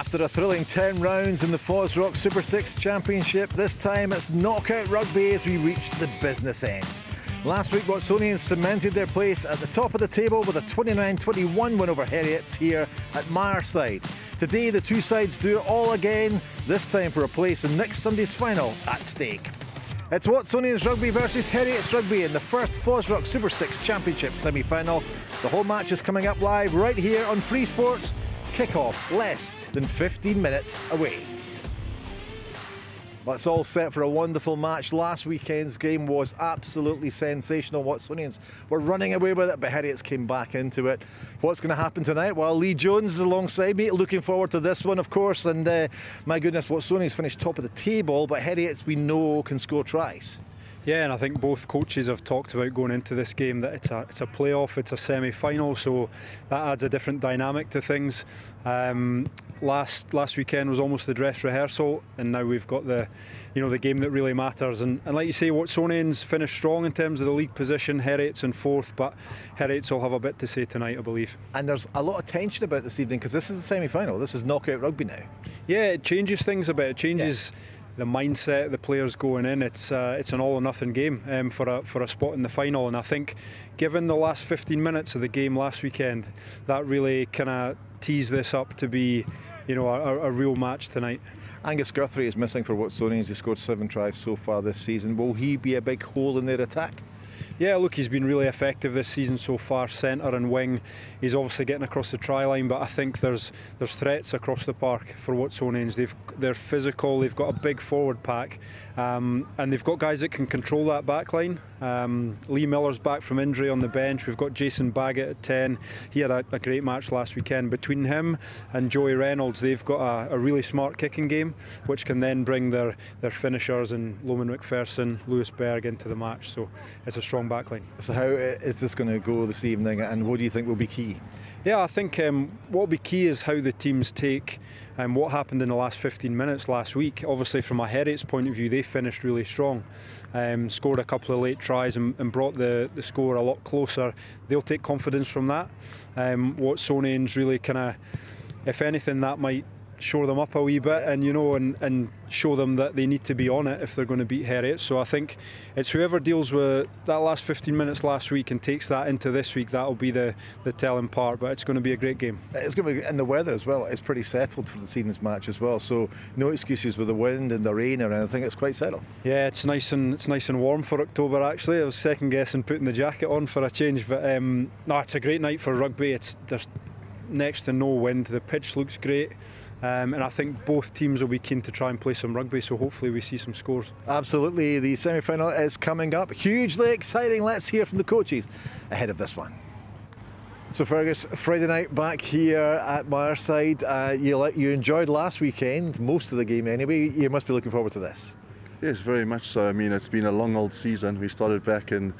After a thrilling 10 rounds in the FOSROC Super6 Championship, this time it's knockout rugby as we reach the business end. Last week, Watsonians cemented their place at the top of the table with a 29-21 win over Heriot here at Myreside. Today, the two sides do it all again, this time for a place in next Sunday's final at stake. It's Watsonians Rugby versus Heriot's Rugby in the first FOSROC Super6 Championship semi-final. The whole match is coming up live right here on FreeSports. Kick-off less than 15 minutes away. Well, it's all set for a wonderful match. Last weekend's game was absolutely sensational. Watsonians were running away with it, but Heriot's came back into it. What's going to happen tonight? Well, Lee Jones is alongside me. Looking forward to this one, of course. And my goodness, Watsonians finished top of the table, but Heriot's, we know, can score tries. Yeah, and I think both coaches have talked about going into this game that it's a playoff, it's a semi-final, so that adds a different dynamic to things. Last weekend was almost the dress rehearsal, and now we've got the game that really matters. And like you say, Watsonians finished strong in terms of the league position. Heriot's in fourth, but Heriot's will have a bit to say tonight, I believe. And there's a lot of tension about this evening because this is a semi-final. This is knockout rugby now. Yeah, it changes things a bit. It changes. Yeah. The mindset of the players going in, it's an all or nothing game for a spot in the final, and I think given the last 15 minutes of the game last weekend, that really kind of tees this up to be a real match tonight. Angus Guthrie is missing for Watsonians. He scored 7 tries so far this season. Will he be a big hole in their attack? Yeah, look, he's been really effective this season so far, centre and wing. He's obviously getting across the try line, but I think there's threats across the park for Watsonians. They're physical, they've got a big forward pack, and they've got guys that can control that back line. Lee Miller's back from injury on the bench. We've got Jason Baggett at 10. He had a great match last weekend. Between him and Joey Reynolds, they've got a really smart kicking game, which can then bring their finishers and Loman McPherson, Lewis Berg into the match. So it's a strong backline. So how is this going to go this evening, and what do you think will be key? Yeah, I think what will be key is how the teams take what happened in the last 15 minutes last week. Obviously, from a Heriot's point of view, they finished really strong. Scored a couple of late tries and brought the score a lot closer. They'll take confidence from that. Watsonians really kind of, if anything, that might shore them up a wee bit and show them that they need to be on it if they're going to beat Heriot. So I think it's whoever deals with that last 15 minutes last week and takes that into this week, that'll be the telling part, but it's going to be a great game. It's going to be, and the weather as well, it's pretty settled for the evening's match as well, so no excuses with the wind and the rain or anything. It's quite settled. Yeah, it's nice and warm for October actually. I was second guessing putting the jacket on for a change, but no, it's a great night for rugby. There's next to no wind, the pitch looks great. And I think both teams will be keen to try and play some rugby, so hopefully we see some scores. Absolutely, the semi-final is coming up. Hugely exciting. Let's hear from the coaches ahead of this one. So Fergus, Friday night back here at Myreside. You enjoyed last weekend, most of the game anyway. You must be looking forward to this. Yes, very much so. I mean, it's been a long old season. We started back in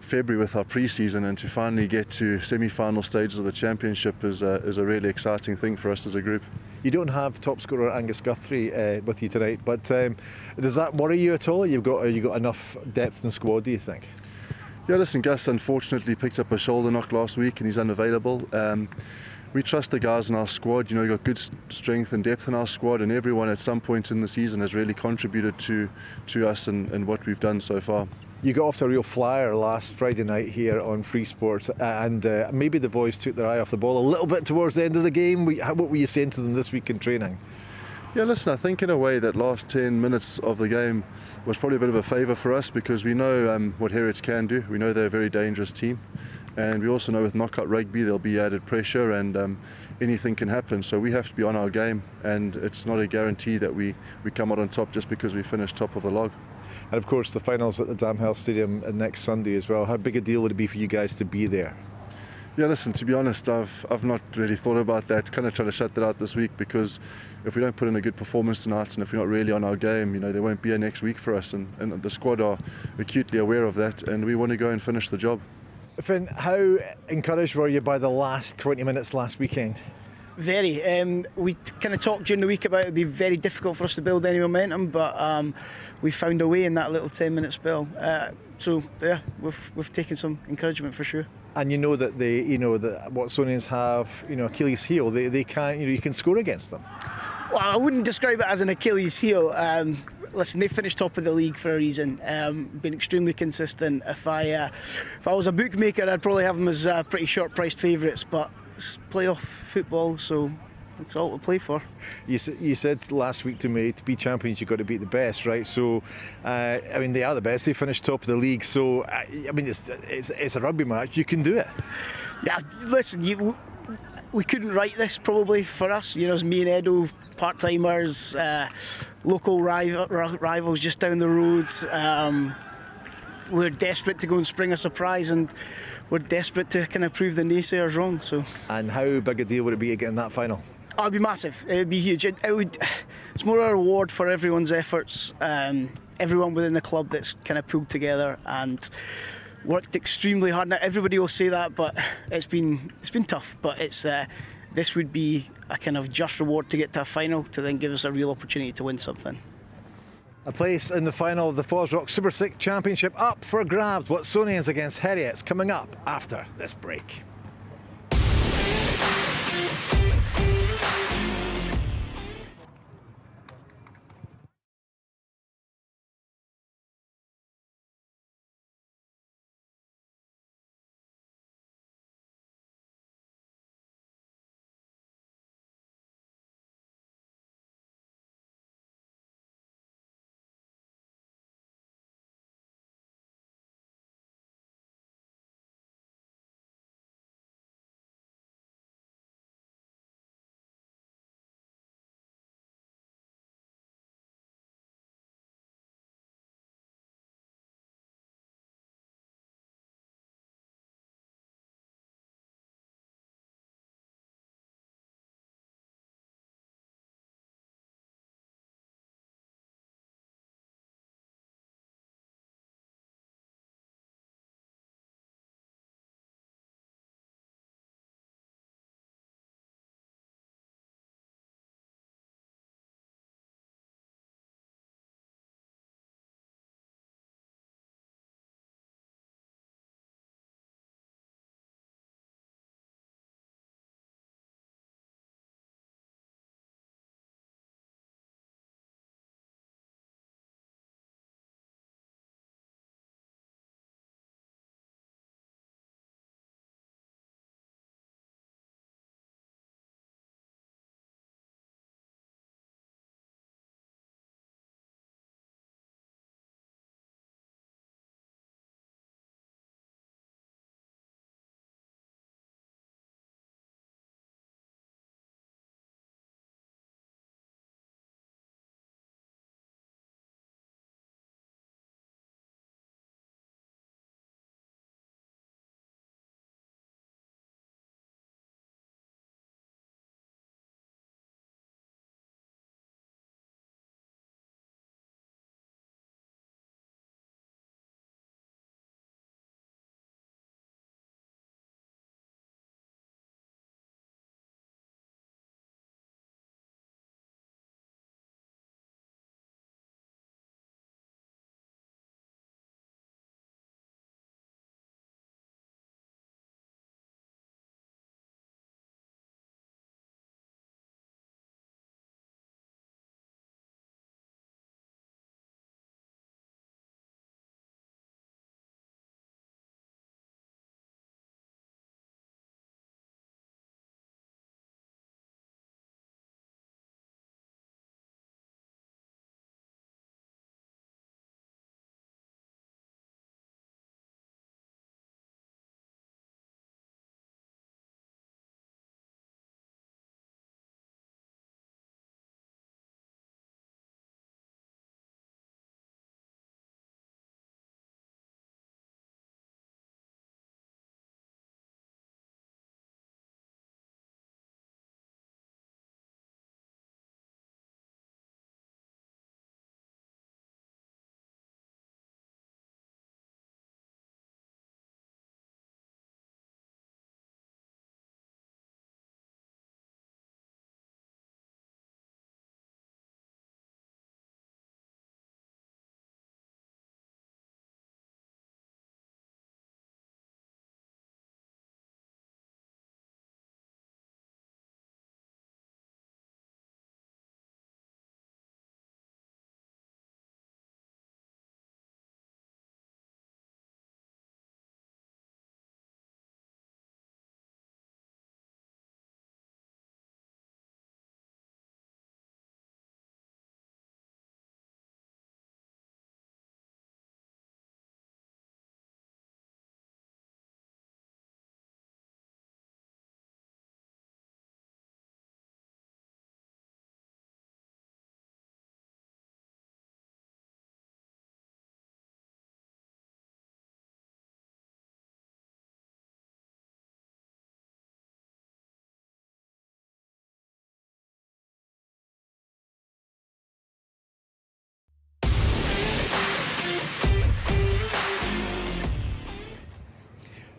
February with our pre-season, and to finally get to semi-final stages of the championship is a really exciting thing for us as a group. You don't have top scorer Angus Guthrie with you tonight, but does that worry you at all? You got enough depth in squad, do you think? Yeah, listen, Gus unfortunately picked up a shoulder knock last week and he's unavailable. We trust the guys in our squad. We've got good strength and depth in our squad, and everyone at some point in the season has really contributed to us and what we've done so far. You got off to a real flyer last Friday night here on FreeSports, and maybe the boys took their eye off the ball a little bit towards the end of the game. What were you saying to them this week in training? Yeah, listen, I think in a way that last 10 minutes of the game was probably a bit of a favour for us, because we know what Heriot can do. We know they're a very dangerous team, and we also know with knockout rugby there'll be added pressure and anything can happen. So we have to be on our game, and it's not a guarantee that we come out on top just because we finish top of the log. And of course the finals at the Damhill Stadium next Sunday as well. How big a deal would it be for you guys to be there? Yeah, listen, to be honest, I've not really thought about that. Kind of trying to shut that out this week, because if we don't put in a good performance tonight and if we're not really on our game, there won't be a next week for us, and the squad are acutely aware of that, and we want to go and finish the job. Finn, how encouraged were you by the last 20 minutes last weekend? Very. We kind of talked during the week about it would be very difficult for us to build any momentum, but we found a way in that little 10-minute spell. So yeah, we've taken some encouragement for sure. And you know that that Watsonians have, Achilles heel. They can't, you can score against them. Well, I wouldn't describe it as an Achilles heel. Listen, they finished top of the league for a reason. Been extremely consistent. If I was a bookmaker, I'd probably have them as pretty short-priced favourites. But it's playoff football, so that's all to play for. You said last week to me, to be champions, you've got to beat the best, right? So, they are the best. They finished top of the league. So, it's a rugby match. You can do it. Yeah, listen, we couldn't write this probably for us. It's me and Edo, part-timers, local rivals just down the road. We're desperate to go and spring a surprise, and we're desperate to kind of prove the naysayers wrong. So. And how big a deal would it be to get in that final? Oh, it'd be massive. It'd be huge. It's more a reward for everyone's efforts. Everyone within the club that's kind of pulled together and worked extremely hard. Now everybody will say that, but it's been tough. But this would be a kind of just reward to get to a final, to then give us a real opportunity to win something. A place in the final of the FOSROC Super6 Championship up for grabs. Watsonians against Heriot coming up after this break.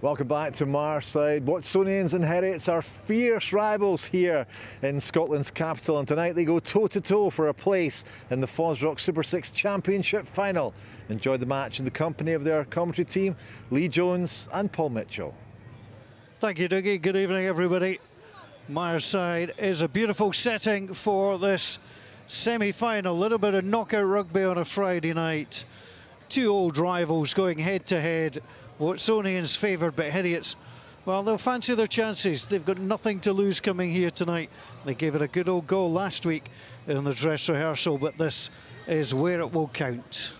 Welcome back to Myreside. Watsonians and Heriots are fierce rivals here in Scotland's capital, and tonight they go toe-to-toe for a place in the FOSROC Super6 Championship final. Enjoyed the match in the company of their commentary team, Lee Jones and Paul Mitchell. Thank you, Dougie. Good evening, everybody. Myreside is a beautiful setting for this semi-final. A little bit of knockout rugby on a Friday night. Two old rivals going head-to-head. Watsonians favoured, but Heriots, well, they'll fancy their chances. They've got nothing to lose coming here tonight. They gave it a good old go last week in the dress rehearsal, but this is where it will count.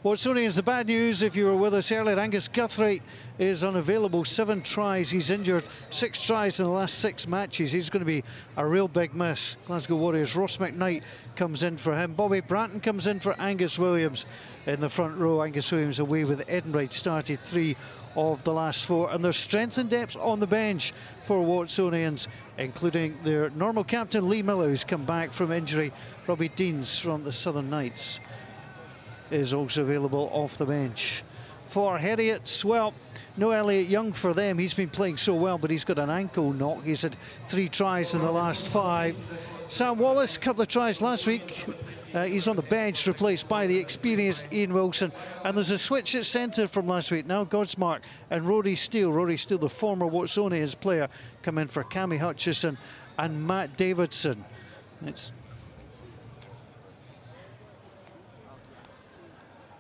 Watsonians, the bad news, if you were with us earlier, Angus Guthrie is unavailable. 7 tries, he's injured. 6 tries in the last 6 matches. He's going to be a real big miss. Glasgow Warriors, Ross McKnight comes in for him. Bobby Branton comes in for Angus Williams in the front row. Angus Williams away with Edinburgh, started 3 of the last 4. And there's strength and depth on the bench for Watsonians, including their normal captain, Lee Miller, who's come back from injury. Robbie Deans from the Southern Knights is also available off the bench. For Heriots, well, no Elliot Young for them. He's been playing so well, but he's got an ankle knock. He's had 3 tries in the last 5. Sam Wallace, a couple of tries last week. He's on the bench, replaced by the experienced Ian Wilson. And there's a switch at centre from last week. Now Godsmark and Rory Steele. Rory Steele, the former Watsonians player, come in for Cammy Hutchison and Matt Davidson.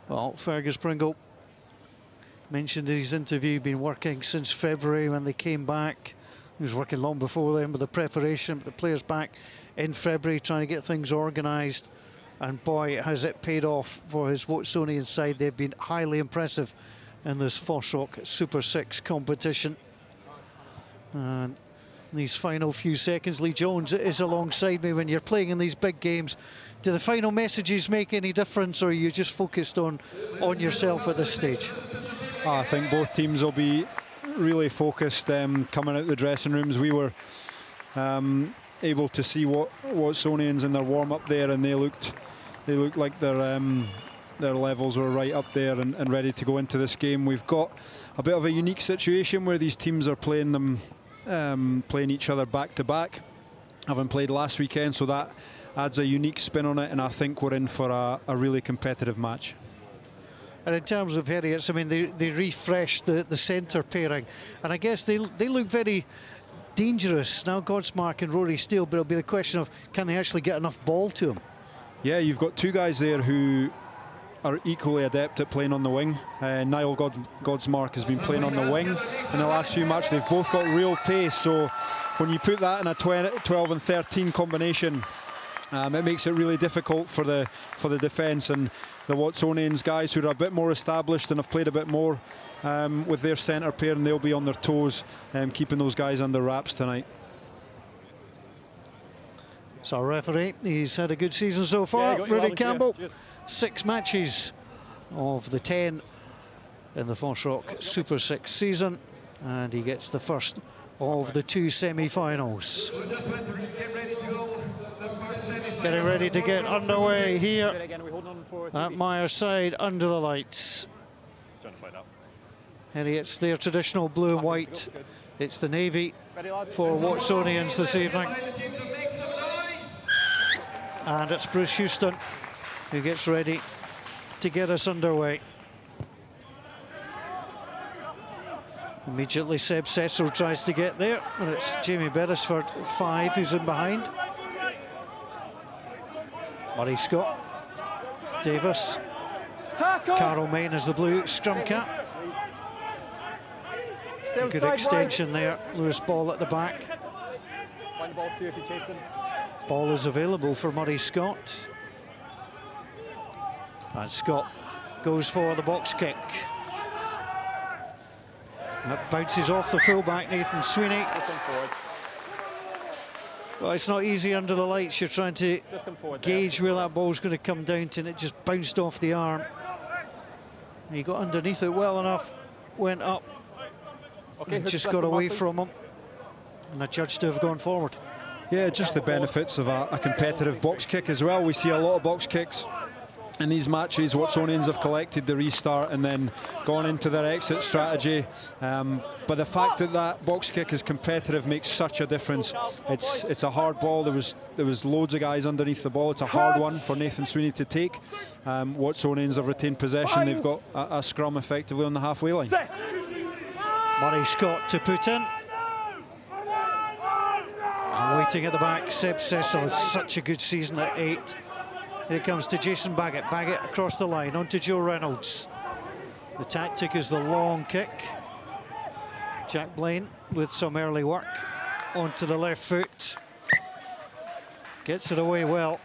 Well, Fergus Pringle mentioned in his interview, been working since February when they came back. He was working long before then with the preparation, but the players back in February trying to get things organised. And boy, has it paid off for his Watsonian side. They've been highly impressive in this FOSROC Super 6 competition. And in these final few seconds, Lee Jones is alongside me. When you're playing in these big games, do the final messages make any difference, or are you just focused on yourself at this stage? I think both teams will be really focused coming out the dressing rooms. We were able to see Watsonians in their warm-up there, and they looked like their levels were right up there and ready to go into this game. We've got a bit of a unique situation where these teams are playing each other back to back, having played last weekend, so that adds a unique spin on it, and I think we're in for a really competitive match. And in terms of Heriots, I mean, they refreshed the centre pairing, and I guess they look very dangerous now. Godsmark and Rory Steele, but it'll be the question of, can they actually get enough ball to them? Yeah, you've got 2 guys there who are equally adept at playing on the wing. Niall Godsmark has been playing on the wing in the last few matches. They've both got real pace, so when you put that in a 12 and 13 combination, it makes it really difficult for the defence. And the Watsonians guys who are a bit more established and have played a bit more with their centre pair, and they'll be on their toes, keeping those guys under wraps tonight. So our referee, he's had a good season so far. Yeah, Rudy Campbell, 6 matches of the 10 in the FOSROC Super 6 season, and he gets the first of the 2 semi-finals. Getting ready to get underway here at Myreside under the lights. Heriots, their traditional blue and white. It's the navy for Watsonians this evening. And it's Bruce Houston who gets ready to get us underway. Immediately Seb Cecil tries to get there, and it's Jamie Beresford 5 who's in behind. Murray Scott, Davis, Carol Main is the blue scrum cap. Good extension there, Lewis Ball at the back. Ball is available for Murray Scott. And Scott goes for the box kick. That bounces off the fullback, Nathan Sweeney. Well, it's not easy under the lights. You're trying to gauge where that ball's going to come down to, and it just bounced off the arm. And he got underneath it well enough, went up, and just got away from him. And adjudged to have gone forward. Yeah, just the benefits of a competitive box kick as well. We see a lot of box kicks in these matches, Watsonians have collected the restart and then gone into their exit strategy. But the fact that that box kick is competitive makes such a difference. It's a hard ball. There was loads of guys underneath the ball. It's a hard one for Nathan Sweeney to take. Watsonians have retained possession. They've got a scrum effectively on the halfway line. Murray Scott to put in. And waiting at the back, Seb Cecil has such a good season at 8. Here comes to Jason Baggett. Baggett across the line, on to Joe Reynolds. The tactic is the long kick. Jack Blaine with some early work. Onto the left foot. Gets it away well.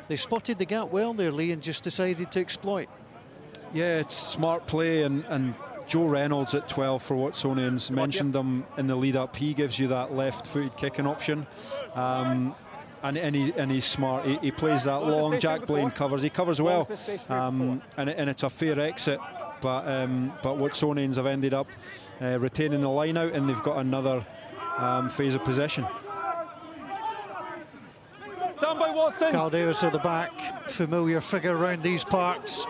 They spotted the gap well there, Lee, and just decided to exploit. Yeah, it's smart play, and Joe Reynolds at 12 for Watsonians, mentioned him in the lead up. He gives you that left-footed kicking option. And he's smart. He plays that long. Jack Blaine covers. He covers well, and it's a fair exit. But Watsonians have ended up retaining the line out, and they've got another phase of possession. Down by Watson. Carl Davis at the back, familiar figure around these parts.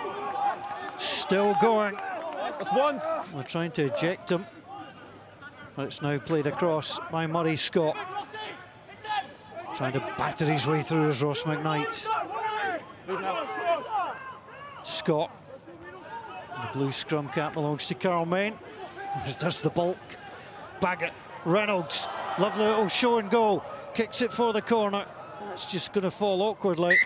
Still going. That's once. We're trying to eject him. But it's now played across by Murray Scott. Trying to batter his way through as Ross McKnight. Scott. The blue scrum cap belongs to Carl Main, as does the bulk. Baggett, Reynolds, lovely little show and go. Kicks it for the corner. That's just going to fall awkwardly.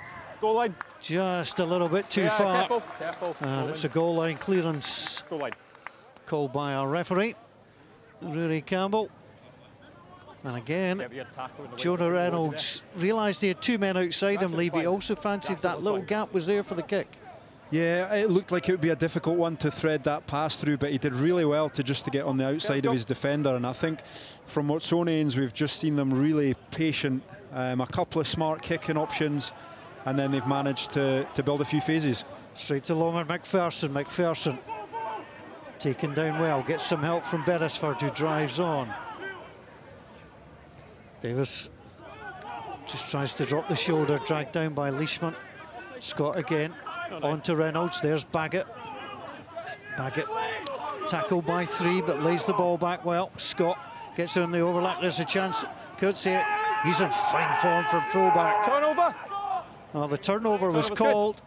Goal line. Just a little bit too far. Careful. And it's a goal line clearance. Goal line. Called by our referee, Rory Campbell. And again, Jonah Reynolds realised he had 2 men outside him, Lee, but he also fancied that little gap was there for the kick. Yeah, it looked like it would be a difficult one to thread that pass through, but he did really well to get on the outside of his defender. And I think from Watsonians, we've just seen them really patient, a couple of smart kicking options, and then they've managed to build a few phases. Straight to Loman McPherson. McPherson taken down well, gets some help from Beresford, who drives on. Davis just tries to drop the shoulder, dragged down by Leishman. Scott again, on to Reynolds. There's Baggett. Baggett tackled by 3, but lays the ball back well. Scott gets in the overlap. There's a chance. Could see it. He's in fine form from fullback. Turnover. Well, the turnover was called.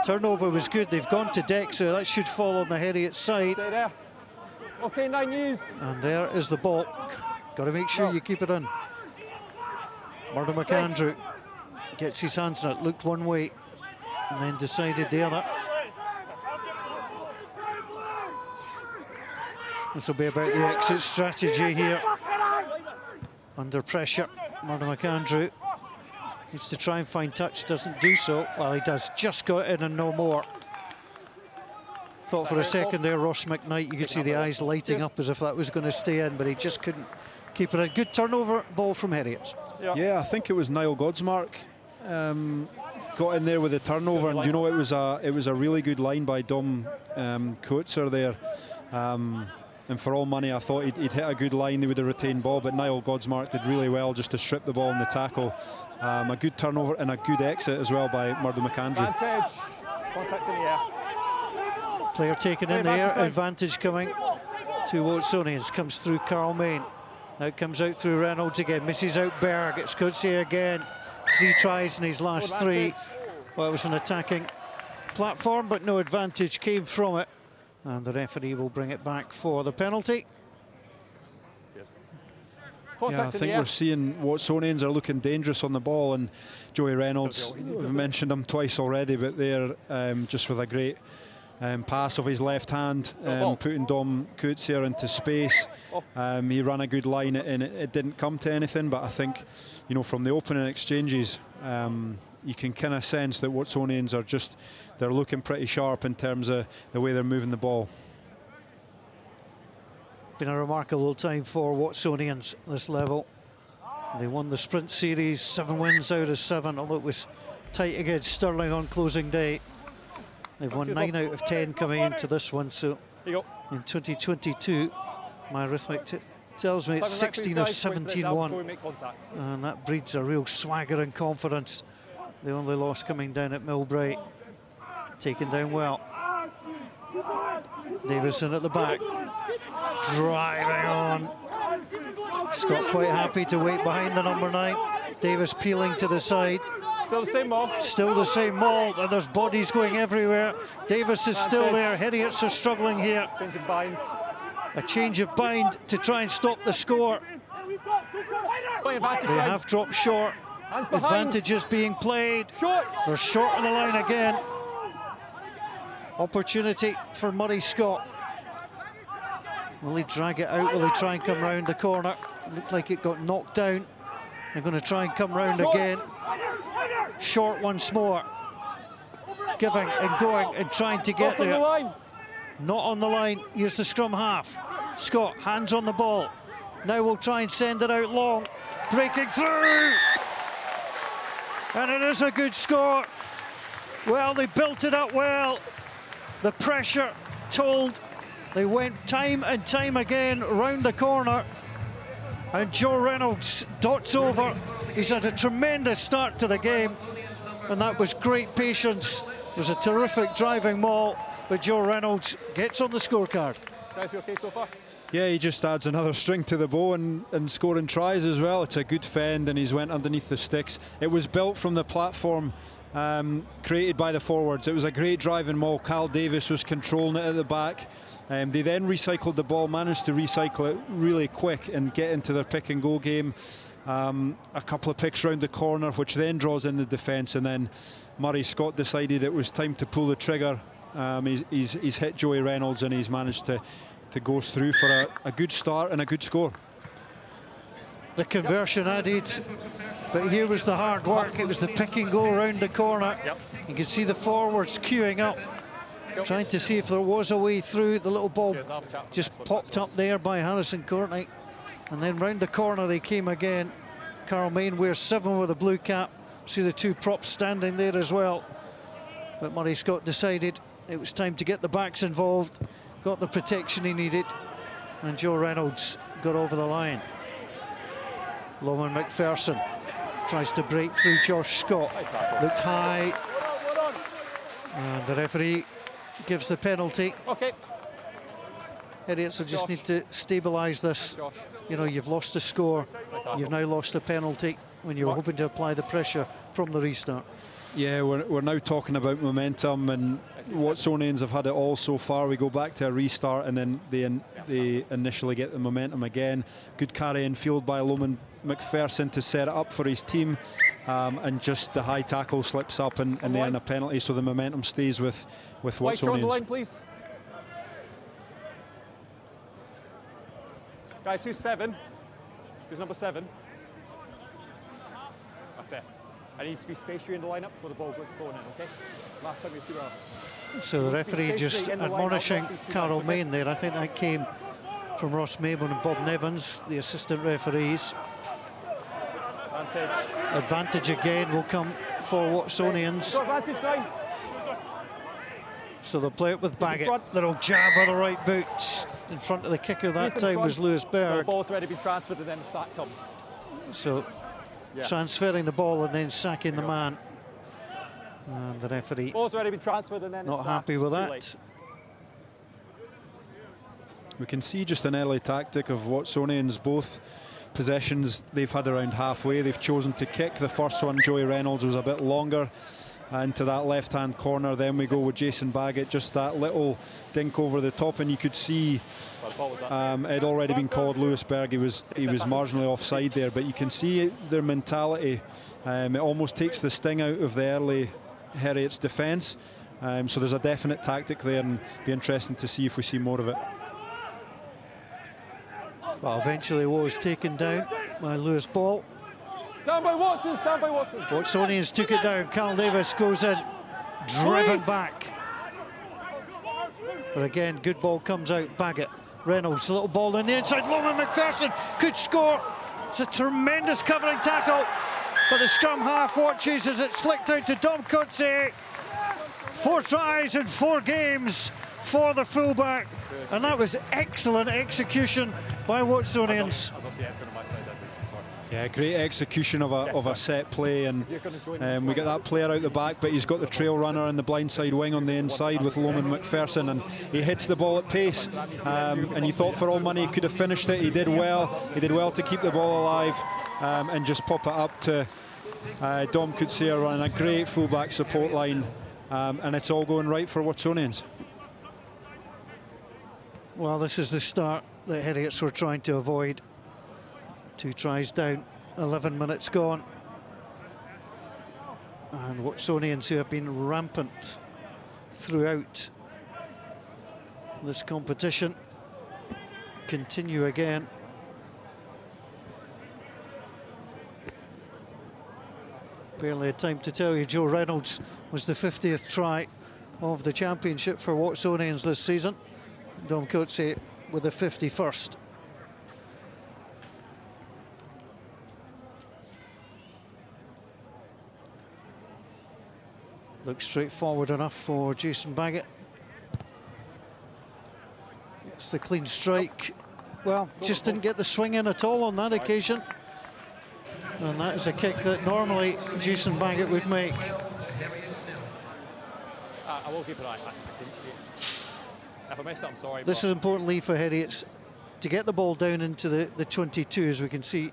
Turnover was good. They've gone to deck, so that should fall on the Heriot side. Stay there. Okay, 9 years. And there is the ball. Got to make sure you keep it in. Murdo McAndrew gets his hands on it, looked one way and then decided the other. This will be about the exit strategy here. Under pressure, Murdo McAndrew needs to try and find touch, doesn't do so. Well, he does, just got in and no more. Thought for a second there, Ross McKnight, you could see the eyes lighting up as if that was going to stay in, but he just couldn't keep it in. Good turnover ball from Heriot. Yeah, I think it was Niall Godsmark got in there with the turnover, and you know, it was a really good line by Dom Coetzer there. And for all money, I thought he'd hit a good line, they would have retained ball, but Niall Godsmark did really well just to strip the ball in the tackle. A good turnover and a good exit as well by Murdo McAndrew. Advantage. Contact in the air. Player taken in the air, advantage coming to Watsonians, comes through Carl Main. Now comes out through Reynolds again, misses out Berg, it's Coetzee again. 3 tries in his last 3. Well, it was an attacking platform, but no advantage came from it. And the referee will bring it back for the penalty. Yeah, I think we're seeing Watsonians are looking dangerous on the ball, and Joey Reynolds, we've mentioned him twice already, but there just with a great pass of his left hand, putting Dom Coetzer into space. He ran a good line and it didn't come to anything, but I think, you know, from the opening exchanges, you can kind of sense that Watsonians are they're looking pretty sharp in terms of the way they're moving the ball. Been a remarkable time for Watsonians this level. They won the sprint series, 7 wins out of 7, although it was tight against Stirling on closing day. They've won 9 out of 10 coming into this one, so in 2022, my arithmetic tells me it's 16 of 17 won, and that breeds a real swagger and confidence The only loss coming down at Millbrae. Taken down well. Davison at the back. Driving on. Scott quite happy to wait behind the number 9. Davis peeling to the side. Still the same maul. Still the same maul, and there's bodies going everywhere. Davis is still there. Heriots are struggling here. Change of bind. A change of bind to try and stop the score. Play advantage They line. have dropped short. Hands behind. Advantage is being played. Short. They're short on the line again. Opportunity for Murray Scott. Will he drag it out? Will he try and come round the corner? Looked like it got knocked down. They're going to try and come round again. Short once more. Giving and going and trying to get Not on the there. line. Not on the line. Here's the scrum half. Scott, hands on the ball. Now we'll try and send it out long. Breaking through! And it is a good score. Well, they built it up well. The pressure told. They went time and time again round the corner. And Joe Reynolds dots over. He's had a tremendous start to the game. And that was great patience. It was a terrific driving maul. But Joe Reynolds gets on the scorecard. Guys, you okay so far? Yeah, he just adds another string to the bow and scoring tries as well. It's a good fend and he's went underneath the sticks. It was built from the platform created by the forwards. It was a great driving maul. Cal Davis was controlling it at the back. They then recycled the ball, managed to recycle it really quick and get into their pick and go game. A couple of picks round the corner, which then draws in the defence, and then Murray Scott decided it was time to pull the trigger. He's hit Joey Reynolds and he's managed to go through for a good start and a good score. The conversion added, but here was the hard work. It was the pick and go round the corner. Yep. You can see the forwards queuing up, trying to see if there was a way through. The little ball Cheers, I'll have a chat. just popped up there by Harrison Courtney. And then round the corner they came again. Carl Main wears 7 with a blue cap. See the 2 props standing there as well. But Murray Scott decided it was time to get the backs involved. Got the protection he needed. And Joe Reynolds got over the line. Loman McPherson tries to break through Josh Scott. Looked high. And the referee gives the penalty. Okay. Heriots will just need to stabilise this. Josh. You know, you've lost the score. You've now lost the penalty when you were hoping to apply the pressure from the restart. Yeah, we're now talking about momentum, and Watsonians have had it all so far. We go back to a restart and then they initially get the momentum again. Good carry in field by Loman McPherson to set it up for his team, and just the high tackle slips up and then a penalty, so the momentum stays with White, you're on the Watsonians. line, please. Guys, who's 7? Who's number 7? Up there. I need to be stationary in the lineup before the ball goes thrown in, okay? Last time you were too early. So the referee just admonishing Carol Main there. I think that came from Ross Mabon and Bob Nevins, the assistant referees. Advantage. Advantage again will come for Watsonians. Got advantage 9. So they'll play it with Baggett. Little jab of the right boot in front of the kicker that time was Lewis The Berg. ball's already been transferred and then the sack comes. So transferring the ball and then sacking the man. And the referee Ball's already been transferred and then not it's happy sacked. with Too that. late. We can see just an early tactic of Watsonians. Both possessions they've had around halfway. They've chosen to kick. The first one, Joey Reynolds, was a bit longer into that left-hand corner. Then we go with Jason Baggett, just that little dink over the top, and you could see Well, the ball was it had already been called. Lewis Berg, he was marginally offside there, but you can see their mentality. It almost takes the sting out of the early Heriot's defence. So there's a definite tactic there, and be interesting to see if we see more of it. Well, eventually was taken down by Lewis Ball. Down by Watsons, down by Watsons. Watsonians took it down. Carl Davis goes in, driven back. But again, good ball comes out. Baggett, Reynolds, a little ball in the inside. Loman McPherson could score. It's a tremendous covering tackle. But the scrum half watches as it's flicked out to Dom Coetzee. 4 tries in 4 games for the fullback. And that was excellent execution by Watsonians. Yeah, great execution of a set play, and we get that player out the back, but he's got the trail runner and the blindside wing on the inside with Loman McPherson, and he hits the ball at pace. And you thought for all money he could have finished it. He did well. He did well to keep the ball alive and just pop it up to Dom Coetzee running a great fullback support line, and it's all going right for Watsonians. Well, this is the start that Heriots were trying to avoid. 2 tries down, 11 minutes gone. And Watsonians, who have been rampant throughout this competition, continue again. Barely had time to tell you, Joe Reynolds was the 50th try of the championship for Watsonians this season. Dom Coetzee with the 51st. Looks straightforward enough for Jason Baggett. It's the clean strike. Well, just didn't get the swing in at all on that occasion. And that is a kick that normally Jason Baggett would make. I will keep an eye. I didn't see it. If I messed up, I'm sorry. This is importantly for Heriots to get the ball down into the 22, as we can see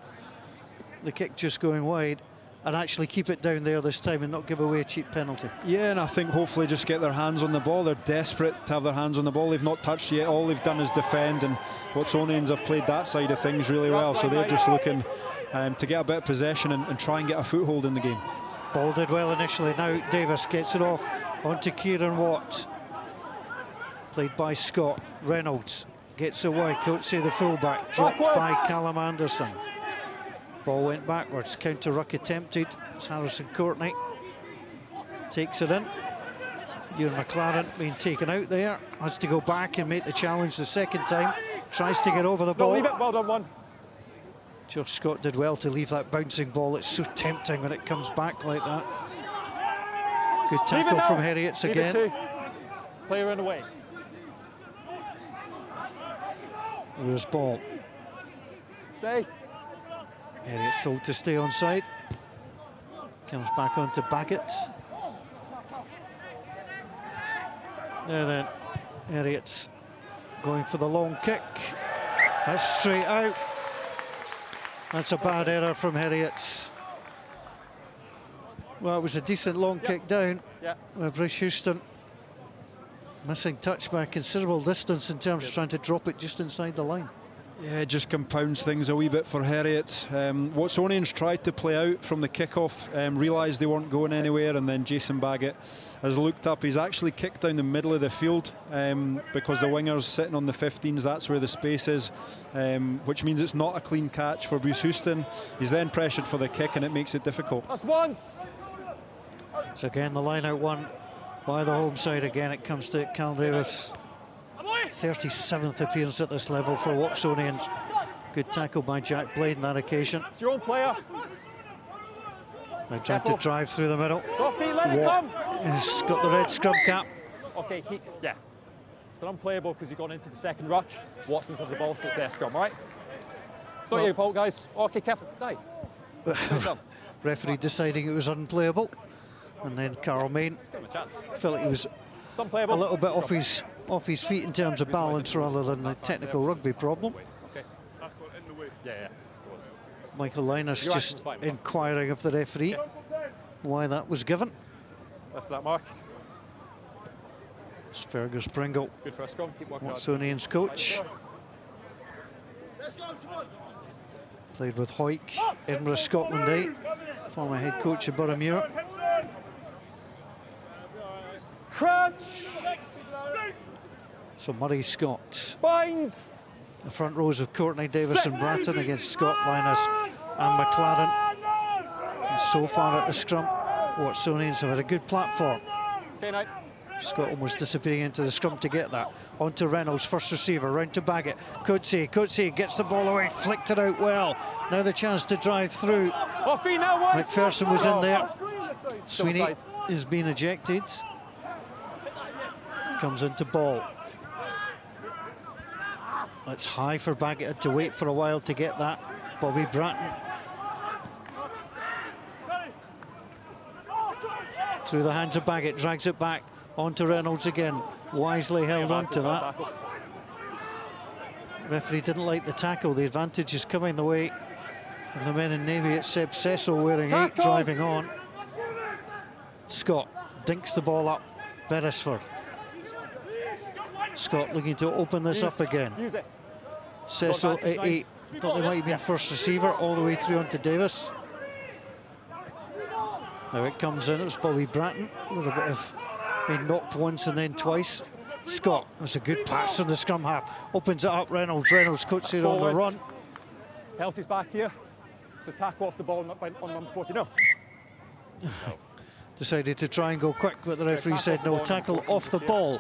the kick just going wide, and actually keep it down there this time and not give away a cheap penalty. Yeah, and I think hopefully just get their hands on the ball. They're desperate to have their hands on the ball. They've not touched yet. All they've done is defend, and Watsonians have played that side of things really well. So they're just looking to get a bit of possession and try and get a foothold in the game. Ball did well initially. Now Davis gets it off onto Kieran Watt. Played by Scott. Reynolds gets away. Coetzee, the fullback, dropped by Callum Anderson. Ball went backwards. Counter ruck attempted. It's Harrison Courtney. Takes it in. Ewan McLaren being taken out there. Has to go back and make the challenge the second time. Tries to get over the ball. Leave it. Well done, one. Josh Scott did well to leave that bouncing ball. It's so tempting when it comes back like that. Good tackle from Heriots again. Player in the way. Lewis ball. Stay. Heriots told to stay on side. Comes back onto Baggett. And then Heriots going for the long kick. That's straight out. That's a bad error from Heriots. Well, it was a decent long kick down. With Bruce Houston missing touch by a considerable distance in terms of trying to drop it just inside the line. Yeah, it just compounds things a wee bit for Heriot. Watsonians tried to play out from the kickoff, realised they weren't going anywhere, and then Jason Baggett has looked up. He's actually kicked down the middle of the field because the winger's sitting on the 15s. That's where the space is, which means it's not a clean catch for Bruce Houston. He's then pressured for the kick, and it makes it difficult. That's once. So again, the line out one by the home side. Again, it comes to Cal Davis. 37th appearance at this level for Watsonians. Good tackle by Jack Blade on that occasion. It's your own player. They're trying to drive through the middle. Sophie, let it come. He's got the red scrub cap. Okay, yeah. It's unplayable because you've gone into the second ruck. Watson's have the ball, so it's their scrum, right? It's not your fault, guys. Okay, careful. Die. Referee deciding it was unplayable. And then Carl Main felt he was a little bit off his feet in terms of balance rather than a technical rugby problem. Okay. Yeah. Michael Linus just inquiring of the referee why that was given. Left that mark. It's Fergus Pringle, good for a scrum. Keep working Watsonians coach. Played with Hoyk, Edinburgh, Scotland 8, former head coach of Boroughmuir. Crunch. So Murray Scott. Binds. The front rows of Courtney, Davis and Bratton against Scott, Linus and McLaren. And so far at the scrum, Watsonians have had a good platform. Okay, night. Scott almost disappearing into the scrum to get that. On to Reynolds, first receiver, round to Baggett. Coetzee gets the ball away, flicked it out well. Now the chance to drive through. McPherson was in there. Sweeney is being ejected. Comes into ball. That's high for Baggett, had to wait for a while to get that. Bobby Bratton Through the hands of Baggett, drags it back onto Reynolds again. Wisely held on to that. Referee didn't like the tackle. The advantage is coming the way of the men in navy. It's Seb Cecil wearing 8, driving on. Scott dinks the ball up. Beresford. Scott looking to open this up again. Cecil at 8. Thought they might have been first receiver all the way through onto Davis. Now it comes in. It was Bobby Bratton. A little bit of being knocked once and then twice. Scott, that's a good pass on the scrum half. Opens it up. Reynolds cuts it on the run. Healthy's back here. It's a tackle off the ball on number 40. No. Decided to try and go quick, but the referee said no. Tackle off the ball.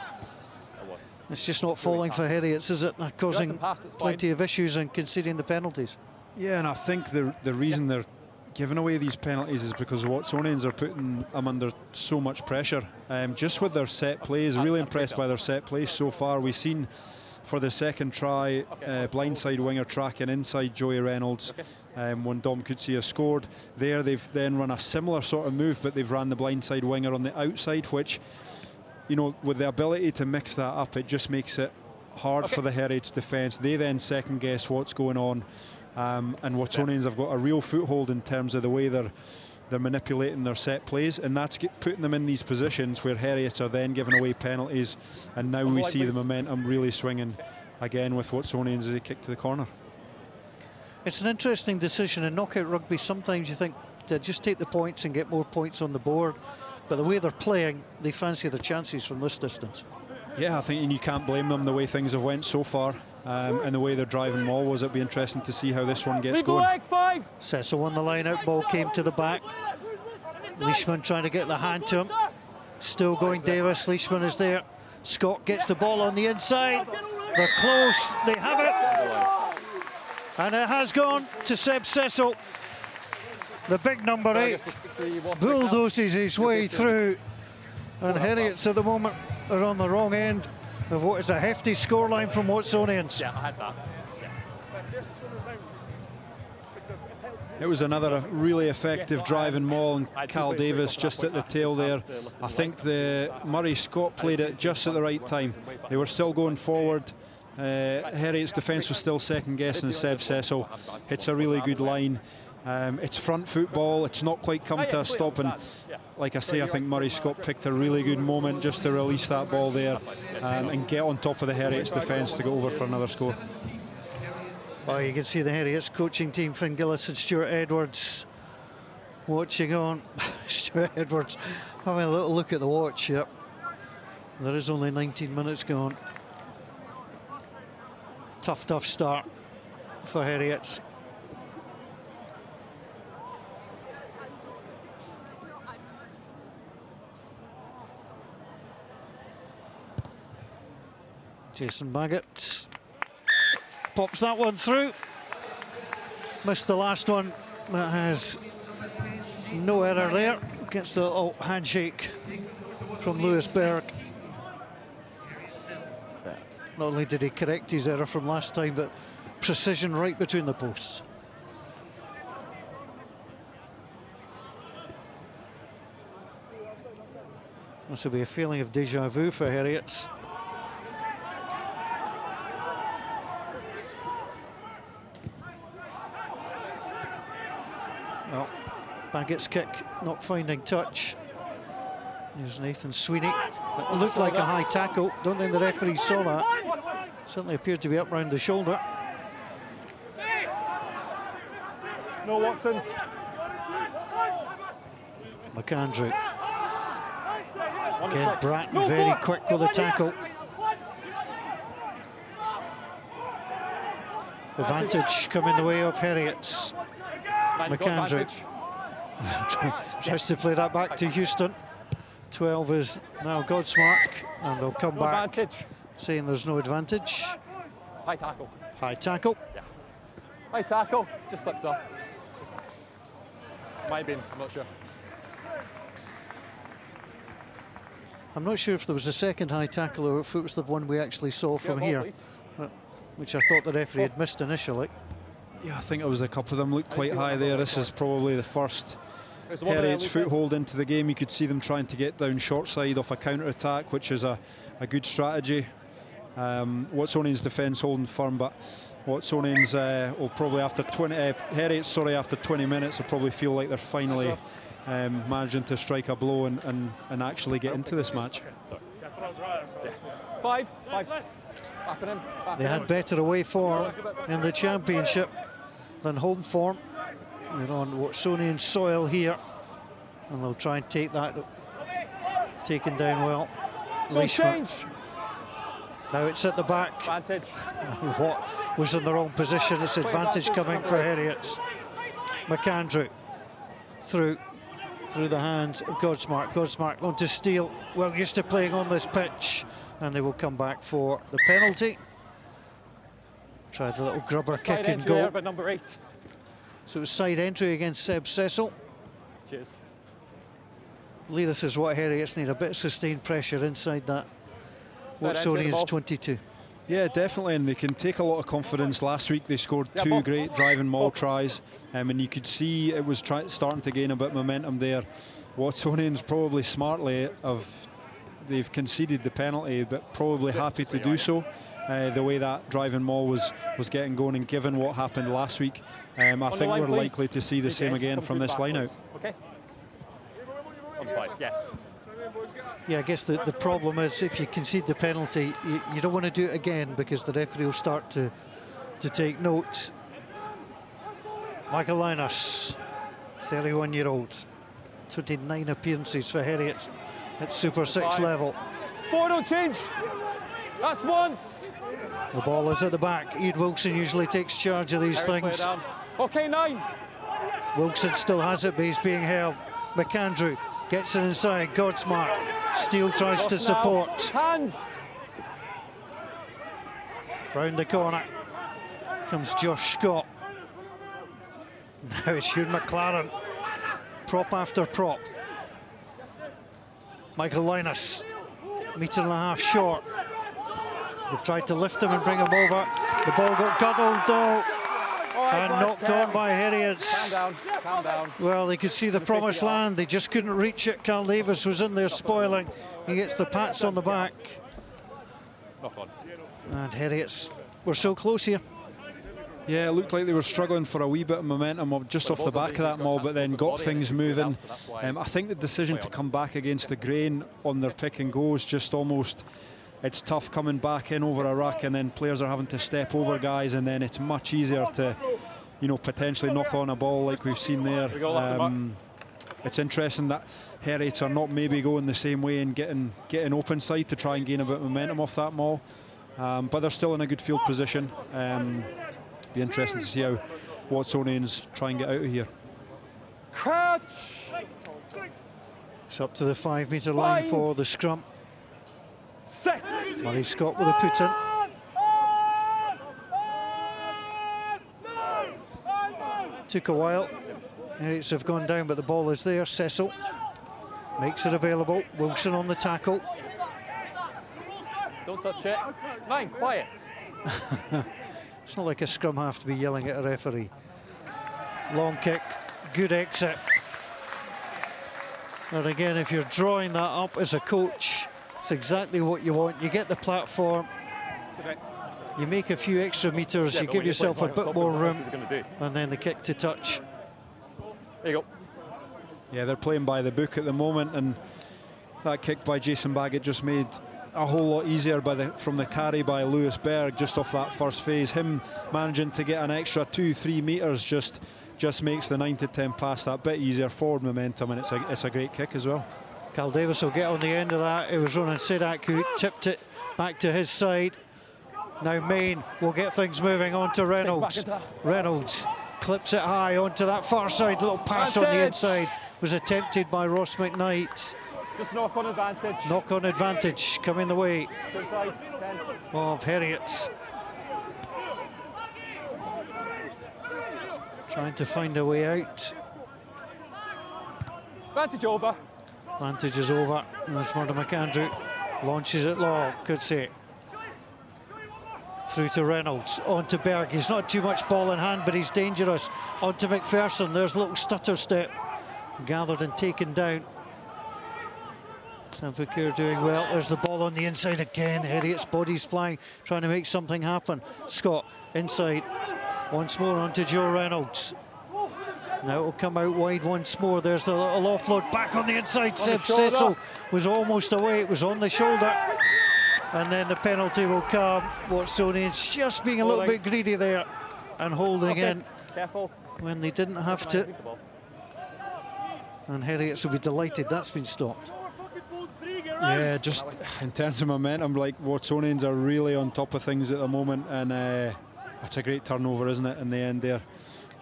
It's just not falling for Heriots, is it? They're causing plenty of issues and conceding the penalties. Yeah, and I think the reason they're giving away these penalties is because Watsonians are putting them under so much pressure. Just with their set plays, really impressed by their set plays so far. We've seen for the second try, blindside winger tracking inside Joey Reynolds. When Dom Coetzee has scored there, they've then run a similar sort of move, but they've ran the blindside winger on the outside, which, you know, with the ability to mix that up, it just makes it hard for the Heriots defence. They then second guess what's going on, and Watsonians have got a real foothold in terms of the way they're manipulating their set plays, and that's putting them in these positions where Heriots are then giving away penalties, and now we see the momentum really swinging again with Watsonians as they kick to the corner. It's an interesting decision in knockout rugby. Sometimes you think they just take the points and get more points on the board, but the way they're playing, they fancy their chances from this distance. Yeah, I think, and you can't blame them the way things have went so far, and the way they're driving maul. Was it be interesting to see how this one gets going. Cecil on the line out, ball came to the back. Leishman trying to get the hand to him. Still going Davis, Leishman is there. Scott gets the ball on the inside. They're close, they have it. And it has gone to Seb Cecil. The big number 8 bulldozes his way through. And Heriots at the moment are on the wrong end of what is a hefty scoreline from Watsonians. Yeah, I had that. It was another really effective driving maul, and Cal Davis just at the tail there. I think the Murray Scott played it just at the right time. They were still going forward. Heriots defence was still second guessing, and Seb Cecil hits a really good line. It's front football, it's not quite come to a stop, and like I say, I think Murray Scott picked a really good moment just to release that ball there and get on top of the Heriots defence to go over for another score. Well, you can see the Heriots coaching team, Finn Gillis and Stuart Edwards, watching on. Stuart Edwards having a little look at the watch. Yep, there is only 19 minutes gone. Tough start for Heriots. Jason Baggett pops that one through. Missed the last one. That has no error there. Gets the little handshake from Lewis Berg. Not only did he correct his error from last time, but precision right between the posts. This will be a feeling of deja vu for Heriots. Well, Baggett's kick not finding touch. Here's Nathan Sweeney. It looked like a high tackle. Don't think the referee saw that. Certainly appeared to be up round the shoulder. No Watsons. McAndrew. Again, Bratton very quick with the tackle. Advantage coming the way of Heriots. McAndrew tries to play that back to Houston. 12 is now Godsmark, and they'll come back saying there's no advantage. High tackle. High tackle. Yeah. High tackle. Just slipped off. Might have been, I'm not sure. I'm not sure if there was a second high tackle or if it was the one we actually saw from here, which I thought the referee had missed initially. Yeah, I think it was a couple of them looked quite high there. This is probably the first Heriot's foothold into the game. You could see them trying to get down short side off a counter-attack, which is a good strategy. Watsonians' defence holding firm, but Watsonians will probably after 20 Heriot, after 20 minutes will probably feel like they're finally managing to strike a blow and actually get into this match. Five. They had better away form in the championship than home form. They're on Watsonian soil here, and they'll try and take that taken down well. No change. Now it's at the back. Advantage. What was in the wrong position? It's advantage coming for Heriot. McAndrew through the hands of Godsmark. Godsmark on to Steele. Well used to playing on this pitch, and they will come back for the penalty. Tried a little grubber kick and goal. By number 8. So it was side entry against Seb Cecil. Cheers. Lee, this is what Heriots need, a bit of sustained pressure inside that. Watsonians 22. Yeah, definitely, and they can take a lot of confidence. Last week they scored 2 great driving maul tries, and you could see it was starting to gain a bit of momentum there. Watsonians probably smartly they've conceded the penalty, but probably happy to do so. The way that driving maul was getting going, and given what happened last week, I think we're likely to see the same again from this line out. Okay. On 5, yes. Yeah, I guess the problem is if you concede the penalty, you don't want to do it again, because the referee will start to take note. Michael Linus, 31-year-old, 29 appearances for Heriot at Super 6 level. 4, no change. That's once. The ball is at the back. Ian Wilson usually takes charge of these things. Okay, 9. Wilson still has it, but he's being held. McAndrew gets it inside. Godsmark. Steele tries to support. Hands. Round the corner comes Josh Scott. Now it's Hugh McLaren. Prop after prop. Michael Linus, metre and a half short. They've tried to lift him and bring him over. The ball got guddled though, and knocked on by Heriot. Calm down. Well, they could see the promised land. They just couldn't reach it. Carl Davis was in there spoiling. He gets the pats on the back. Knock on. And Heriots were so close here. Yeah, it looked like they were struggling for a wee bit of momentum just off the back of that maul, but then got things moving. I think the decision to come back against the grain on their pick and go is just almost, it's tough coming back in over a ruck, and then players are having to step over guys, and then it's much easier to, potentially knock on a ball like we've seen there. It's interesting that Heriots are not maybe going the same way and getting open side to try and gain a bit of momentum off that maul, but they're still in a good field position. Be interesting to see how Watsonians try and get out of here. Crouch. It's up to the 5 metre line for the scrum. Set. Murray Scott with a put in. Took a while. Heriots have gone down, but the ball is there. Cecil makes it available. Wilson on the tackle. Don't touch it. 9, quiet. It's not like a scrum half to be yelling at a referee. Long kick, good exit. And again, if you're drawing that up as a coach, it's exactly what you want. You get the platform, you make a few extra metres, you give yourself a bit more room, and then the kick to touch. There you go. Yeah, they're playing by the book at the moment, and that kick by Jason Baggett just made a whole lot easier from the carry by Lewis Berg just off that first phase. Him managing to get an extra 2-3 metres just makes the 9 to 10 pass that bit easier, forward momentum, and it's a great kick as well. Carl Davis will get on the end of that. It was Ronan Sedak who tipped it back to his side. Now Main will get things moving on to Reynolds. Reynolds clips it high onto that far side. Little pass on the inside was attempted by Ross McKnight. Just knock on advantage. Knock on advantage coming the way Inside, 10. of Heriots. Trying to find a way out. Advantage over. Advantage is over. And that's Murdo McAndrew. Launches it long. Good save. Through to Reynolds. On to Berg. He's not too much ball in hand, but he's dangerous. On to McPherson. There's a little stutter step. gathered and taken down. Sanfakir doing well. There's the ball on the inside again. Heriot's body's flying, trying to make something happen. Scott inside. Once more onto Joe Reynolds. Now it will come out wide once more. There's the little offload back on the inside. Seb Cecil was almost away. It was on the shoulder. And then the penalty will come. Watsonians just being a little bit greedy there and holding in when they didn't have to. And Heriots will be delighted that's been stopped. Yeah, just in terms of momentum, like Watsonians are really on top of things at the moment, and it's a great turnover, isn't it, in the end there.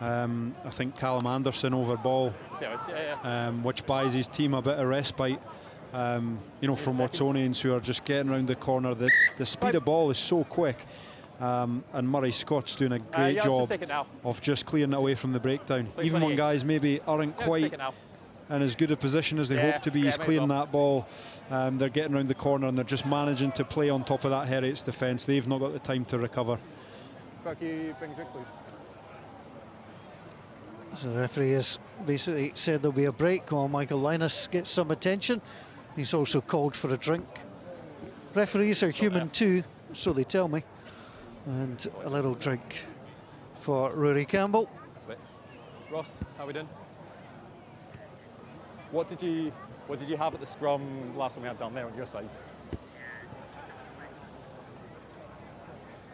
I think Callum Anderson over ball, which buys his team a bit of respite, you know, from Watsonians, who are just getting around the corner. The speed of ball is so quick, and Murray Scott's doing a great job of just clearing it away from the breakdown. Even when guys maybe aren't quite in as good a position as they hope to be, he's clearing that ball. They're getting around the corner and they're just managing to play on top of that Heriot's defence. They've not got the time to recover. Can you bring a drink, please? So the referee has basically said there'll be a break while Michael Linus gets some attention. He's also called for a drink. Referees are human too, so they tell me. And a little drink for Rory Campbell. Ross, how are we doing? What did you have at the scrum last time we had down there on your side?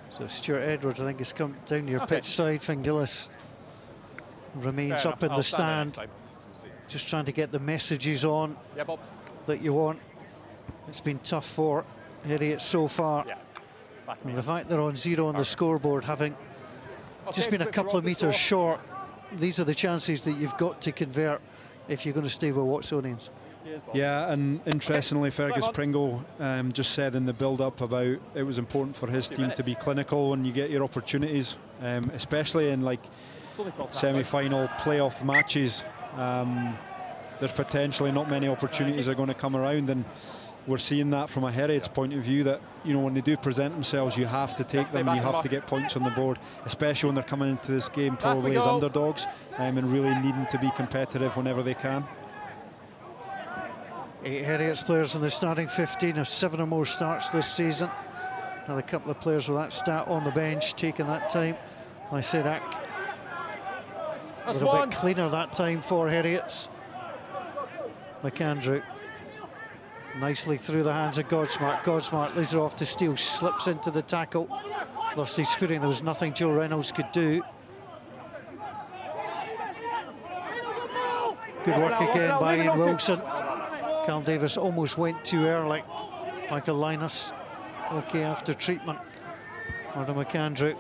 So Stuart Edwards, I think, has come down your pitch side. Fingillis remains up in the stand, just trying to get the messages on that you want. It's been tough for Heriot so far. And the fact they're on 0 on the scoreboard, having just been a couple of metres short, these are the chances that you've got to convert if you're going to stay with Watsonians. Yeah, and interestingly, Fergus Pringle just said in the build-up about it was important for his team to be clinical when you get your opportunities, especially in like semi-final playoff matches. There's potentially not many opportunities are going to come around, and we're seeing that from a Heriot's point of view, that, you know, when they do present themselves, you have to take them and you have to get points on the board, especially when they're coming into this game probably as underdogs, and really needing to be competitive whenever they can. 8 Heriot's players in the starting 15 have 7 or more starts this season. Another couple of players with that stat on the bench taking that time. I say that a little bit cleaner that time for Heriots. McAndrew nicely through the hands of Godsmart. Godsmart leaves it off to Steele, slips into the tackle, lost his footing. There was nothing Joe Reynolds could do. Good work again by Ian Wilson. Carl Davis almost went too early. Michael Linus okay after treatment. Martin McAndrew.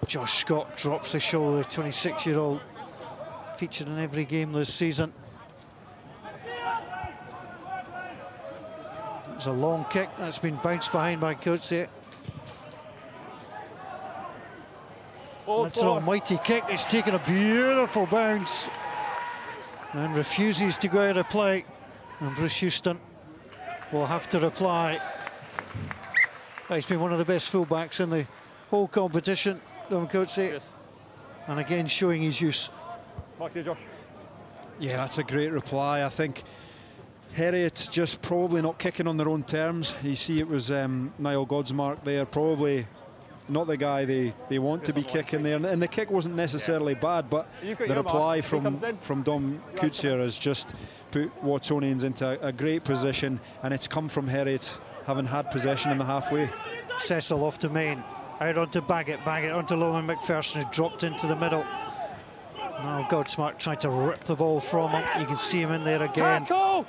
Josh Scott drops the shoulder, the 26-year-old, featured in every game this season. It's a long kick that's been bounced behind by Coetzee. That's an almighty kick. It's taken a beautiful bounce and refuses to go out of play. And Bruce Houston will have to reply. He's been one of the best fullbacks in the whole competition, Dom Coetzee. And again, showing his use. Josh. Yeah, that's a great reply. I think Heriot's just probably not kicking on their own terms. You see, it was Niall Godsmark there, probably not the guy they want to be kicking there. And the kick wasn't necessarily bad, but the reply from Dom Coetzee has just put Watsonians into a great position, and it's come from Heriot having had possession in the halfway. Cecil off to Main, out onto Baggett onto Loman McPherson, who dropped into the middle. Now Godsmark tried to rip the ball from him. You can see him in there again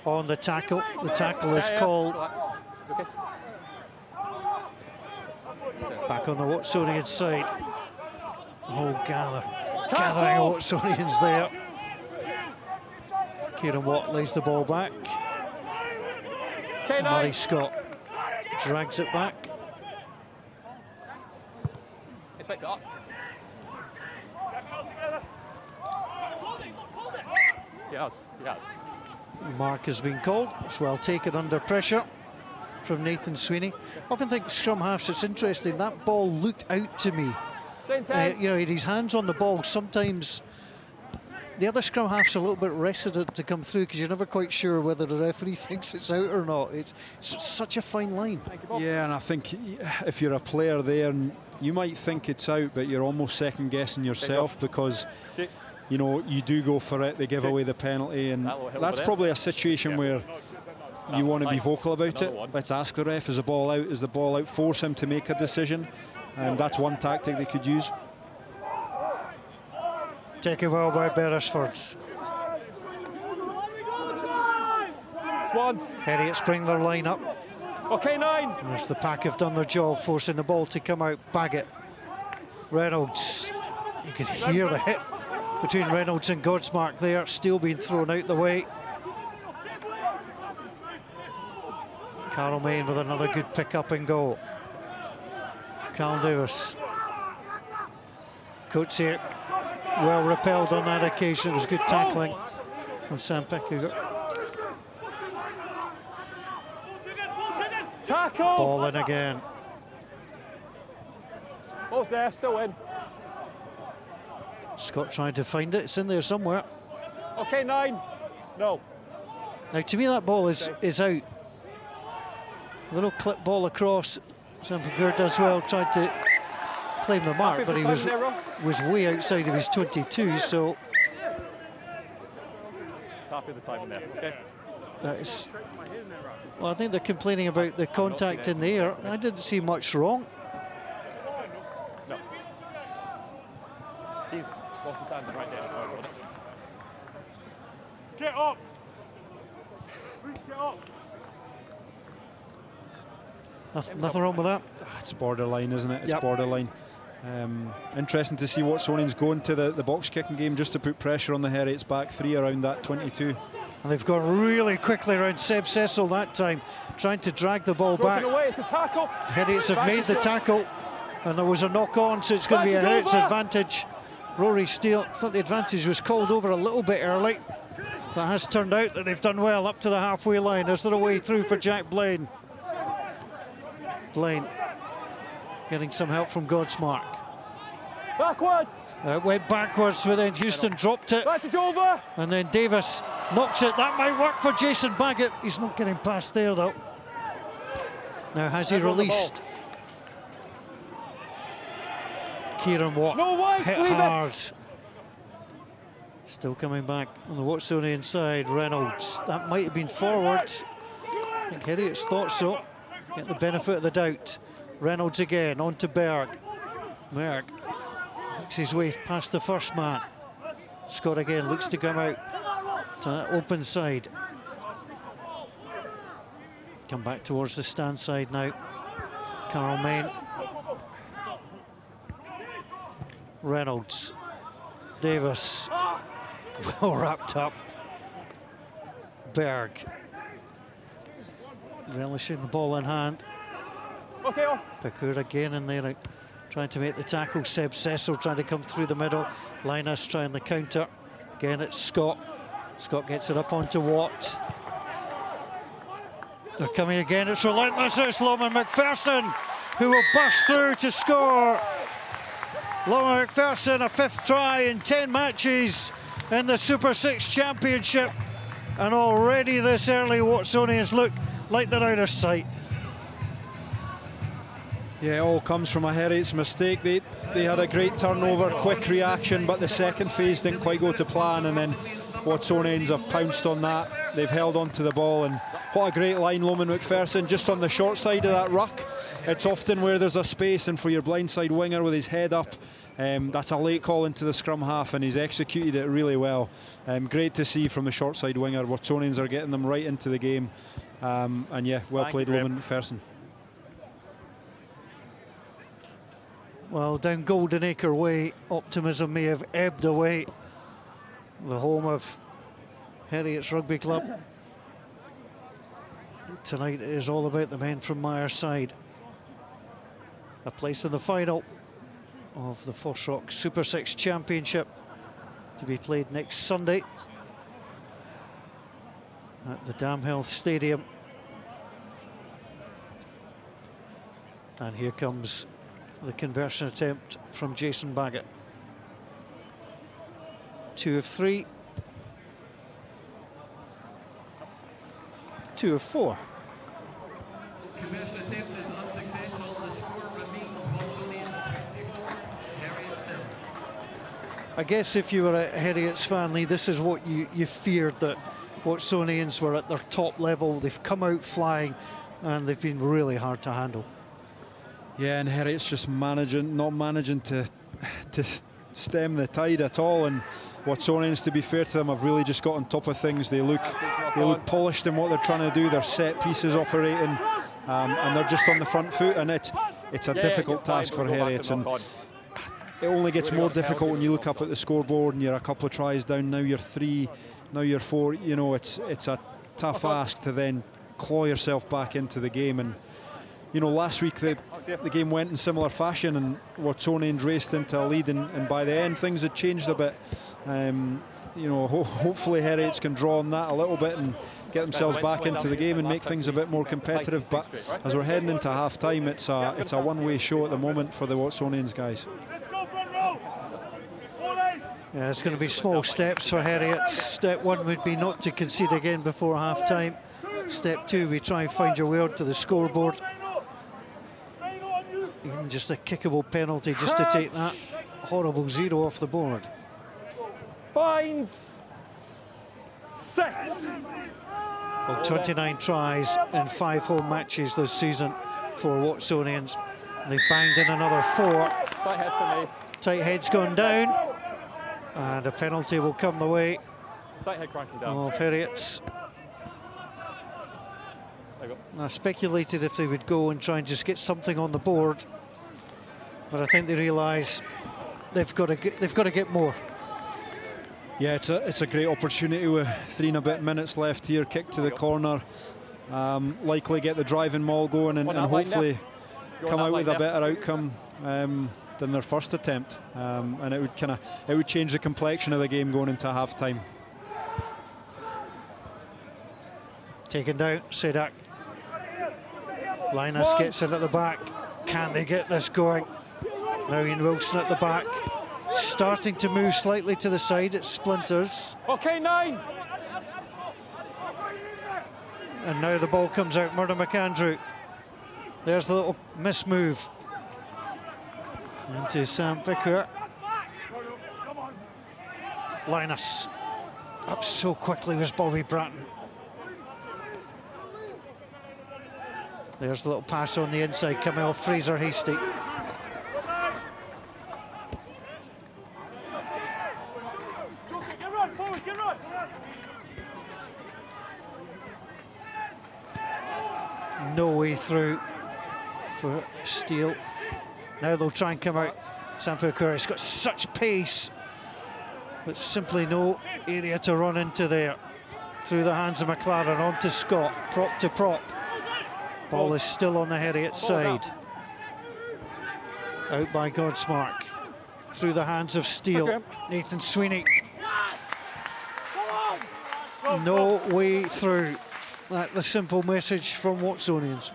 on the tackle. The tackle is called. Back on the Watsonian side. Oh, gathering Watsonians there. Kieran Watt lays the ball back. Murray Scott drags it back. He's picked it up. He has. Mark has been called. It's well taken under pressure from Nathan Sweeney. I often think scrum halves, it's interesting, that ball looked out to me. You know, he had his hands on the ball. Sometimes the other scrum half's a little bit reticent to come through because you're never quite sure whether the referee thinks it's out or not. It's such a fine line. Yeah, and I think if you're a player there, you might think it's out, but you're almost second guessing yourself because, you know, you do go for it, they give away the penalty, and that's probably a situation where you want to be vocal about it. Let's ask the ref, is the ball out? Is the ball out? Force him to make a decision. And that's one tactic they could use. Take it well by Beresford. Swans. Heriot bring their line up. Okay, 9. As the pack have done their job, forcing the ball to come out. Baggett. Reynolds. You could hear the hit between Reynolds and Godsmark there, still being thrown out the way. Carl Main with another good pick up and goal. Carl Davis. Coetzee well repelled on that occasion. It was good tackling from Sam Pekugar. Tackle! Ball in again. Ball's there, still in. Scott trying to find it. It's in there somewhere. Okay, 9. No. Now, to me, that ball is out. A little clip ball across. Sam Pekugar does well, tried to claim the mark, but he was way outside of his 22, so... Happy with the timing there, okay? That is... Well, I think they're complaining about the contact in the air. I didn't see much wrong. No. Jesus, what's the standing right there as well, wasn't it? Get up! Get up! Nothing wrong with that. It's borderline, isn't it? It's Yep. borderline. Interesting to see Watsonians going to the box kicking game just to put pressure on the Heriot's back three around that 22. And they've gone really quickly around Seb Cecil that time, trying to drag the ball back. Away, it's a tackle. Heriots have made the tackle, and there was a knock on, so it's going to be a Heriots advantage. Rory Steele thought the advantage was called over a little bit early. That has turned out that they've done well up to the halfway line. Is there a way through for Jack Blaine? Blaine getting some help from Godsmark. Backwards! It went backwards, but then Houston dropped it. Advantage over! And then Davis knocks it. That might work for Jason Baggett. He's not getting past there, though. Now, has he released? Kieran Watt No way, hit leave hard. it! Still coming back on the Watsonian side. Reynolds, that might have been forward. I think Heriot's thought so. Get the benefit of the doubt. Reynolds again, on to Berg. Berg makes his way past the first man. Scott again looks to come out to that open side. Come back towards the stand side now. Carl Main. Reynolds. Davis. Well wrapped up. Berg. Relishing the ball in hand. Okay, off. Pekugar again in there, trying to make the tackle. Seb Cecil trying to come through the middle. Linus trying the counter. Again, it's Scott. Scott gets it up onto Watt. They're coming again. It's relentless. It's Loman McPherson who will burst through to score. Loman McPherson, a 5th try in 10 matches in the Super 6 Championship. And already this early, Watsonians look like they're out of sight. Yeah, it all comes from a Heriot's mistake. They had a great turnover, quick reaction, but the second phase didn't quite go to plan, and then Watsonians have pounced on that. They've held on to the ball, and what a great line, Loman McPherson, just on the short side of that ruck. It's often where there's a space, and for your blindside winger with his head up, that's a late call into the scrum half, and he's executed it really well. Great to see from the short side winger. Watsonians are getting them right into the game, and yeah, well played, Loman McPherson. Well, down Golden Acre Way, optimism may have ebbed away. The home of Heriot's Rugby Club. Tonight it is all about the men from Myreside. A place in the final of the FOSROC Super 6 Championship to be played next Sunday at the Damhill Stadium. And here comes the conversion attempt from Jason Baggett. 2 of 3. 2 of 4. Conversion attempt is unsuccessful. The score remains Watsonians 54, Heriot 0. I guess if you were a Heriots fan, Lee, this is what you feared, that Watsonians were at their top level. They've come out flying and they've been really hard to handle. Yeah, and Heriot's just not managing to stem the tide at all. And Watsonians, to be fair to them, have really just got on top of things. They look polished in what they're trying to do. Their set pieces operating, and they're just on the front foot. And it's a difficult task for Heriot. And it only gets more difficult when you look up at the scoreboard and you're a couple of tries down. Now you're 3, now you're 4. You know, it's a tough ask to then claw yourself back into the game. And you know, last week the game went in similar fashion, and Watsonians raced into a lead, and by the end things had changed a bit. You know, hopefully Heriots can draw on that a little bit and get themselves back into the game and make things a bit more competitive. But as we're heading into half-time, it's a one-way show at the moment for the Watsonians guys. Yeah, it's going to be small steps for Heriot. Step 1 would be not to concede again before half-time. Step 2, we try and find your way onto the scoreboard. Even just a kickable penalty just to take that horrible 0 off the board. Binds 6. Well, 29 tries in 5 home matches this season for Watsonians. They've banged in another 4. Tight head for me. Tight head's gone down, and a penalty will come the way Tight head cranking down. of Heriots. I speculated if they would go and try and just get something on the board, but I think they realise they've got to get more. Yeah, it's a great opportunity with 3 and a bit minutes left here. Kick to the corner, likely get the driving maul going, and hopefully come out with a better outcome than their first attempt, and it would change the complexion of the game going into half time. Taken down, Sedak. Linus gets in at the back. Can they get this going? Now Ian Wilson at the back, starting to move slightly to the side. It splinters. Okay, 9. And now the ball comes out. Murdo McAndrew. There's the little miss move into Sam Picker. Linus up so quickly was Bobby Bratton. There's the little pass on the inside coming off Fraser Hasty. No way through for Steele. Now they'll try and come out. Sampo Curry's got such pace, but simply no area to run into there. Through the hands of McLaren, on to Scott, prop to prop. Ball is still on the Heriot side. Out by Godsmark. Through the hands of Steele. Nathan Sweeney. No way through. That's the simple message from Watsonians.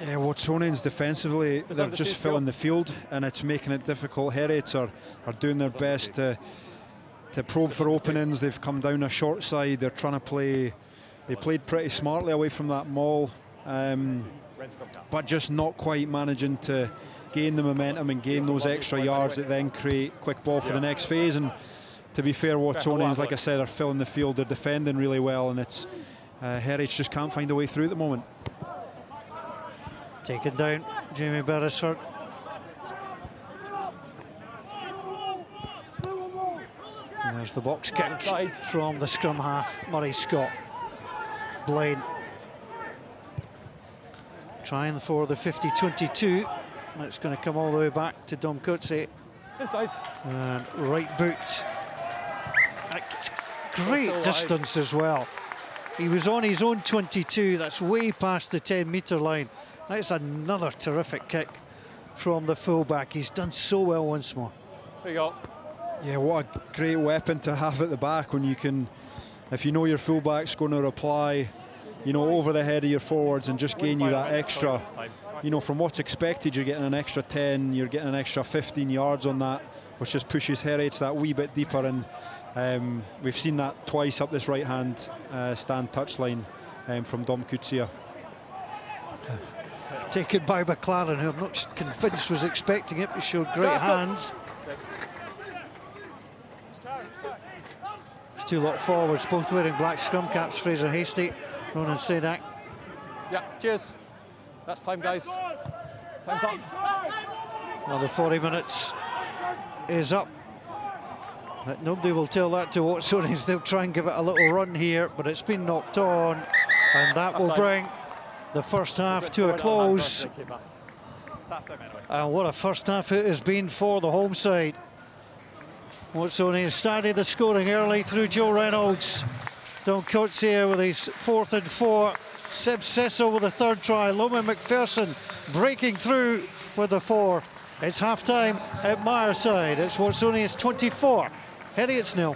Yeah, Watsonians defensively, they're just filling the field, and it's making it difficult. Heriots are doing their best to probe for openings. They've come down a short side. They're trying to play. They played pretty smartly away from that maul, but just not quite managing to gain the momentum and gain those extra yards that then create quick ball for the next phase. And to be fair, Watsonians, like I said, are filling the field. They're defending really well, and it's Heriot just can't find a way through at the moment. Taken down, Jamie Beresford. And there's the box kick from the scrum half, Murray Scott. Blaine trying for the 50-22. That's going to come all the way back to Dom Coetzee. Inside. And right boot. It's great distance as well. He was on his own 22. That's way past the 10-metre line. That's another terrific kick from the fullback. He's done so well once more. There you go. Yeah, what a great weapon to have at the back when you can, if you know your fullback's going to reply, you know, over the head of your forwards and just gain you that extra, you know, from what's expected, you're getting an extra 10, you're getting an extra 15 yards on that, which just pushes Heriots that wee bit deeper. And we've seen that twice up this right-hand stand touchline from Dom Coetzee. Taken by McLaren, who I'm not convinced was expecting it, but showed great hands. It's two lot forwards, both wearing black scrum caps. Fraser Hasty, Ronan Sadak. Yeah, cheers. That's time, guys. Time's up. Well, the 40 minutes is up. But nobody will tell that to Watsonians. They'll try and give it a little run here, but it's been knocked on, and that will bring the first half to a close. And what a first half it has been for the home side. Watsonians started the scoring early through Joe Reynolds. Don Coetzee with his 4th and 4. Seb Cecil with the 3rd try. Loma McPherson breaking through with the 4. It's half-time at Myreside. It's Watsonians 24, Heriot's 0.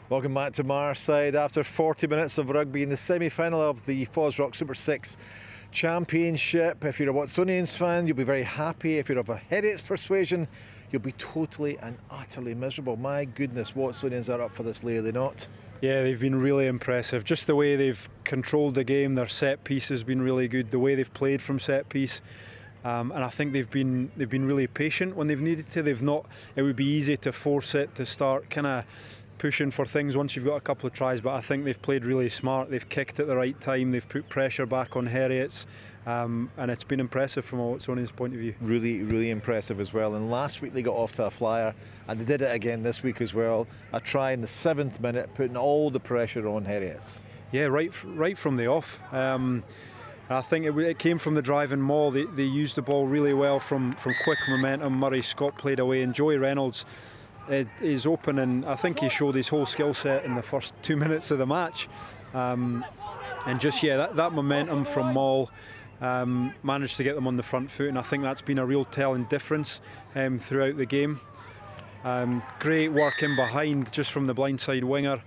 Welcome back to Myreside after 40 minutes of rugby in the semi-final of the FOSROC Super6 Championship. If you're a Watsonians fan, you'll be very happy. If you're of a Heriot's persuasion, you'll be totally and utterly miserable. My goodness, Watsonians are up for this, Lee, are they not? Yeah, they've been really impressive. Just the way they've controlled the game, their set piece has been really good. The way they've played from set piece. And I think they've been really patient when they've needed to. They've not. It would be easy to force it to start kind of pushing for things once you've got a couple of tries, but I think they've played really smart. They've kicked at the right time. They've put pressure back on Heriot's, and it's been impressive from a Watsonians point of view. Really, really impressive as well. And last week they got off to a flyer, and they did it again this week as well. A try in the 7th minute, putting all the pressure on Heriot's. Yeah, right from the off. I think it came from the driving maul. They used the ball really well from quick momentum. Murray Scott played away, and Joey Reynolds is open, and I think he showed his whole skill set in the first 2 minutes of the match. And just, that momentum from Maul managed to get them on the front foot, and I think that's been a real telling difference throughout the game. Great work in behind just from the blindside winger.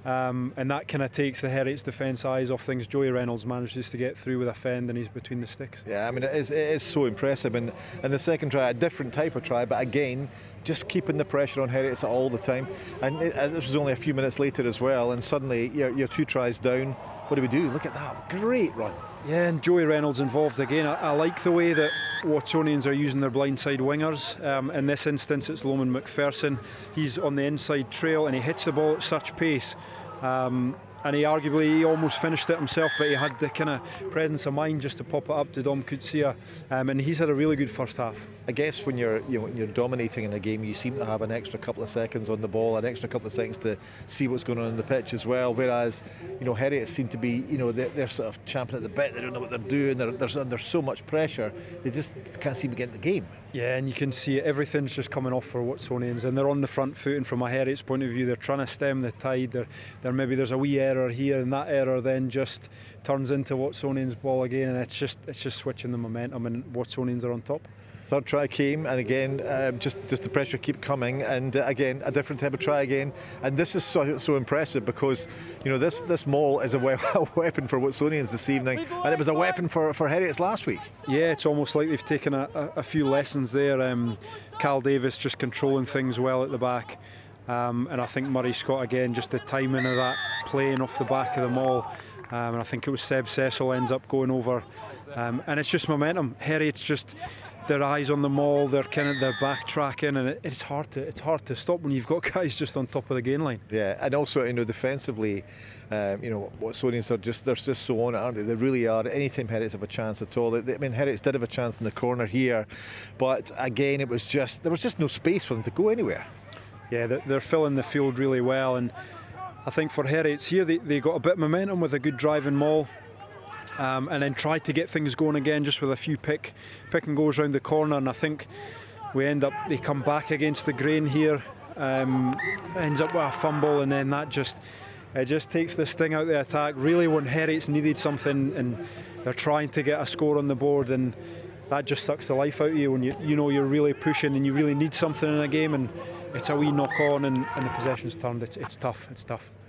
And that kind of takes the Heriot's defence eyes off things. Joey Reynolds manages to get through with a fend, and he's between the sticks. Yeah, I mean, it is so impressive. And the second try, a different type of try, but again, just keeping the pressure on Heriot's all the time. And this was only a few minutes later as well, and suddenly you're 2 tries down. What do? Look at that, great run. Yeah, and Joey Reynolds involved again. I like the way that Watsonians are using their blindside wingers. In this instance, it's Loman McPherson. He's on the inside trail and he hits the ball at such pace. And he almost finished it himself, but he had the kind of presence of mind just to pop it up to Dom Coetzee, and he's had a really good first half. I guess when you're dominating in a game, you seem to have an extra couple of seconds on the ball, an extra couple of seconds to see what's going on in the pitch as well. Whereas, Heriot seem to be, they're sort of champing at the bit. They don't know what they're doing. They're under so much pressure. They just can't seem to get in the game. Yeah, and you can see it. Everything's just coming off for Watsonians, and they're on the front foot. And from a Heriot's point of view, they're trying to stem the tide. Maybe there's a wee error here, and that error then just turns into Watsonians' ball again, and it's just switching the momentum, and Watsonians are on top. Third try came, and again, just the pressure keep coming, and again, a different type of try again. And this is so impressive because, this maul is a weapon for Watsonians this evening, and it was a weapon for Heriot's last week. Yeah, it's almost like they've taken a few lessons there. Cal Davis just controlling things well at the back. And I think Murray Scott again, just the timing of that playing off the back of the maul. And I think it was Seb Cecil ends up going over. And it's just momentum. Heriot's just their eyes on the maul, they're backtracking, and it's hard to stop when you've got guys just on top of the gain line. Yeah, and also defensively, Watsonians they're just so on it, aren't they? They really are. Anytime Heriot's have a chance at all, Heriot's did have a chance in the corner here, but again, there was just no space for them to go anywhere. Yeah, they're filling the field really well, and I think for Heriot's here, they got a bit of momentum with a good driving maul. And then tried to get things going again just with a few pick and goes round the corner, and I think they come back against the grain here, ends up with a fumble, and then it just takes the sting out of the attack. Really, when Heriot's needed something and they're trying to get a score on the board, and that just sucks the life out of you when you're really pushing and you really need something in a game, and it's a wee knock on and the possession's turned. It's tough.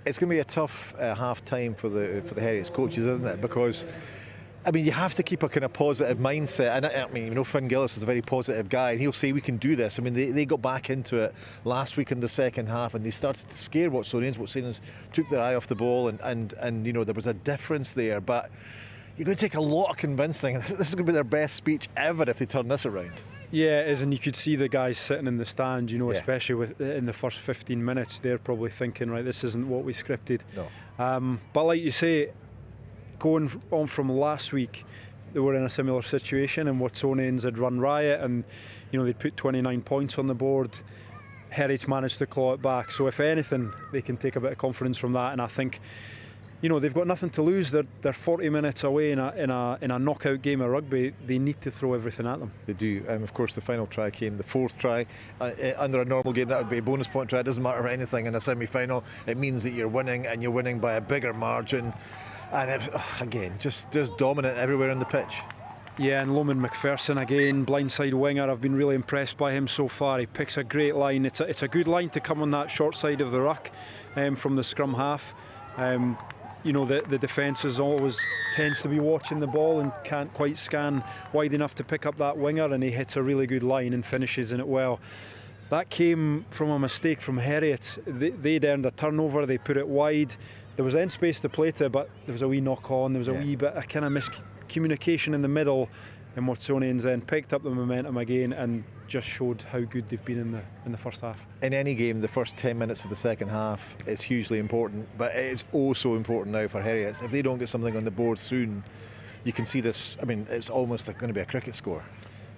It's going to be a tough half time for the Heriot's coaches, isn't it? Because you have to keep a kind of positive mindset, and Finn Gillis is a very positive guy, and he'll say we can do this. They got back into it last week in the second half, and they started to scare Watsonians. Watsonians took their eye off the ball, and there was a difference there, but you're going to take a lot of convincing. This is going to be their best speech ever if they turn this around. Yeah, it is, and you could see the guys sitting in the stand, especially in the first 15 minutes, they're probably thinking, right, this isn't what we scripted. No. But like you say, going on from last week, they were in a similar situation, and Watsonians had run riot, and they'd put 29 points on the board. Heriot's managed to claw it back, so if anything, they can take a bit of confidence from that, and I think they've got nothing to lose. They're 40 minutes away in a knockout game of rugby. They need to throw everything at them. They do. Of course, the final try came, the 4th try. Under a normal game, that would be a bonus point try. It doesn't matter anything in a semi-final. It means that you're winning, and you're winning by a bigger margin. And again, just dominant everywhere on the pitch. Yeah, and Loman McPherson again, blindside winger. I've been really impressed by him so far. He picks a great line. It's a good line to come on that short side of the ruck from the scrum half. You know, the defence is always tends to be watching the ball and can't quite scan wide enough to pick up that winger, and he hits a really good line and finishes in it well. That came from a mistake from Heriot. They'd earned a turnover, they put it wide. There was then space to play to, but there was a wee knock on, there was a wee bit of kind of miscommunication in the middle, and Watsonians then picked up the momentum again and just showed how good they've been in the first half. In any game, the first 10 minutes of the second half is hugely important, but it is also important now for Heriot. If they don't get something on the board soon, you can see this. I mean, it's almost going to be a cricket score.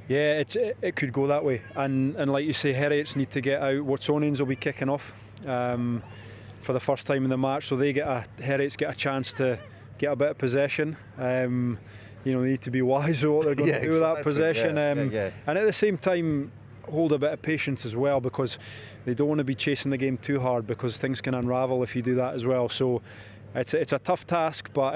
Yeah, it could go that way, and like you say, Heriots need to get out. Watsonians will be kicking off for the first time in the match, so Heriots get a chance to get a bit of possession. You know, they need to be wise with what they're going to do with that possession, and at the same time hold a bit of patience as well, because they don't want to be chasing the game too hard, because things can unravel if you do that as well. So it's a tough task, but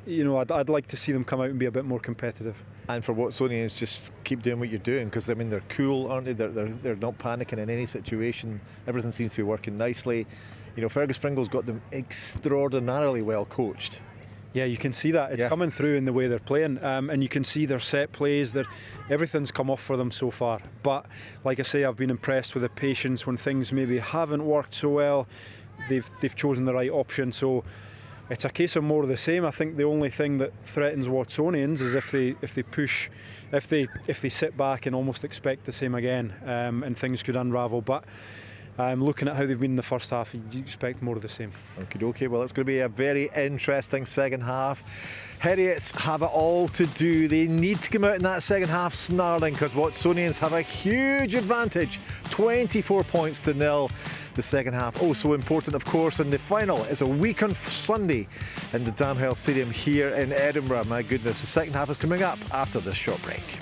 you know, I'd like to see them come out and be a bit more competitive. And for Watsonians, just keep doing what you're doing, because I mean, they're cool, aren't they? They're not panicking in any situation. Everything seems to be working nicely. You know, Fergus Pringle's got them extraordinarily well coached. Yeah, you can see that. It's coming through in the way they're playing, and you can see their set plays. Everything's come off for them so far. But like I say, I've been impressed with the patience when things maybe haven't worked so well. They've chosen the right option. So it's a case of more of the same. I think the only thing that threatens Watsonians is if they sit back and almost expect the same again, and things could unravel. But looking at how they've been in the first half, you expect more of the same. Okay, well, it's going to be a very interesting second half. Heriots have it all to do. They need to come out in that second half snarling, because Watsonians have a huge advantage, 24 points to 0. The second half also important, of course, and the final is a week on Sunday in the Damhill Stadium here in Edinburgh. My goodness, the second half is coming up after this short break.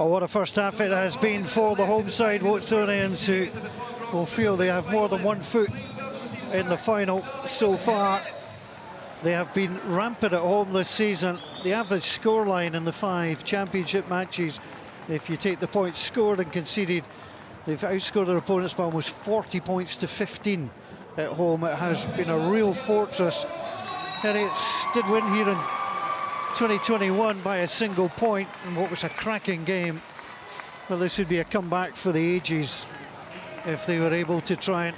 Oh, what a first half it has been for the home side, Watsonians, who will feel they have more than 1 foot in the final so far. They have been rampant at home this season. The average scoreline in the 5 championship matches, if you take the points scored and conceded, they've outscored their opponents by almost 40 points to 15 at home. It has been a real fortress. Heriot did win here in 2021 by a single point in what was a cracking game. Well, this would be a comeback for the ages if they were able to try and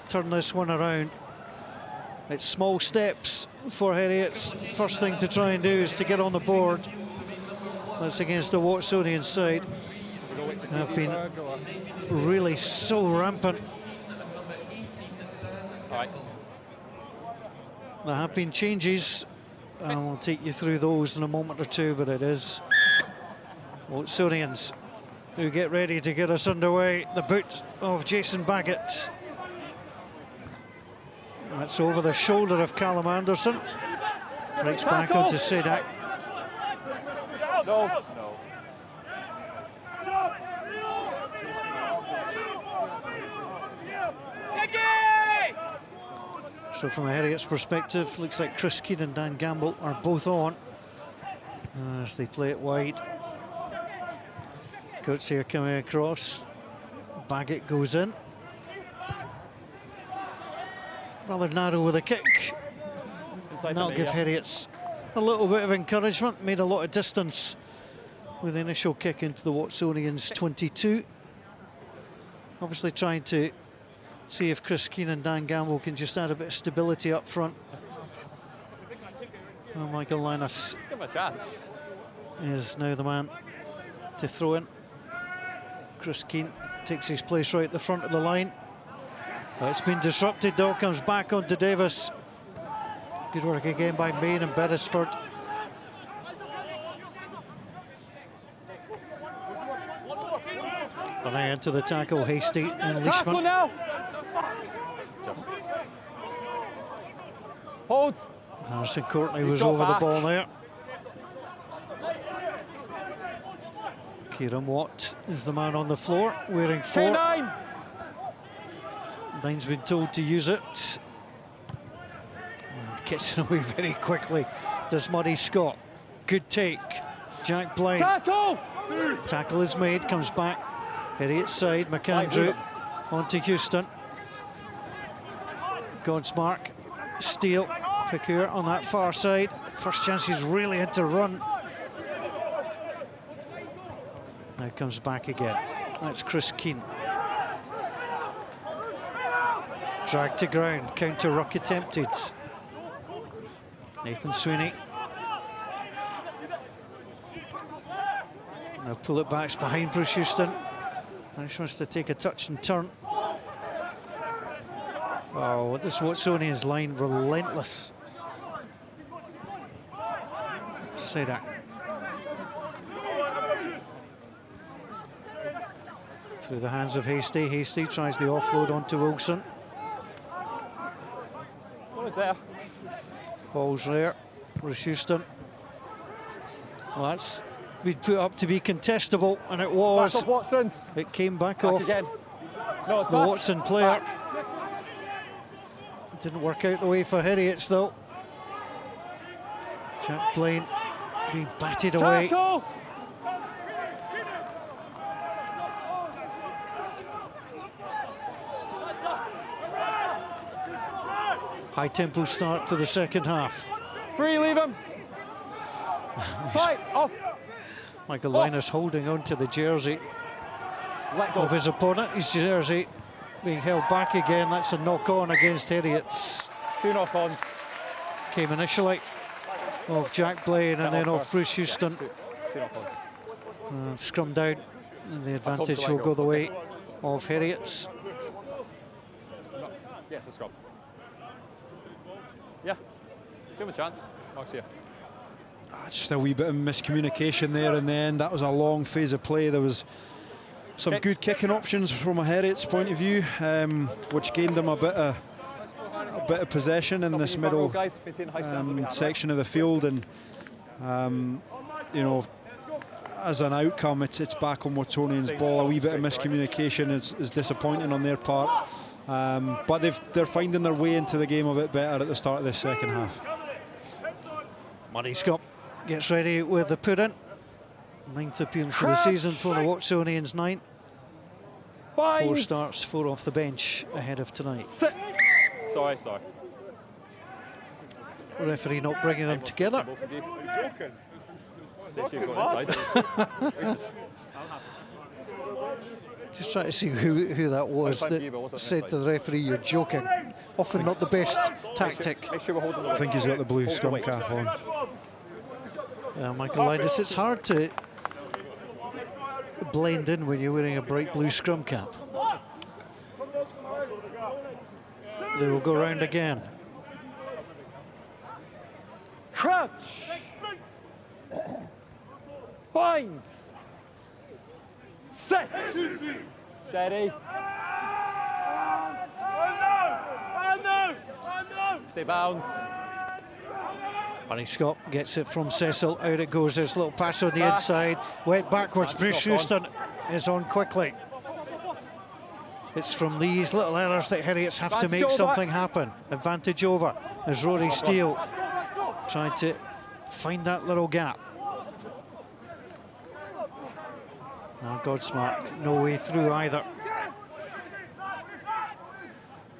turn this one around. It's small steps for Heriot's. First thing to try and do is to get on the board. That's against the Watsonians side. They've been really so rampant. All right. There have been changes, and we'll take you through those in a moment or two, but it is Watsonians who get ready to get us underway. The boot of Jason Baggett. That's over the shoulder of Callum Anderson. Breaks back onto Sedak. No. So from a Heriot's perspective, looks like Chris Keane and Dan Gamble are both on as they play it wide. Coetzee coming across. Baggett goes in. Rather narrow with a kick. And that'll give Heriot's a little bit of encouragement. Made a lot of distance with the initial kick into the Watsonians 22. Obviously trying to see if Chris Keane and Dan Gamble can just add a bit of stability up front. Well, Michael Linus Give him a chance. is now the man to throw in. Chris Keane takes his place right at the front of the line. It's been disrupted though, comes back onto Davis. Good work again by Main and Beresford. Running into the tackle, Hasty and Tackle Leishman. now. Just. Holds. Harrison Courtney He's was got over back. the ball there. Kieran Watt is the man on the floor, wearing 4. K9. Nine's been told to use it. And gets it away very quickly. Does Muddy Scott. Good take. Jack Blind. Tackle. Tackle is made, comes back. Heriot side, McAndrew onto Houston. Godsmark, Steele, Picure on that far side. First chance is really into run. Now comes back again. That's Chris Keane. Dragged to ground, counter ruck attempted. Nathan Sweeney. Now pull it back behind Bruce Houston. And he wants to take a touch and turn. Oh, this Watsonians line, relentless. Sedak. Through the hands of Hasty. Hasty tries the offload onto Wilson. Someone's there. Ball's there. Bruce Houston. Well, that's been put up to be contestable, and it was. Back off Watson's. It came back Back off again. No, it's the back. Watson player. Back. Didn't work out the way for Heriots though. Jack Blaine being batted away. Tackle. High tempo start to the second half. Free, leave him. Fight off. Michael Linus holding on to the jersey Let go. of his opponent. His jersey being held back again. That's a knock on against Heriots. 2 knock-ons. Came initially of Jack Blaine and then off Bruce Houston. 2 knock-ons. Scrum down, and the to advantage let will go. go the way of Heriots. Yes, a scrum. Yeah. Give him a chance. Mark's here. Just a wee bit of miscommunication there in the end. That was a long phase of play. There was some good kicking options from a Heriot's point of view, which gained them a bit of possession in this middle section of the field, and you know, as an outcome, it's back on Watsonians' ball. A wee bit of miscommunication is disappointing on their part. But they're finding their way into the game a bit better at the start of this second half. Murray Scott gets ready with the put-in. 9th appearance of the season for the Watsonians, 9. 4 starts, 4 off the bench ahead of tonight. Sorry. The referee not bringing them together. Just trying to see who that was that said to the referee, "You're joking." Often not the best tactic. I think he's got the blue scrum cap on. Michael Linus, it's hard to blend in when you're wearing a bright blue scrum cap. They will go round again. Crouch. Bind. Set. Steady. Stay bound. Barney Scott gets it from Cecil. Out it goes. There's a little pass on the inside. Went backwards. Bruce Houston is on quickly. It's from these little errors that Heriots have to make something happen. Advantage over as Rory Steele trying to find that little gap. Now Godsmark, no way through either.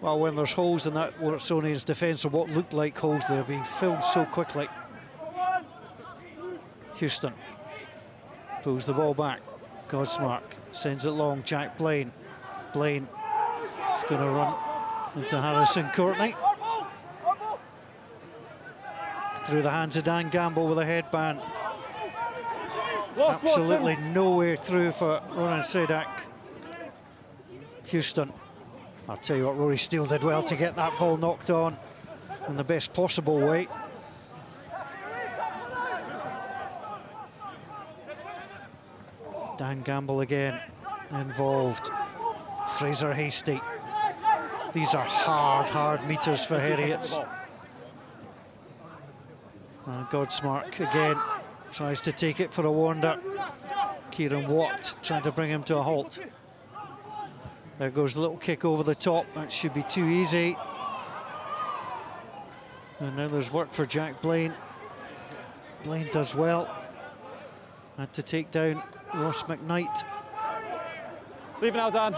Well, when there's holes in that Watsonians defence, or what looked like holes, they're being filled so quickly. Houston pulls the ball back. Godsmark sends it long. Jack Blaine. Blaine is going to run into Harrison Courtney. Through the hands of Dan Gamble with a headband. Absolutely no way through for Ronan Sedak. Houston. I'll tell you what, Rory Steele did well to get that ball knocked on in the best possible way. Dan Gamble again involved. Fraser Hasty. These are hard meters for Heriots. Godsmark again tries to take it for a wander. Kieran Watt trying to bring him to a halt. There goes a little kick over the top. That should be too easy. And now there's work for Jack Blaine. Blaine does well. Had to take down Ross McKnight. Leave now, Dan.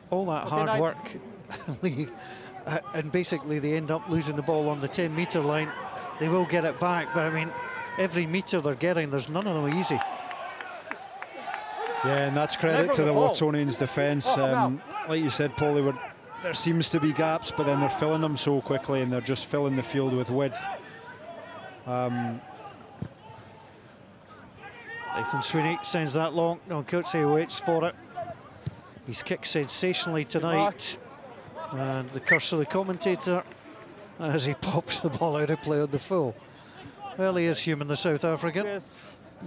All that hard work. And basically they end up losing the ball on the 10-metre line. They will get it back, but I mean, every metre they're getting, there's none of them easy. Yeah, and that's credit to the Watsonians defence. Like you said, Paul, there seems to be gaps, but then they're filling them so quickly, and they're just filling the field with width. Nathan Sweeney sends that long. No, Coetzee waits for it. He's kicked sensationally tonight. And the curse of the commentator as he pops the ball out of play on the full. Well, he is human, the South African. He's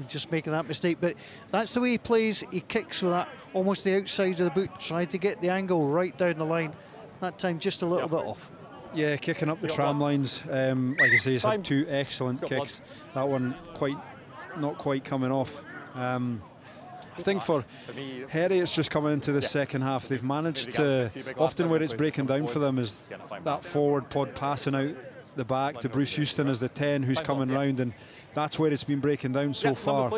just making that mistake, but that's the way he plays. He kicks with that almost the outside of the boot, tried to get the angle right down the line. That time just a little bit off. Yeah, kicking up the tram lines. Like I say, he's had 2 excellent kicks. That one not quite coming off. I think for Heriot's just coming into the second half, they've managed to, often where it's breaking down for them is that forward pod passing out the back to Bruce Houston as the 10 who's coming round, and that's where it's been breaking down so far.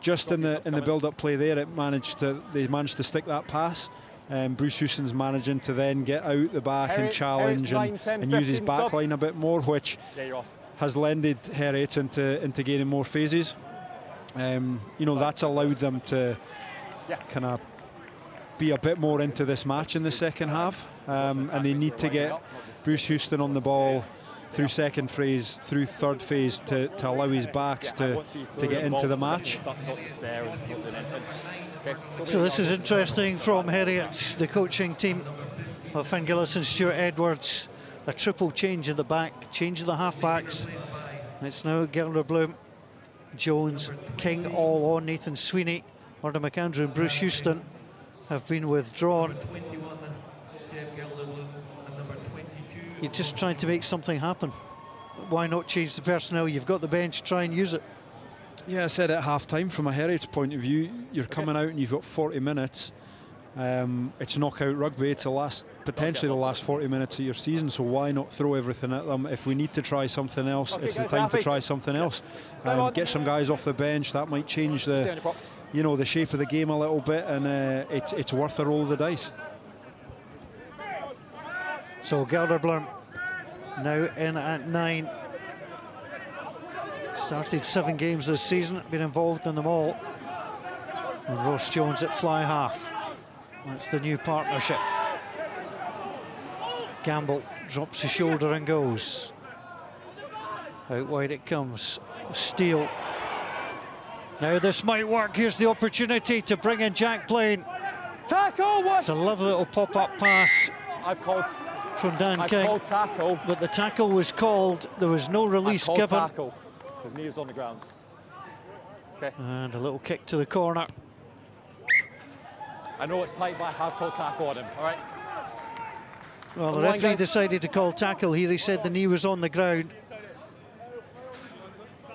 Just in the build-up play there, they managed to stick that pass. Bruce Houston's managing to then get out the back and challenge and use his back line a bit more, which has lended Heriot into gaining more phases. That's allowed them to kind of be a bit more into this match in the second half, and they need to get Bruce Houston on the ball through second phase, through third phase to allow his backs to get into the match. So this is interesting from Heriot's, the coaching team of Finn Gillis and Stuart Edwards. A triple change in the back, change of the half-backs. It's now Gilder Bloom, Jones, King all on. Nathan Sweeney, Murdo McAndrew and Bruce Houston have been withdrawn. You're just trying to make something happen. Why not change the personnel? You've got the bench, try and use it. Yeah, I said at half-time, from a Heriot's point of view, you're coming out and you've got 40 minutes. It's knockout rugby. It's potentially the last 40 minutes of your season, so why not throw everything at them? If we need to try something else, it's the time to try something else. Get some guys off the bench. That might change the shape of the game a little bit, and it's worth a roll of the dice. So Gelderblom now in at 9. Started 7 games this season, been involved in them all. And Ross Jones at fly half. That's the new partnership. Gamble drops his shoulder and goes. Out wide it comes. Steele. Now this might work. Here's the opportunity to bring in Jack Blaine. Tackle! What? It's a lovely little pop-up pass. I've called. From Dan King. I've called tackle. But the tackle was called. There was no release given. Tackle. His knee was on the ground. Okay. And a little kick to the corner. I know it's tight, but I have called tackle on him. All right. Well, the referee decided to call tackle here. He said the knee was on the ground.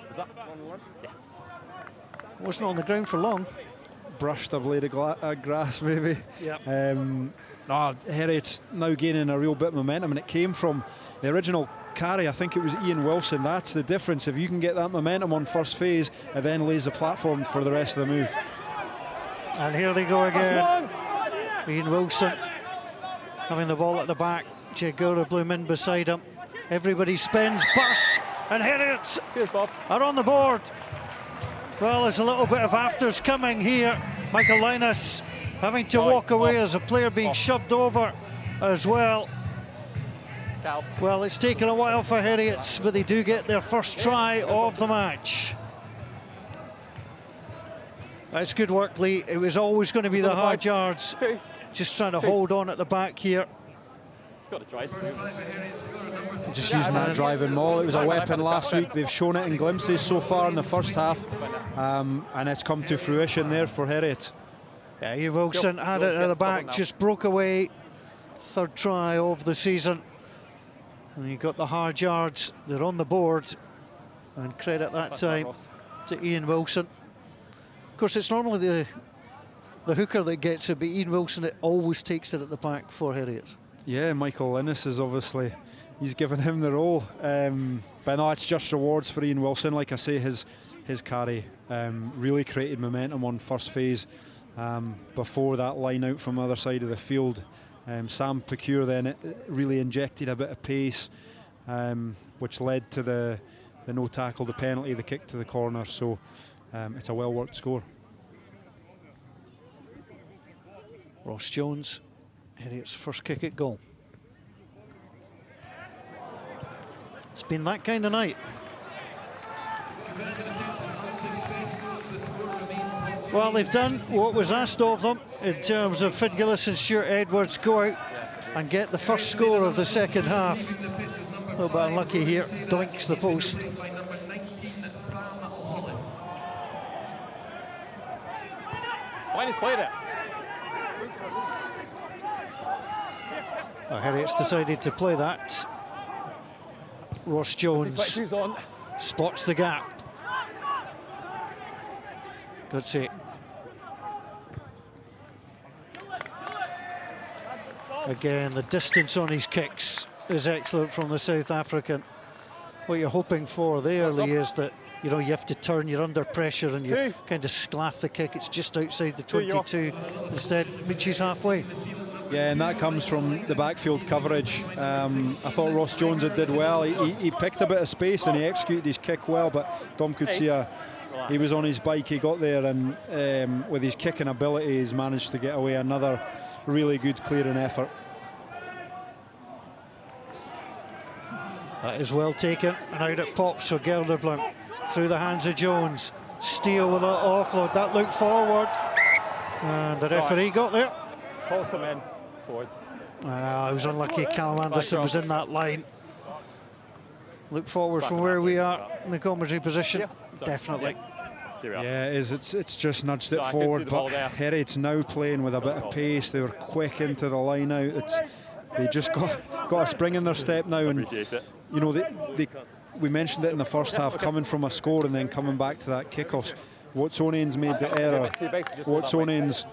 Was that on the one? Yes. Wasn't on the ground for long. Brushed a blade of grass, maybe. Yep. Heriot's now gaining a real bit of momentum, and it came from the original carry. I think it was Ian Wilson. That's the difference. If you can get that momentum on first phase, it then lays the platform for the rest of the move. And here they go again. Ian Wilson having the ball at the back. Jay Gelderblom in beside him. Everybody spins, bursts, and Heriot are on the board. Well, there's a little bit of afters coming here. Michael Linus having to walk away as a player being shoved over as well. Well, it's taken a while for Heriots, but they do get their first try of the match. That's good work, Lee. It was always going to be the hard yards. Just trying to hold on at the back here. He's got to try. Just using that driving maul. It was a weapon last week. They've shown it in glimpses so far in the first half, and it's come to fruition there for Heriot. Yeah, Ian Wilson had it at the back, just broke away. Third try of the season. And he got the hard yards. They're on the board. And credit that time to Ian Wilson. Of course, it's normally the hooker that gets it, but Ian Wilson always takes it at the back for Heriot. Yeah, Michael Linus is obviously, he's given him the role. But no, it's just rewards for Ian Wilson. Like I say, his carry really created momentum on first phase. Before that line out from the other side of the field, Sam Pecure then really injected a bit of pace, which led to the no tackle, the penalty, the kick to the corner. So it's a well-worked score. Ross Jones, Heriot's first kick at goal. It's been that kind of night. Well, they've done what was asked of them in terms of Finn Gillis and Stuart Edwards go out and get the first score of the second half. A little bit unlucky here, doinks the post. Linus played it. Well, Heriot's decided to play that. Ross Jones spots the gap. Good save. Again, the distance on his kicks is excellent from the South African. What you're hoping for there, Lee, is that you have to turn, you're under pressure and you kind of sclaff the kick. It's just outside the 22. Instead, Mitchie's halfway. Yeah, and that comes from the backfield coverage. I thought Ross Jones did well. He picked a bit of space and he executed his kick well, but Dom could see he was on his bike, he got there, and with his kicking ability, he's managed to get away. Another really good clearing effort. That is well taken, and out it pops for Gelderblom. Through the hands of Jones. Steele with an offload, that looked forward. And the referee got there. Paul's come in, forward. I was unlucky, Callum Anderson was in that line. Look forward from where we are in the commentary position, definitely. Yeah, it is. It's just nudged it forward, but Heriot's now playing with a bit of pace. They were quick into the line out. They just got a spring in their step now, and we mentioned it in the first half, coming from a score and then coming back to that kickoff. Watsonians made the error. Watsonians,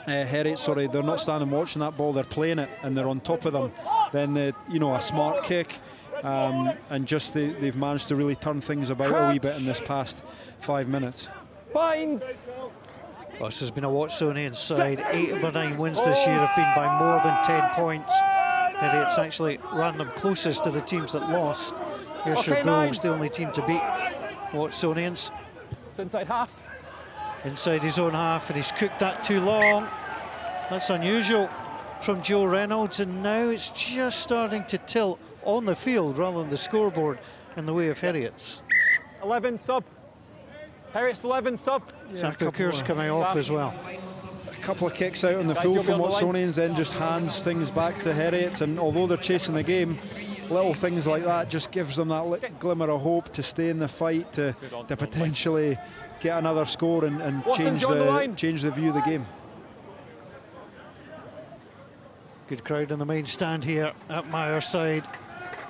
Heriot, sorry, they're not standing watching that ball, they're playing it and they're on top of them. Then, a smart kick, and just they've managed to really turn things about a wee bit in this past 5 minutes. Bind! Well, this has been a Watsonian side. 8 of their 9 wins this year have been by more than 10 points. Heriot's actually ran them closest to the teams that lost. Here's your Bulls, the only team to beat Watsonians. Inside half. Inside his own half, and he's cooked that too long. That's unusual from Joe Reynolds, and now it's just starting to tilt on the field rather than the scoreboard in the way of Heriot's. 11 sub. Heriot's 11 sub. Sacco Course coming off as well. A couple of kicks out on the full from Watsonians, then just hands things back to Heriot's, and although they're chasing the game, little things like that just gives them that glimmer of hope to stay in the fight, to potentially get another score and change the view of the game. Good crowd in the main stand here at Myreside.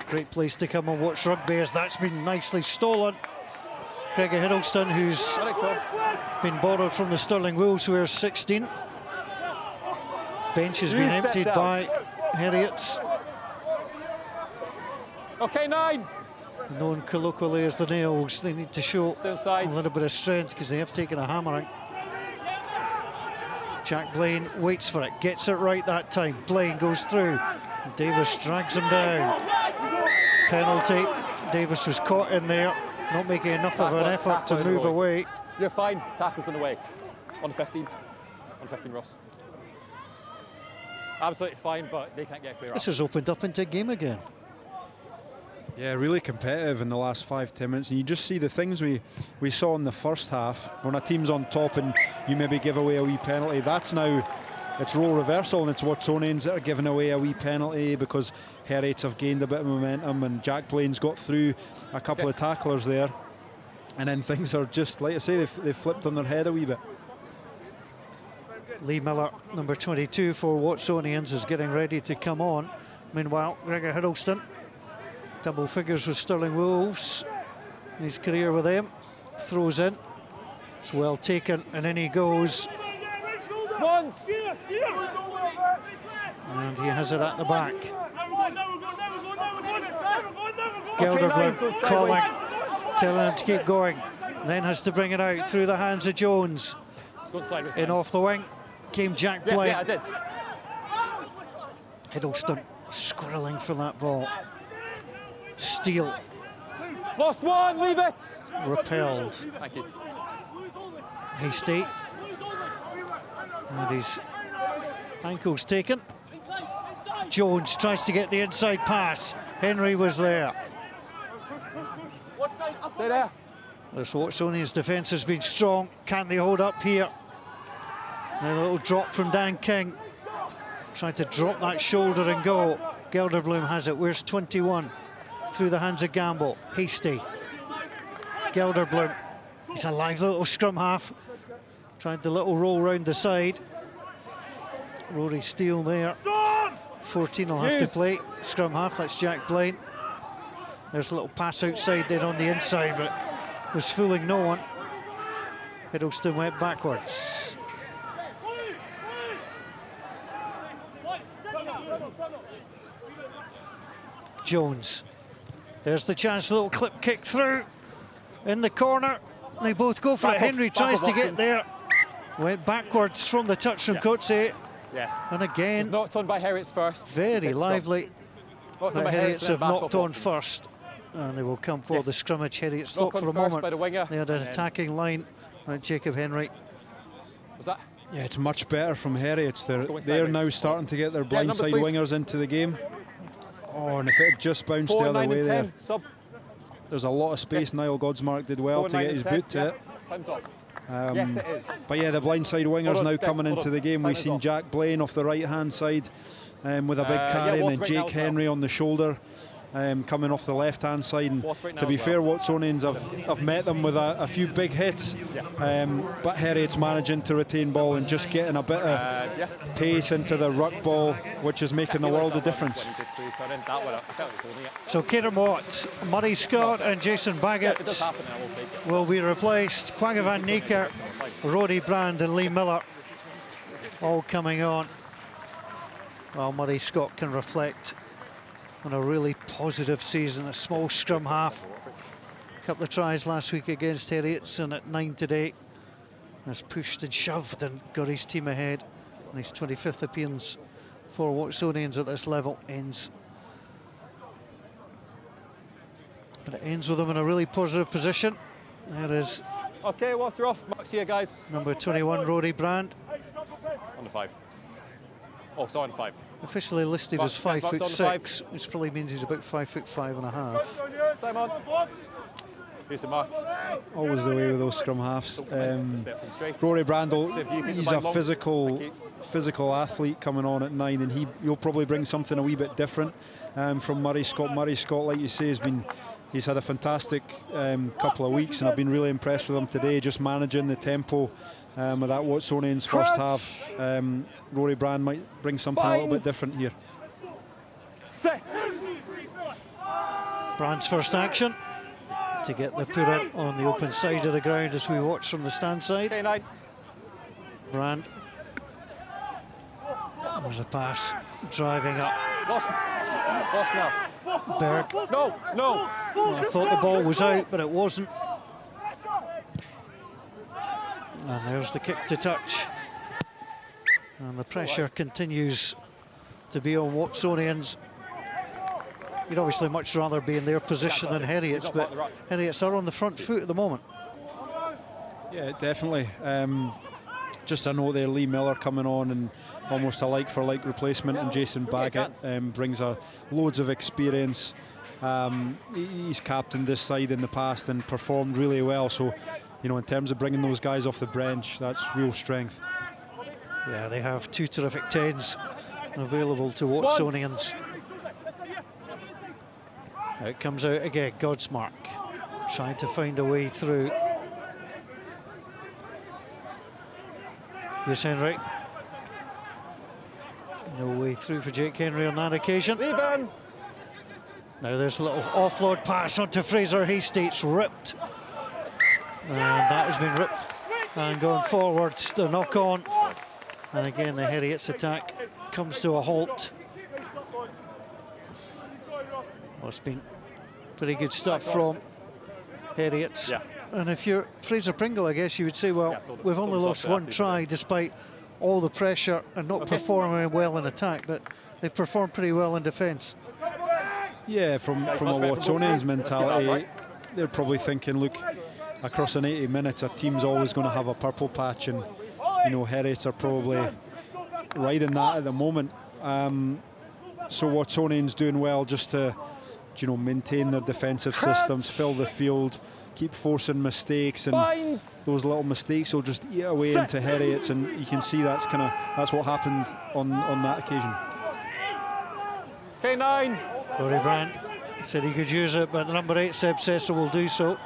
Great place to come and watch rugby, as that's been nicely stolen. Gregor Hiddleston, who's been borrowed from the Stirling Wolves, who wears 16. Bench has been emptied by Heriot's. Okay, 9. Known colloquially as the Nails. They need to show a little bit of strength because they have taken a hammering. Jack Blaine waits for it, gets it right that time. Blaine goes through. Davis drags him down. Penalty. Davis was caught in there, not making enough of an effort to move away. You're fine. Tackle's in the way. On 15. On 15, Ross. Absolutely fine, but they can't get clear. This has opened up into a game again. Yeah, really competitive in the last 5-10 minutes, and you just see the things we saw in the first half. When a team's on top and you maybe give away a wee penalty, that's now, it's role reversal, and it's Watsonians that are giving away a wee penalty because Heriot's have gained a bit of momentum, and Jack Blaine's got through a couple of tacklers there, and then things are just, like I say, they've flipped on their head a wee bit. Lee Miller, number 22 for Watsonians, is getting ready to come on. Meanwhile, Gregor Hiddleston, double figures with Stirling Wolves in his career with them, throws in, it's well taken, and in he goes. Once! And he has it at the back. Gelderblom calling, telling him to keep going, then has to bring it out through the hands of Jones. In off the wing came Jack Blaine. Yeah, I did. Hiddleston squirreling for that ball. Steele. Lost one, leave it! Repelled. Thank you. Hasty. And his ankles taken. Jones tries to get the inside pass. Henry was there. Stay there. This Watsonians defence has been strong. Can they hold up here? And a little drop from Dan King. Trying to drop that shoulder and go. Gelderblom has it. Where's 21? Through the hands of Gamble. Hasty. Gelderblom. He's a live little scrum half. Tried the little roll round the side. Rory Steele there. 14 will have to play. Scrum half, that's Jack Blaine. There's a little pass outside there on the inside, but was fooling no one. Hiddleston went backwards. Jones. There's the chance, a little clip kick through in the corner. They both go for it. Henry tries to get there. Went backwards from the touch from Coetzee. Yeah. And again, she's knocked on by Heriot's first. Very lively. Heriot's have knocked on first. And they will come for the scrimmage. Heriot's thought for a moment by the winger. they had an attacking line. Jacob Henry. Was that? Yeah, it's much better from Heriot's. They're now starting to get their blindside wingers into the game. Oh, and if it had just bounced the other way there. There's a lot of space. Niall Godsmark did well to get his boot to it. Time's off. Yes, it is. But yeah, the blindside wingers now coming into the game. We've seen Jack Blaine off the right-hand side with a big carry, and then Jake Henry on the shoulder. coming off the left-hand side. And to be fair, Watsonians have met them with a few big hits, but Heriot's managing to retain ball and just getting a bit of pace into the ruck ball, which is making the world of difference. So Kieran Watt, Murray Scott and Jason Baggett will be replaced. Quagga van Niekerk, Roddy Brand and Lee Miller all coming on. Well, Murray Scott can reflect on a really positive season, a small scrum half. A couple of tries last week against Heriots and at 9 today. Has pushed and shoved and got his team ahead. And his 25th appearance for Watsonians at this level ends. But it ends with him in a really positive position. There is Okay, water off. Mark's here, guys. number 21, Roddy Brand. On the 5. Oh, sorry, on the 5. Officially listed as Bucks on the 5'6", which probably means he's about 5'5.5". Simon. Here's the mark. Always the way with those scrum halves. Rory Brandle, he's a physical athlete coming on at 9, and he'll probably bring something a wee bit different from Murray Scott. Murray Scott, like you say, he's had a fantastic couple of weeks, and I've been really impressed with him today, just managing the tempo of that Watsonians first half. Rory Brand might bring something a little bit different here. 6. Brand's first action to get the putter on the open side of the ground as we watch from the stand side. Okay, 9. Brand. There's a pass driving up. Lost now. Berg. No. Well, I thought the ball was out, but it wasn't. And there's the kick to touch. And the pressure continues to be on Watsonians. You'd obviously much rather be in their position than Heriot's, but Heriot's are on the front foot at the moment. Yeah, definitely. Just a note there, Lee Miller coming on and almost a like-for-like replacement, and Jason Baggett brings loads of experience. He's captained this side in the past and performed really well, so you know, in terms of bringing those guys off the bench, that's real strength. Yeah, they have 2 terrific 10s available to Watsonians. It comes out again, Godsmark trying to find a way through. Here's Henry. No way through for Jake Henry on that occasion. Leaving. Now there's a little offload pass onto Fraser Hastings, ripped. And that has been ripped. And going forwards, the knock on. And again, the Heriot's attack comes to a halt. Well, it's been pretty good stuff from Heriot's. Yeah. And if you're Fraser Pringle, I guess you would say, well, we've only lost one try despite all the pressure and not performing well in attack, but they've performed pretty well in defence. Yeah, from a Watsonians mentality, they're probably thinking, look, across an 80 minutes, a team's always going to have a purple patch, and you know, Heriot's are probably riding that at the moment. So Watsonians doing well just to, you know, maintain their defensive systems, fill the field, keep forcing mistakes, and those little mistakes will just eat away into Heriot's, and you can see that's what happened on that occasion. Okay, 9. Rory Brand said he could use it, but the number 8, Seb Cecil, will do so.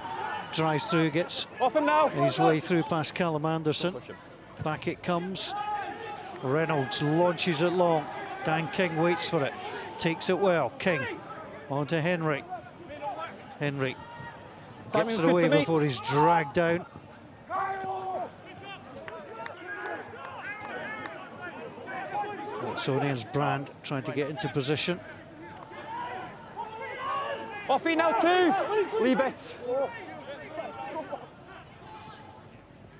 Drives through, gets Off him now. his way through past Callum Anderson. Back it comes. Reynolds launches it long. Dan King waits for it. Takes it well. King on to Henry. Henry gets it away before he's dragged down. Watsonians Brand trying to get into position. Offie now 2. Leave it.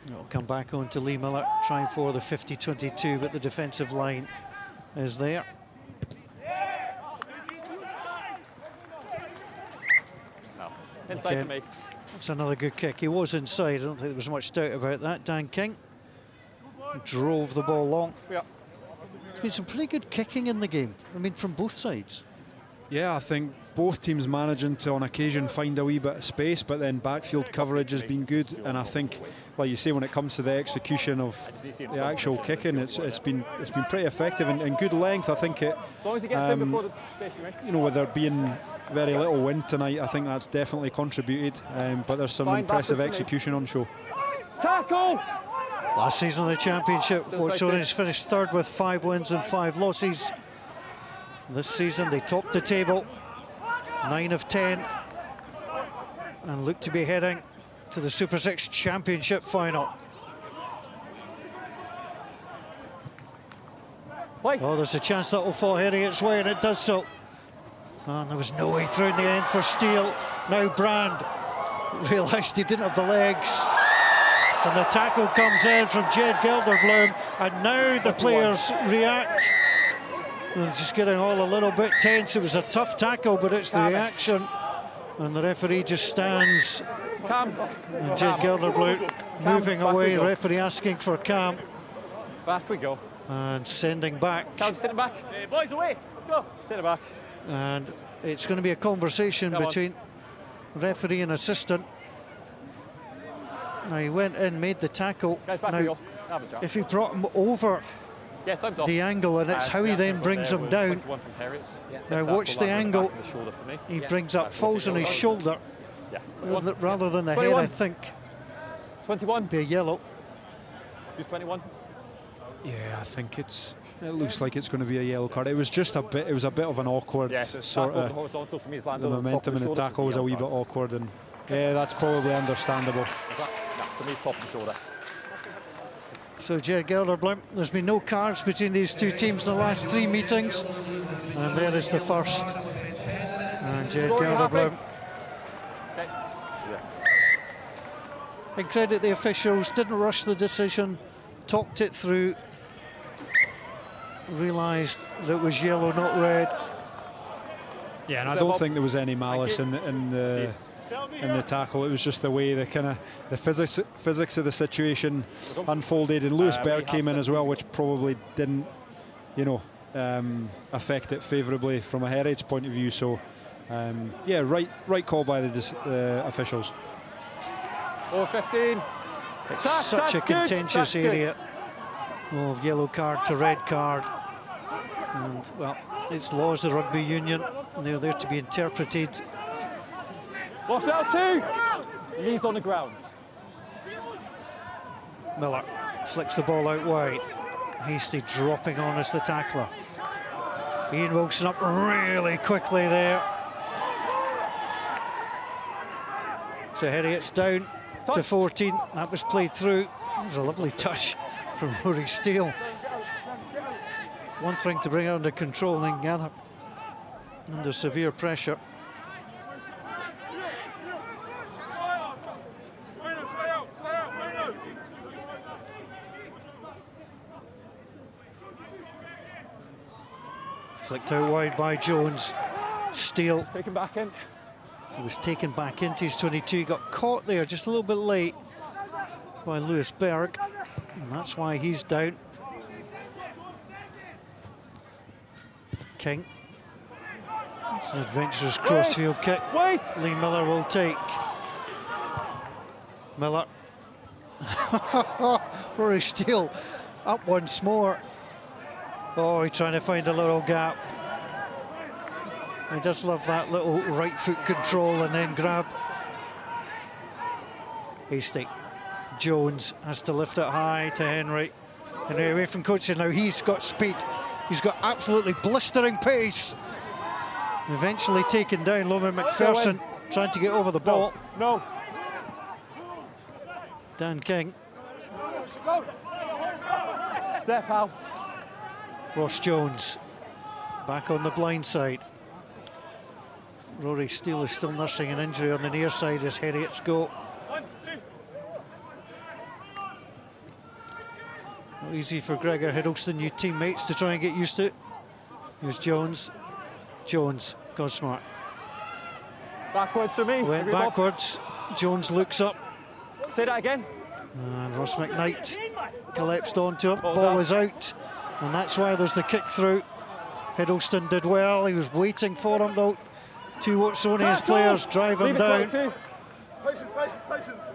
It'll come back on to Lee Miller, trying for the 50-22, but the defensive line is there. No. Inside for me. That's another good kick. He was inside. I don't think there was much doubt about that. Dan King drove the ball long. Yeah. There's been some pretty good kicking in the game. I mean, from both sides. Yeah, I think both teams managing to, on occasion, find a wee bit of space, but then backfield coverage has been good. And I think, like you say, when it comes to the execution of the actual kicking, it's been pretty effective and good length. I think it, As long as he gets in before the station, right? you know, with there being very little wind tonight. I think that's definitely contributed, but there's some impressive execution on show. Tackle! Last season in the Championship, Watsonians finished third with 5 wins and 5 losses. This season they topped the table, 9 of 10, and look to be heading to the Super 6 Championship final. Oh, there's a chance that will fall Heriot's way, and it does so. And there was no way through in the end for Steele. Now Brand realised he didn't have the legs. And the tackle comes in from Jed Gelderblom, and now the players react. And just getting all a little bit tense. It was a tough tackle, but it's the reaction. And the referee just stands. And Jed Gelderblom moving away, the referee asking for Cam. Back we go. And sending back. Cam, send it back. Hey, boys away, let's go. Send it back. And it's going to be a conversation between referee and assistant. Now he went in, made the tackle. Guys, back we go. Have a chat. If he brought him over the angle, and it's how he then brings him down. Now watch the angle. He brings up, falls on his shoulder. Rather than the head, I think. 21. Be a yellow. Who's 21? Yeah, I think it looks like it's going to be a yellow card. It was just a bit. It was a bit of an awkward sort of. Horizontal for me, the momentum in the tackle was a wee bit awkward, and yeah, that's probably understandable. For me, it's top of the shoulder. So Jed Gelderblom, there's been no cards between these two teams in the last 3 meetings, and there is the first. And Jed Gelderblom. And credit the officials, didn't rush the decision, talked it through, realised that it was yellow, not red. Yeah, and I don't think there was any malice in the tackle. It was just the way the physics of the situation unfolded, and Lewis Berg came in as well, which probably didn't, affect it favourably from a Heriot's point of view. So, yeah, right call by the officials. 15. It's such a contentious area of yellow card to red card, and well, it's laws of rugby union, and they're there to be interpreted. Lost out 2. Knees on the ground. Miller flicks the ball out wide. Hasty dropping on as the tackler. Ian Wilson up really quickly there. So Heriot's down to 14. That was played through. It was a lovely touch from Rory Steele. One thing to bring it under control, and then gather under severe pressure. Flicked out wide by Jones. Steele. Taken back in. He was taken back into his 22. He got caught there just a little bit late by Lewis Berg, and that's why he's down. King. It's an adventurous crossfield kick. Lee Miller will take. Miller. Rory Steele up once more. Oh, he's trying to find a little gap. He does love that little right foot control and then grab. Hasty. Jones has to lift it high to Henry. Henry away from coaching now. He's got speed. He's got absolutely blistering pace. Eventually taken down. Loman McPherson trying to get over the ball. No. Dan King. Step out. Ross Jones back on the blind side. Rory Steele is still nursing an injury on the near side as Heriot's go. Not easy for Gregor Hiddleston, new teammates, to try and get used to it. Here's Jones. Jones, God smart. Backwards for me. Went backwards. Jones looks up. Say that again. And Ross McKnight collapsed onto him. Ball is out. And that's why there's the kick through. Hiddleston did well. He was waiting for him though. 2 Watsonians players driving down. Patience.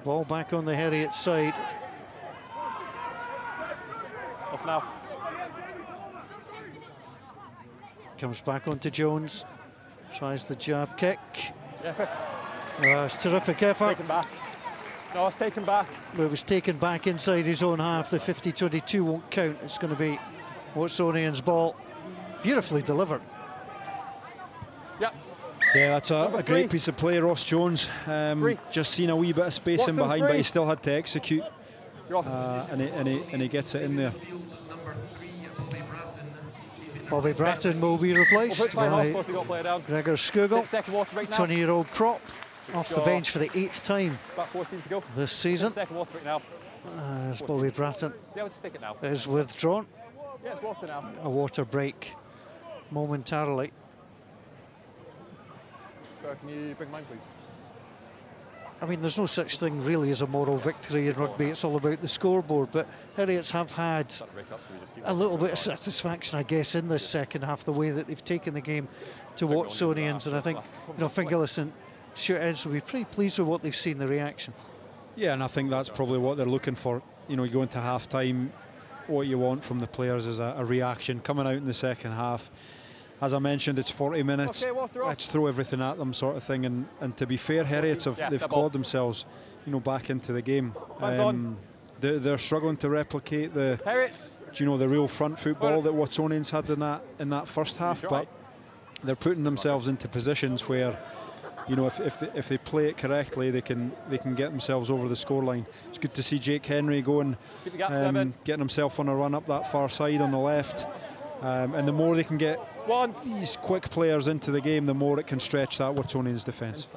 Ball back on the Heriot side. Off now. Comes back onto Jones. Tries the jab kick. Yeah, 50. It's terrific effort. Taken back. No, it's taken back. It was taken back inside his own half. The 50-22 won't count. It's going to be Watsonians' ball. Beautifully delivered. Yep. Yeah, that's a great piece of play, Ross Jones. Just seen a wee bit of space in behind, but he still had to execute. And he gets it in there. Bobby Bratton will be replaced by Gregor Skugel, 20-year-old prop, off the bench for the 8th time About 14 to go. this season. Second water break now. As Bobby Bratton Yeah, we'll just take it now. is withdrawn. Yeah, it's water now. A water break momentarily. So can you bring mine, please? I mean, there's no such thing really as a moral victory in rugby. It's all about the scoreboard. But Heriots have had a little bit of satisfaction, I guess, in this second half, the way that they've taken the game to Watsonians. And I think, you know, fingerless and shootouts will be pretty pleased with what they've seen, the reaction. Yeah, and I think that's probably what they're looking for. You know, you go into half-time, what you want from the players is a reaction coming out in the second half. As I mentioned, it's 40 minutes. Let's throw everything at them, sort of thing. And to be fair, Heriots they've clawed themselves, you know, back into the game. They're struggling to replicate the real front football that Watsonians had in that first half, but they're putting themselves into positions where, you know, if they play it correctly, they can get themselves over the scoreline. It's good to see Jake Henry going, getting himself on a run up that far side on the left. And the more they can get these quick players into the game, the more it can stretch that Watsonians defence.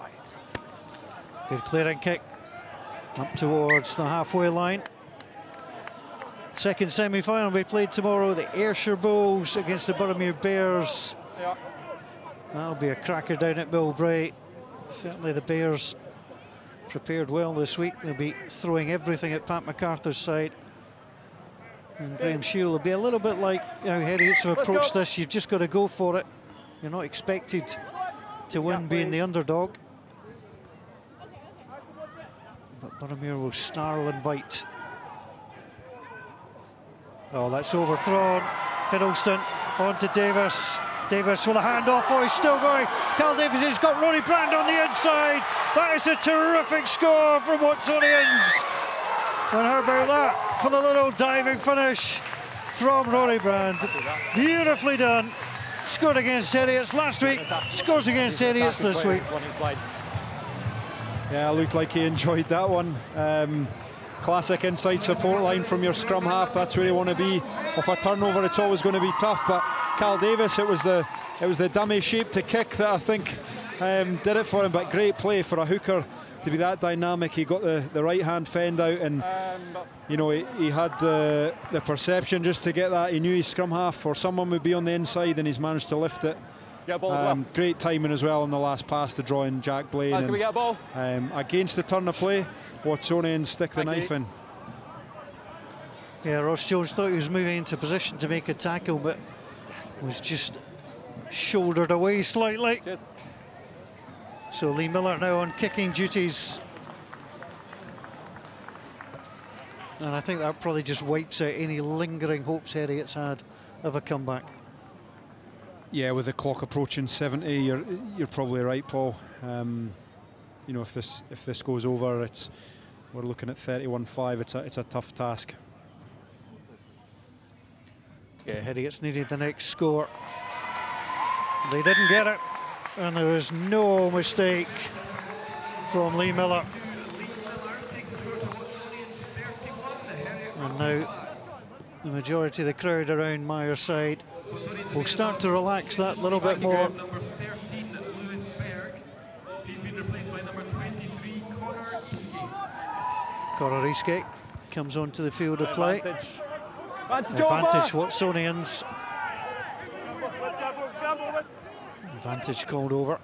Good clearing kick up towards the halfway line. Second semi-final will be played tomorrow. The Ayrshire Bulls against the Boroughmuir Bears. That'll be a cracker down at Millbrae. Certainly the Bears prepared well this week. They'll be throwing everything at Pat MacArthur's side. And Graham Shield will be a little bit like how Heriots have approached this. You've just got to go for it. You're not expected to win being the underdog. But Boroughmuir will snarl and bite. Oh, that's overthrown. Hiddleston on to Davis. Davis with a handoff. Oh, he's still going. Cal Davis has got Ronnie Brand on the inside. That is a terrific score from Watsonians. And how about that for the little diving finish from Ronnie Brand. Beautifully done. Scored against Heriots last week, scores against Heriots this week. Yeah, it looked like he enjoyed that one. Classic inside support line from your scrum half. That's where you want to be. Off a turnover, it's always going to be tough. But Cal Davis, it was the dummy shape to kick that I think did it for him. But great play for a hooker to be that dynamic. He got the right hand fend out, and you know he had the perception just to get that. He knew his scrum half or someone would be on the inside, and he's managed to lift it. Great timing as well on the last pass to draw in Jack Blaine. Can we get a ball? Against the turn of play, Watsonians stick the knife in. Yeah, Ross Jones thought he was moving into position to make a tackle, but was just shouldered away slightly. Cheers. So Lee Miller now on kicking duties. And I think that probably just wipes out any lingering hopes Heriots had of a comeback. Yeah, with the clock approaching 70, you're probably right, Paul. You know, if this goes over, we're looking at 31-5. It's a tough task. Yeah, Heriots needed the next score. They didn't get it, and there was no mistake from Lee Miller. And now the majority of the crowd around Myreside will start to relax that little bit more. Number 13, Lewis Berg. He's been replaced by number 23, Connor Eastgate comes onto the field of play. Advantage Watsonians. Advantage called over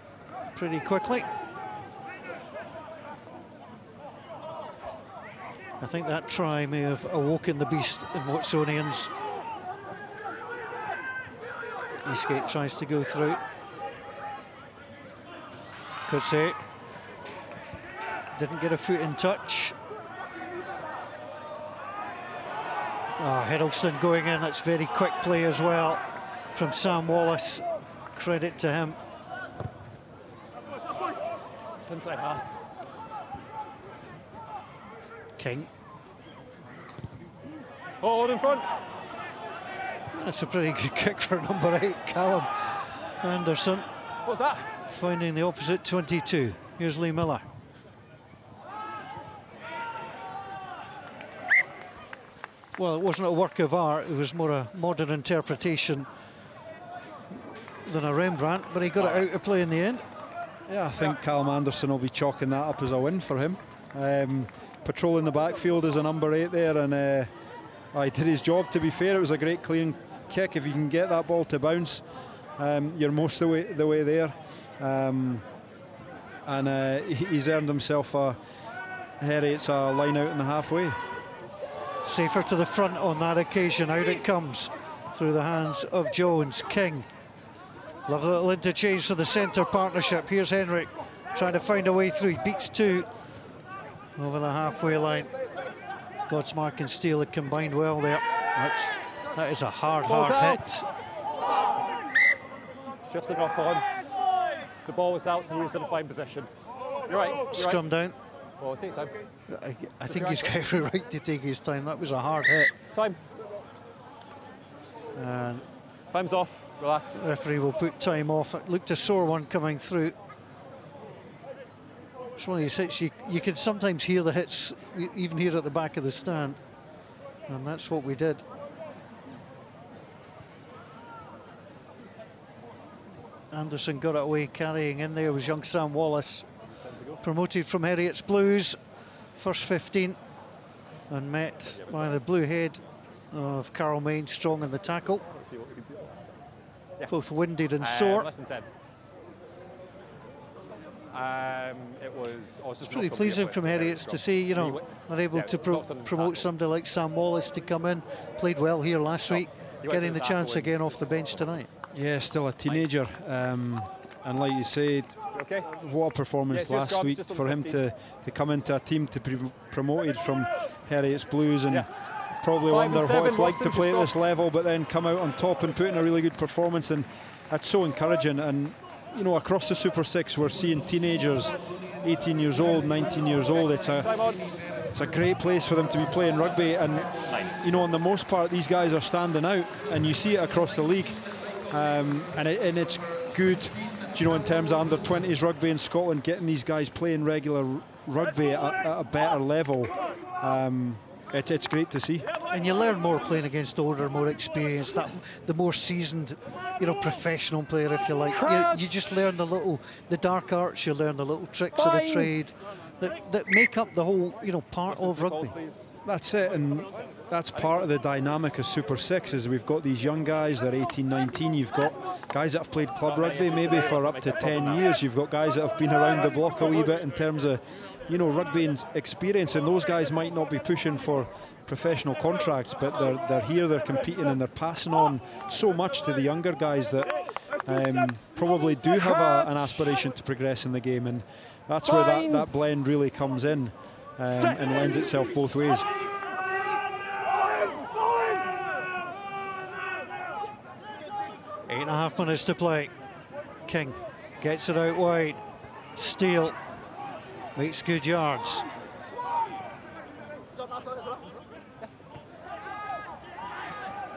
pretty quickly. I think that try may have awoken the beast in Watsonians. Eastgate tries to go through. Could say didn't get a foot in touch. Oh, Hiddleston going in. That's very quick play as well from Sam Wallace. Credit to him. It's inside half. King. Hold in front. That's a pretty good kick for number 8, Callum Anderson. What's that? Finding the opposite 22. Here's Lee Miller. Well, it wasn't a work of art, it was more a modern interpretation than a Rembrandt, but he got it out of play in the end. Yeah, I think Callum Anderson will be chalking that up as a win for him. Patrolling the backfield as a number 8 there, and he did his job, to be fair. It was a great clean kick. If you can get that ball to bounce, you're most the way there. He's earned himself a Heriot's line out in the halfway. Safer to the front on that occasion. Out it comes through the hands of Jones. King. Lovely little interchange for the centre partnership. Here's Henrik trying to find a way through. He beats 2 over the halfway line. Godsmark and Steele had combined well there. That is a hard hit. Just a knock on. The ball was out, so he was in a fine position. You're right. Scrum down. Well, it takes time. I think he's got every right to take his time. That was a hard hit. Time. And Time's off. Relax. the referee will put time off. It looked a sore one coming through. It's one of these hits, you can sometimes hear the hits, even here at the back of the stand. And that's what we did. Anderson got it away, carrying in there was young Sam Wallace. Promoted from Heriot's Blues, first 15, and met by the blue head of Carol Main, strong in the tackle. Both winded and sore. Less than 10. It was. It's pretty pleasing from Heriot's to see, they're able to promote somebody like Sam Wallace to come in. Played well here last week, getting the chance again off the bench tonight. Yeah, still a teenager, and like you said, what a performance last week for him to come into a team to be promoted from Heriot's Blues, and probably wonder what it's like to play at this level, but then come out on top and put in a really good performance, and that's so encouraging. And across the Super 6 we're seeing teenagers, 18 years old, 19 years old. It's a great place for them to be playing rugby, and on the most part these guys are standing out, and you see it across the league, and it's good, in terms of under-20s rugby in Scotland, getting these guys playing regular rugby at a better level. It's great to see. And you learn more playing against older, more experienced, the more seasoned, professional player, if you like. You just learn the dark arts, you learn the little tricks of the trade that make up the whole, part of rugby. That's it, and that's part of the dynamic of Super 6, is we've got these young guys, they're 18, 19, you've got guys that have played club rugby maybe for up to 10 years, you've got guys that have been around the block a wee bit in terms of, rugby and experience, and those guys might not be pushing for professional contracts, but they're here, they're competing, and they're passing on so much to the younger guys that probably do have an aspiration to progress in the game, and that's where that blend really comes in. And lends itself both ways. Eight and a half minutes to play. King gets it out wide. Steele makes good yards.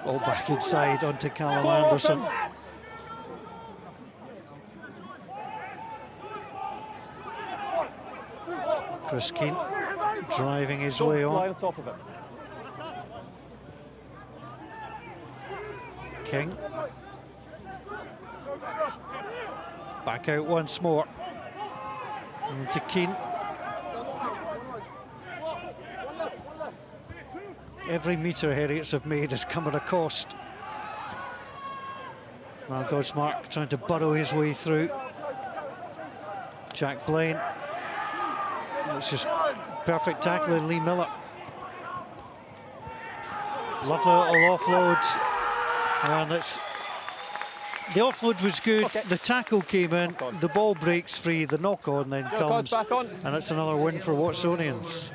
All back inside onto Callum Anderson. Chris Keane driving his way on. Top of it. King. Back out once more. Into Keane. Every metre Heriots have made has come at a cost. Well, Godsmark trying to burrow his way through. Jack Blaine. It's just perfect tackling, Lee Miller. Lovely little offload. And the offload was good. The tackle came in. The ball breaks free. The knock-on then comes. And it's another win for Watsonians.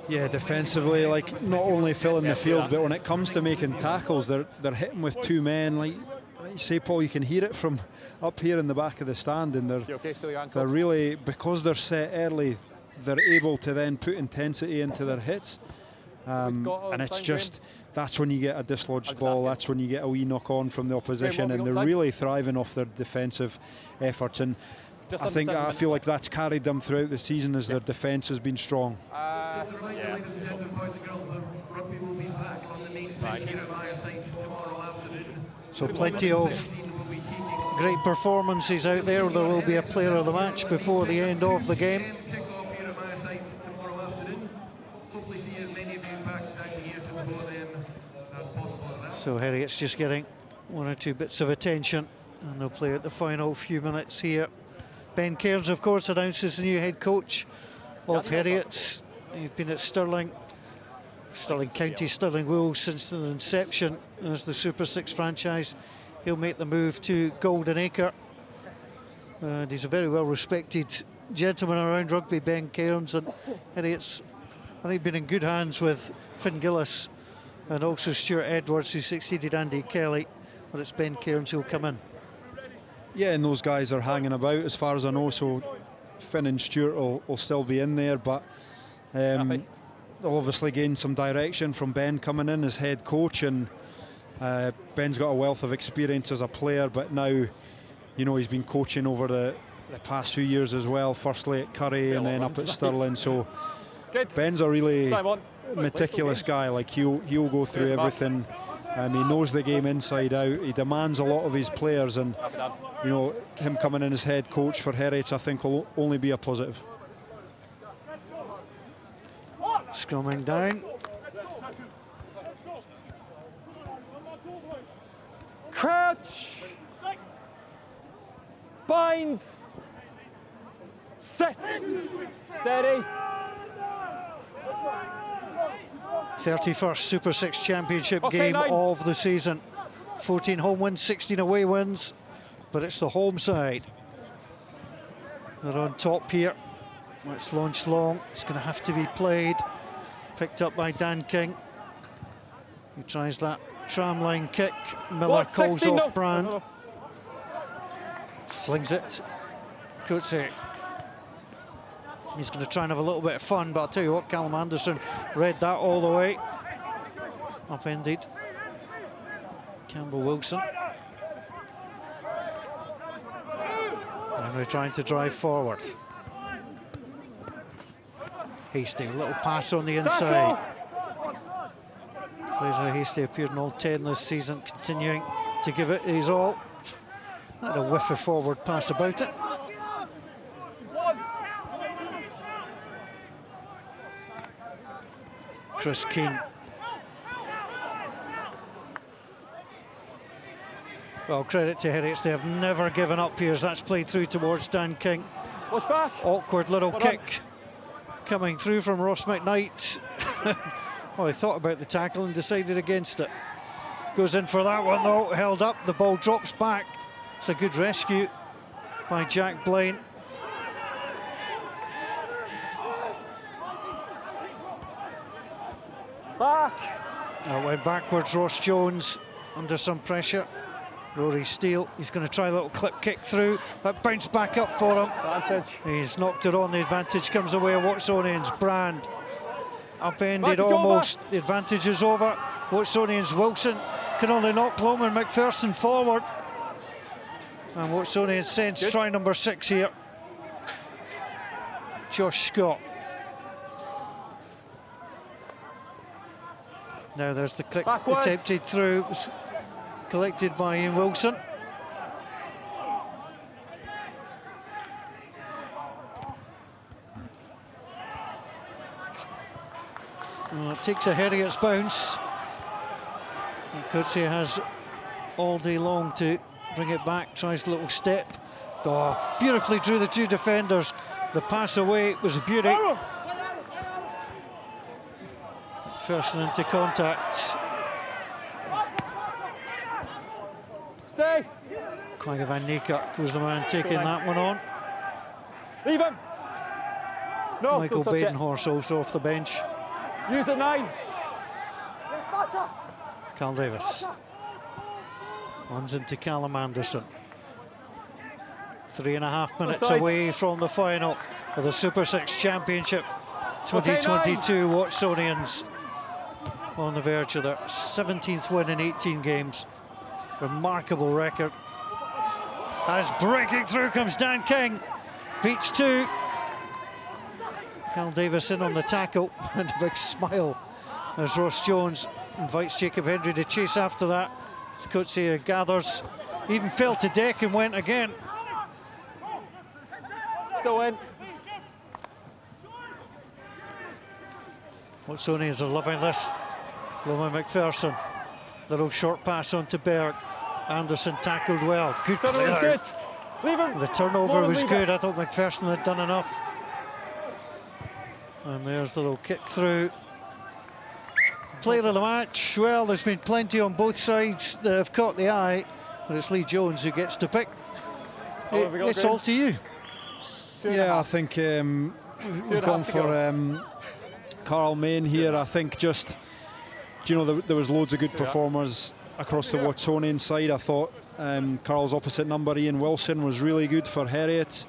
Yeah, defensively, not only filling the field, but when it comes to making tackles, they're hitting with 2 men. you say, Paul, you can hear it from up here in the back of the stand, and they're really, because they're set early, they're able to then put intensity into their hits. And it's just, that's when you get a dislodged ball, that's when you get a wee knock on from the opposition, and they're really thriving off their defensive efforts. And I feel like that's carried them throughout the season as their defence has been strong. So plenty of great performances out there. There will be a player of the match before the end of the game. So Heriot's just getting 1 or 2 bits of attention, and they'll play at the final few minutes here. Ben Cairns, of course, announces the new head coach of Heriot's. He's been at Stirling County, Stirling Wool since the inception as the Super 6 franchise. He'll make the move to Golden Acre. And he's a very well respected gentleman around rugby, Ben Cairns, and Heriot's, I think, been in good hands with Finn Gillis and also Stuart Edwards, who succeeded Andy Kelly, but it's Ben Cairns who'll come in. Yeah, and those guys are hanging about as far as I know, so Finn and Stuart will still be in there, but they'll obviously gain some direction from Ben coming in as head coach, and Ben's got a wealth of experience as a player, but now, you know, he's been coaching over the past few years as well, firstly at Curry and then up at Stirling, so Ben's a really meticulous guy. Like, he'll go through everything. He knows the game inside out. He demands a lot of his players, and you know, him coming in as head coach for Heriot, I think, will only be a positive. Scrumming down. Crouch. Bind. Set. Steady. 31st Super 6 Championship game of the season. 14 home wins, 16 away wins, but it's the home side. They're on top here. It's launched long. It's going to have to be played. Picked up by Dan King. He tries that tramline kick. Miller calls off Brand. Flings it. Coetzee. He's going to try and have a little bit of fun, but I'll tell you what, Callum Anderson read that all the way. Upended. Campbell Wilson. And we're trying to drive forward. Hasty, a little pass on the inside. Fraser Hasty appeared in all 10 this season, continuing to give it his all. Had a whiff of forward pass about it. Chris Keane. Well, credit to Heriot, they have never given up here as that's played through towards Dan King. What's back? Awkward little kick coming through from Ross McKnight. Well, he thought about the tackle and decided against it. Goes in for that one though, held up, the ball drops back. It's a good rescue by Jack Blaine. Back. Went backwards, Ross Jones under some pressure. Rory Steele, he's going to try a little clip kick through. That bounced back up for him. Advantage. He's knocked it on, the advantage comes away. Watsonians, Brand. Upended almost, the advantage is over. Watsonians, Wilson can only knock Loman McPherson forward. And Watsonians sends try number 6 here. Josh Scott. Now there's the click attempted through, collected by Ian Wilson. Well, it takes a Heriot's bounce. And Coetzee has all day long to bring it back, tries a little step. Oh, beautifully drew the two defenders. The pass away was a beauty. First into contact. Stay. Quagga van Niekerk was the man taking that one on. Leave him. No, Michael don't touch it. Badenhorst also off the bench. Use the 9. Carl Davis. Runs into Callum Anderson. 3.5 minutes Offside. away from the final of the Super 6 Championship 2022. Watsonians on the verge of their 17th win in 18 games. Remarkable record. As breaking through comes Dan King. Beats 2. Cal Davis in on the tackle and a big smile as Ross Jones invites Jacob Hendry to chase after that. As Coetzee gathers, even fell to deck and went again. Still in. Watsonians are loving this. Loma McPherson. Little short pass on to Berg. Anderson tackled well. Good Turnover was clear good. out. Leave him. The turnover More than was leave good. it. I thought McPherson had done enough. And there's the little kick through. Player of the match. Well, there's been plenty on both sides that have caught the eye, but it's Lee Jones who gets to pick. How have we got, It's Graham? all to you. Yeah, I think we've gone for Carl Main here. I think just, you know, there was loads of good performers across the Watsonian side. I thought Carl's opposite number, Ian Wilson, was really good for Heriot.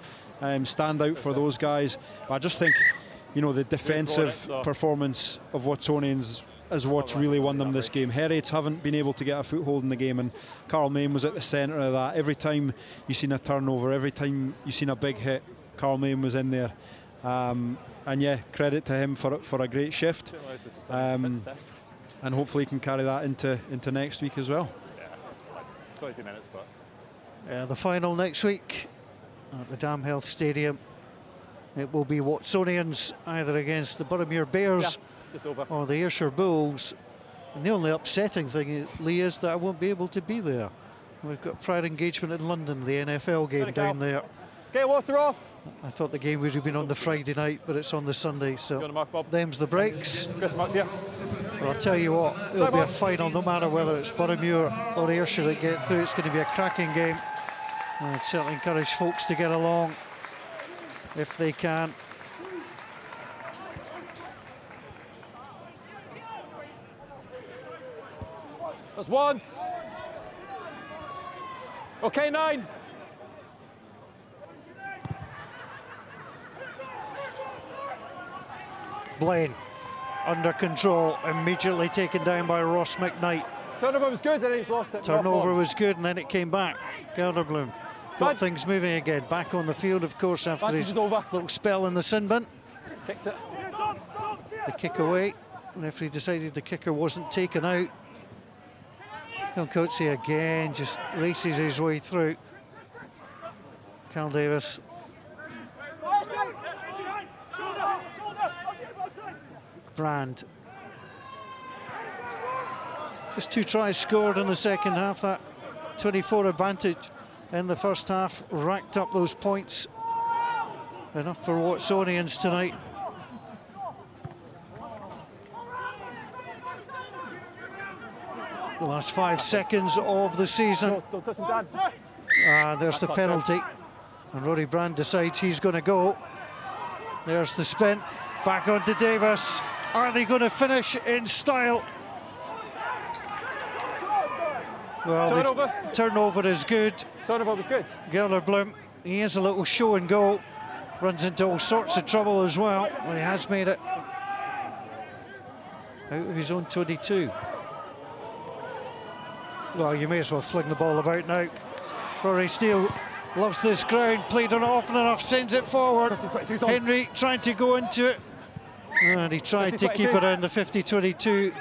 Stand out for those guys. But I just think, you know, the defensive performance of Watsonians is what's really won them this game. Heriot haven't been able to get a foothold in the game, and Carl Main was at the centre of that. Every time you seen a turnover, every time you seen a big hit, Carl Main was in there. And yeah, credit to him for a great shift. And hopefully he can carry that into next week as well. Yeah, 20 minutes, but The final next week at the Dam Health Stadium. It will be Watsonians either against the Boroughmuir Bears just over. or the Ayrshire Bulls. And the only upsetting thing, Lee, is that I won't be able to be there. We've got prior engagement in London, the NFL game down there. Get water off. I thought the game would have been on the Friday night, but it's on the Sunday, You so want to mark, Bob? them's the breaks. Chris Mark's here. But I'll tell you what, it'll be a final no matter whether it's Boroughmuir or Ayrshire that get through. It's going to be a cracking game. And I'd certainly encourage folks to get along if they can. That's once. Okay, 9. Blaine under control, immediately taken down by Ross McKnight. Turnover was good, and then he's lost it. Turnover was good, and then it came back. Gelderblom got Bad. things moving again. Back on the field, of course, after Advantage his is over. little spell in the sin bin. Kicked it. The kick away. The referee decided the kicker wasn't taken out. Coetzee again just races his way through. Cal Davis. Brand. Just 2 tries scored in the second half. That 24 advantage in the first half racked up those points. Enough for Watsonians tonight. The last 5 seconds of the season. No, don't touch him, Dan. There's the penalty. And Rory Brand decides he's going to go. There's the spin. Back onto Davis. Are they going to finish in style? Well, Turnover. Turnover is good. Turnover was good. Gelderblom, he has a little show and go. Runs into all sorts of trouble as well, when he has made it out of his own 22. Well, you may as well fling the ball about now. Rory Steele loves this ground, played on often enough, sends it forward. 50-22's on. Henry trying to go into it. And he tried to keep it around the 50-22.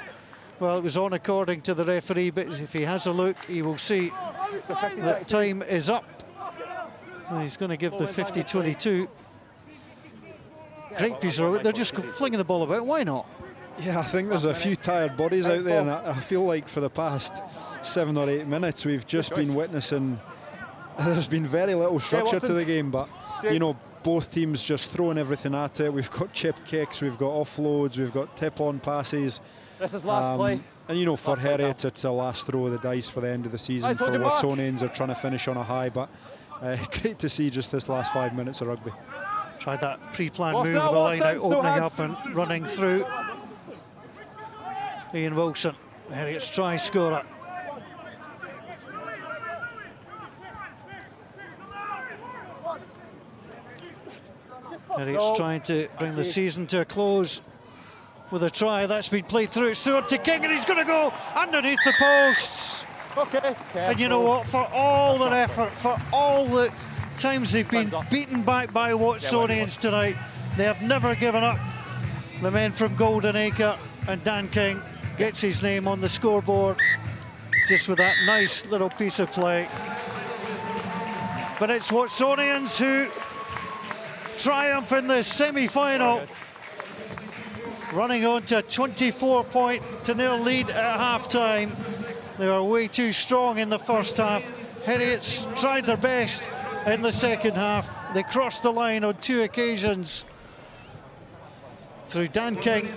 Well, it was on according to the referee, but if he has a look, he will see So 50-22. that time is up. And he's going to give the 50-22. Great piece of it. They're just flinging the ball about. Why not? Yeah, I think there's a few tired bodies out there, and I feel like for the past 7 or 8 minutes we've just been witnessing, there's been very little structure to the game, but you know, both teams just throwing everything at it. We've got chip kicks, we've got offloads, we've got tip-on passes. This is last play. And you know, for Last play Heriot, it's the last throw of the dice for the end of the season. Nice For hold your mark. Watsonians, are trying to finish on a high, but great to see just this last 5 minutes of rugby. Tried that pre-planned Watson move now, with the line out, Watson, still opening hands. up and running through. Ian Wilson, Heriot's try scorer. Heriot's trying to bring the season to a close with a try that's been played through. It's through to King, and he's going to go underneath the posts. Okay. And you know what? For all their effort, for all the times they've been beaten back by Watsonians tonight, they have never given up. The men from Golden Acre, and Dan King gets his name on the scoreboard just with that nice little piece of play. But it's Watsonians who triumph in the semi-final, running on to a 24-point-0 lead at half-time. They were way too strong in the first half. Heriots tried their best in the second half. They crossed the line on 2 occasions through Dan King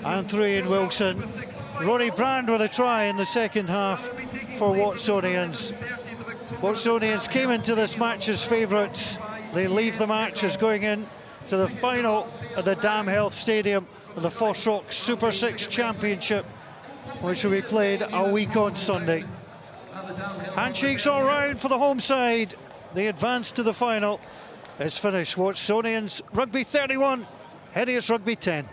and through Ian Wilson. Ronnie Brand with a try in the second half for Watsonians. Watsonians came into this match as favourites. They leave the match as going in to the final at the Dam Health Stadium of the FOSROC Super 6 Championship, which will be played a week on Sunday. Handshakes all round for the home side. The advance to the final is finished. Watsonians Rugby 31, Heriot's Rugby 10.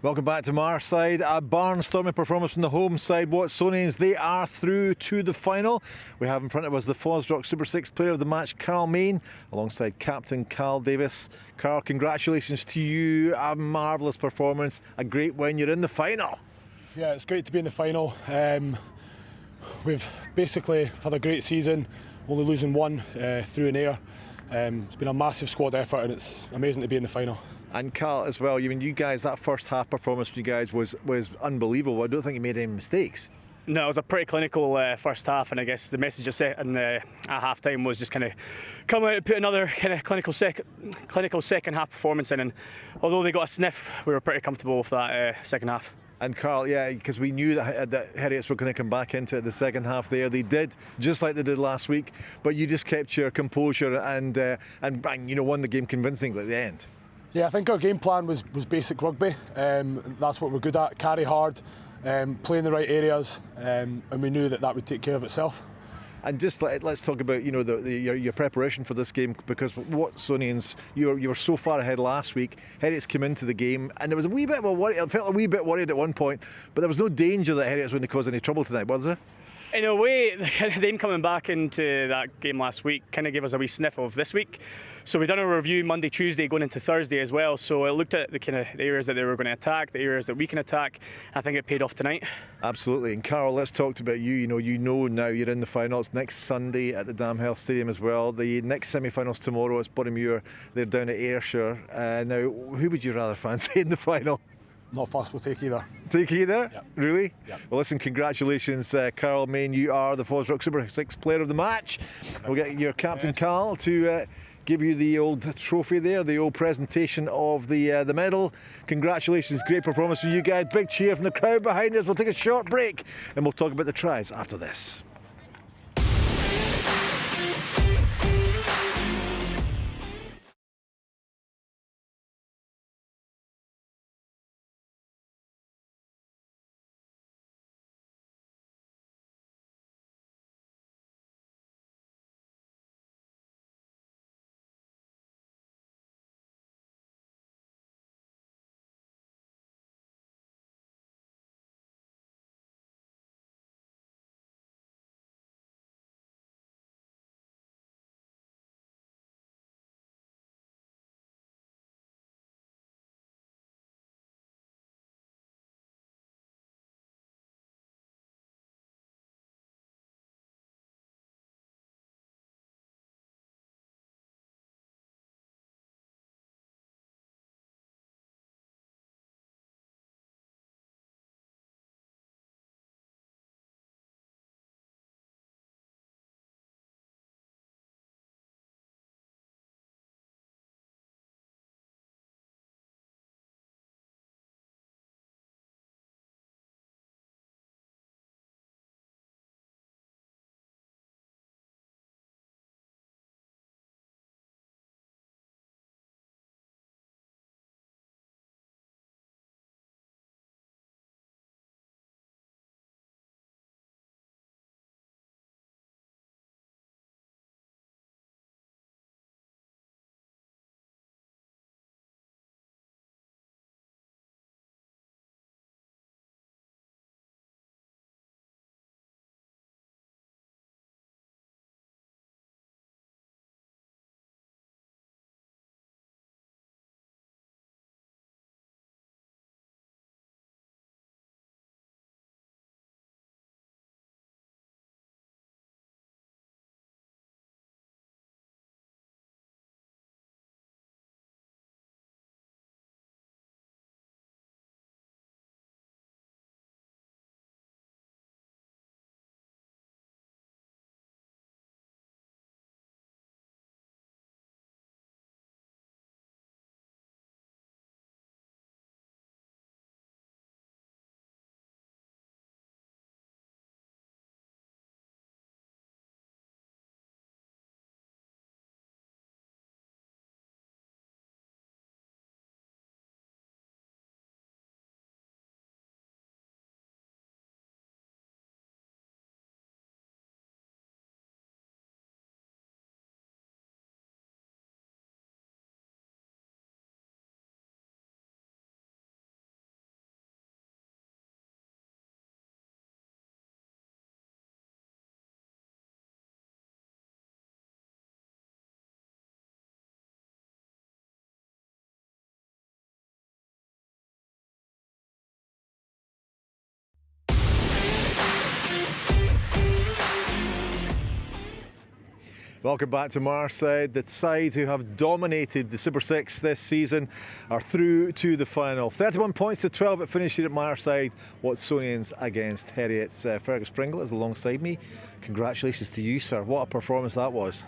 Welcome back to Myreside. A barnstorming performance from the home side. Watsonians, they are through to the final. We have in front of us the FOSROC Super6 Player of the Match, Carl Main, alongside Captain Carl Davis. Carl, congratulations to you. A marvellous performance, a great win. You're in the final. Yeah, it's great to be in the final. We've basically had a great season, only losing one through an air. It's been a massive squad effort and it's amazing to be in the final. And Carl as well, I mean, you guys, that first half performance from you guys was unbelievable. I don't think you made any mistakes. No, it was a pretty clinical first half, and I guess the message I set at half time was just kind of come out and put another kind of clinical second half performance in. And although they got a sniff, we were pretty comfortable with that second half. And Carl, yeah, because we knew that Heriots were going to come back into it the second half there. They did, just like they did last week, but you just kept your composure and bang, won the game convincingly at the end. Yeah, I think our game plan was basic rugby. That's what we're good at, carry hard, play in the right areas, and we knew that would take care of itself. And just let's talk about your preparation for this game, because Watsonians, you were so far ahead last week. Heriots came into the game and there was a wee bit of a worry. I felt a wee bit worried at one point, but there was no danger that Heriots wouldn't cause any trouble tonight, was there? In a way, them coming back into that game last week kind of gave us a wee sniff of this week. So we've done a review Monday, Tuesday, going into Thursday as well. So I looked at the areas that they were going to attack, the areas that we can attack. I think it paid off tonight. Absolutely. And Carl, let's talk about you. You know now you're in the finals next Sunday at the Damhealth Stadium as well. The next semi-finals tomorrow is Bodymuir. They're down at Ayrshire. Now, who would you rather fancy in the final? Not fast, we'll take either. Take either? Yep. Really? Yep. Well, listen, congratulations, Carl Main. You are the FOSROC Super6 Player of the Match. We'll get your captain, Carl, to give you the old trophy there, the old presentation of the medal. Congratulations, great performance from you guys. Big cheer from the crowd behind us. We'll take a short break and we'll talk about the tries after this. Welcome back to Myreside. The side who have dominated the Super 6 this season are through to the final. 31 points to 12 at finish here at Myreside. Watsonians against Heriot's. Fergus Pringle is alongside me. Congratulations to you, sir. What a performance that was.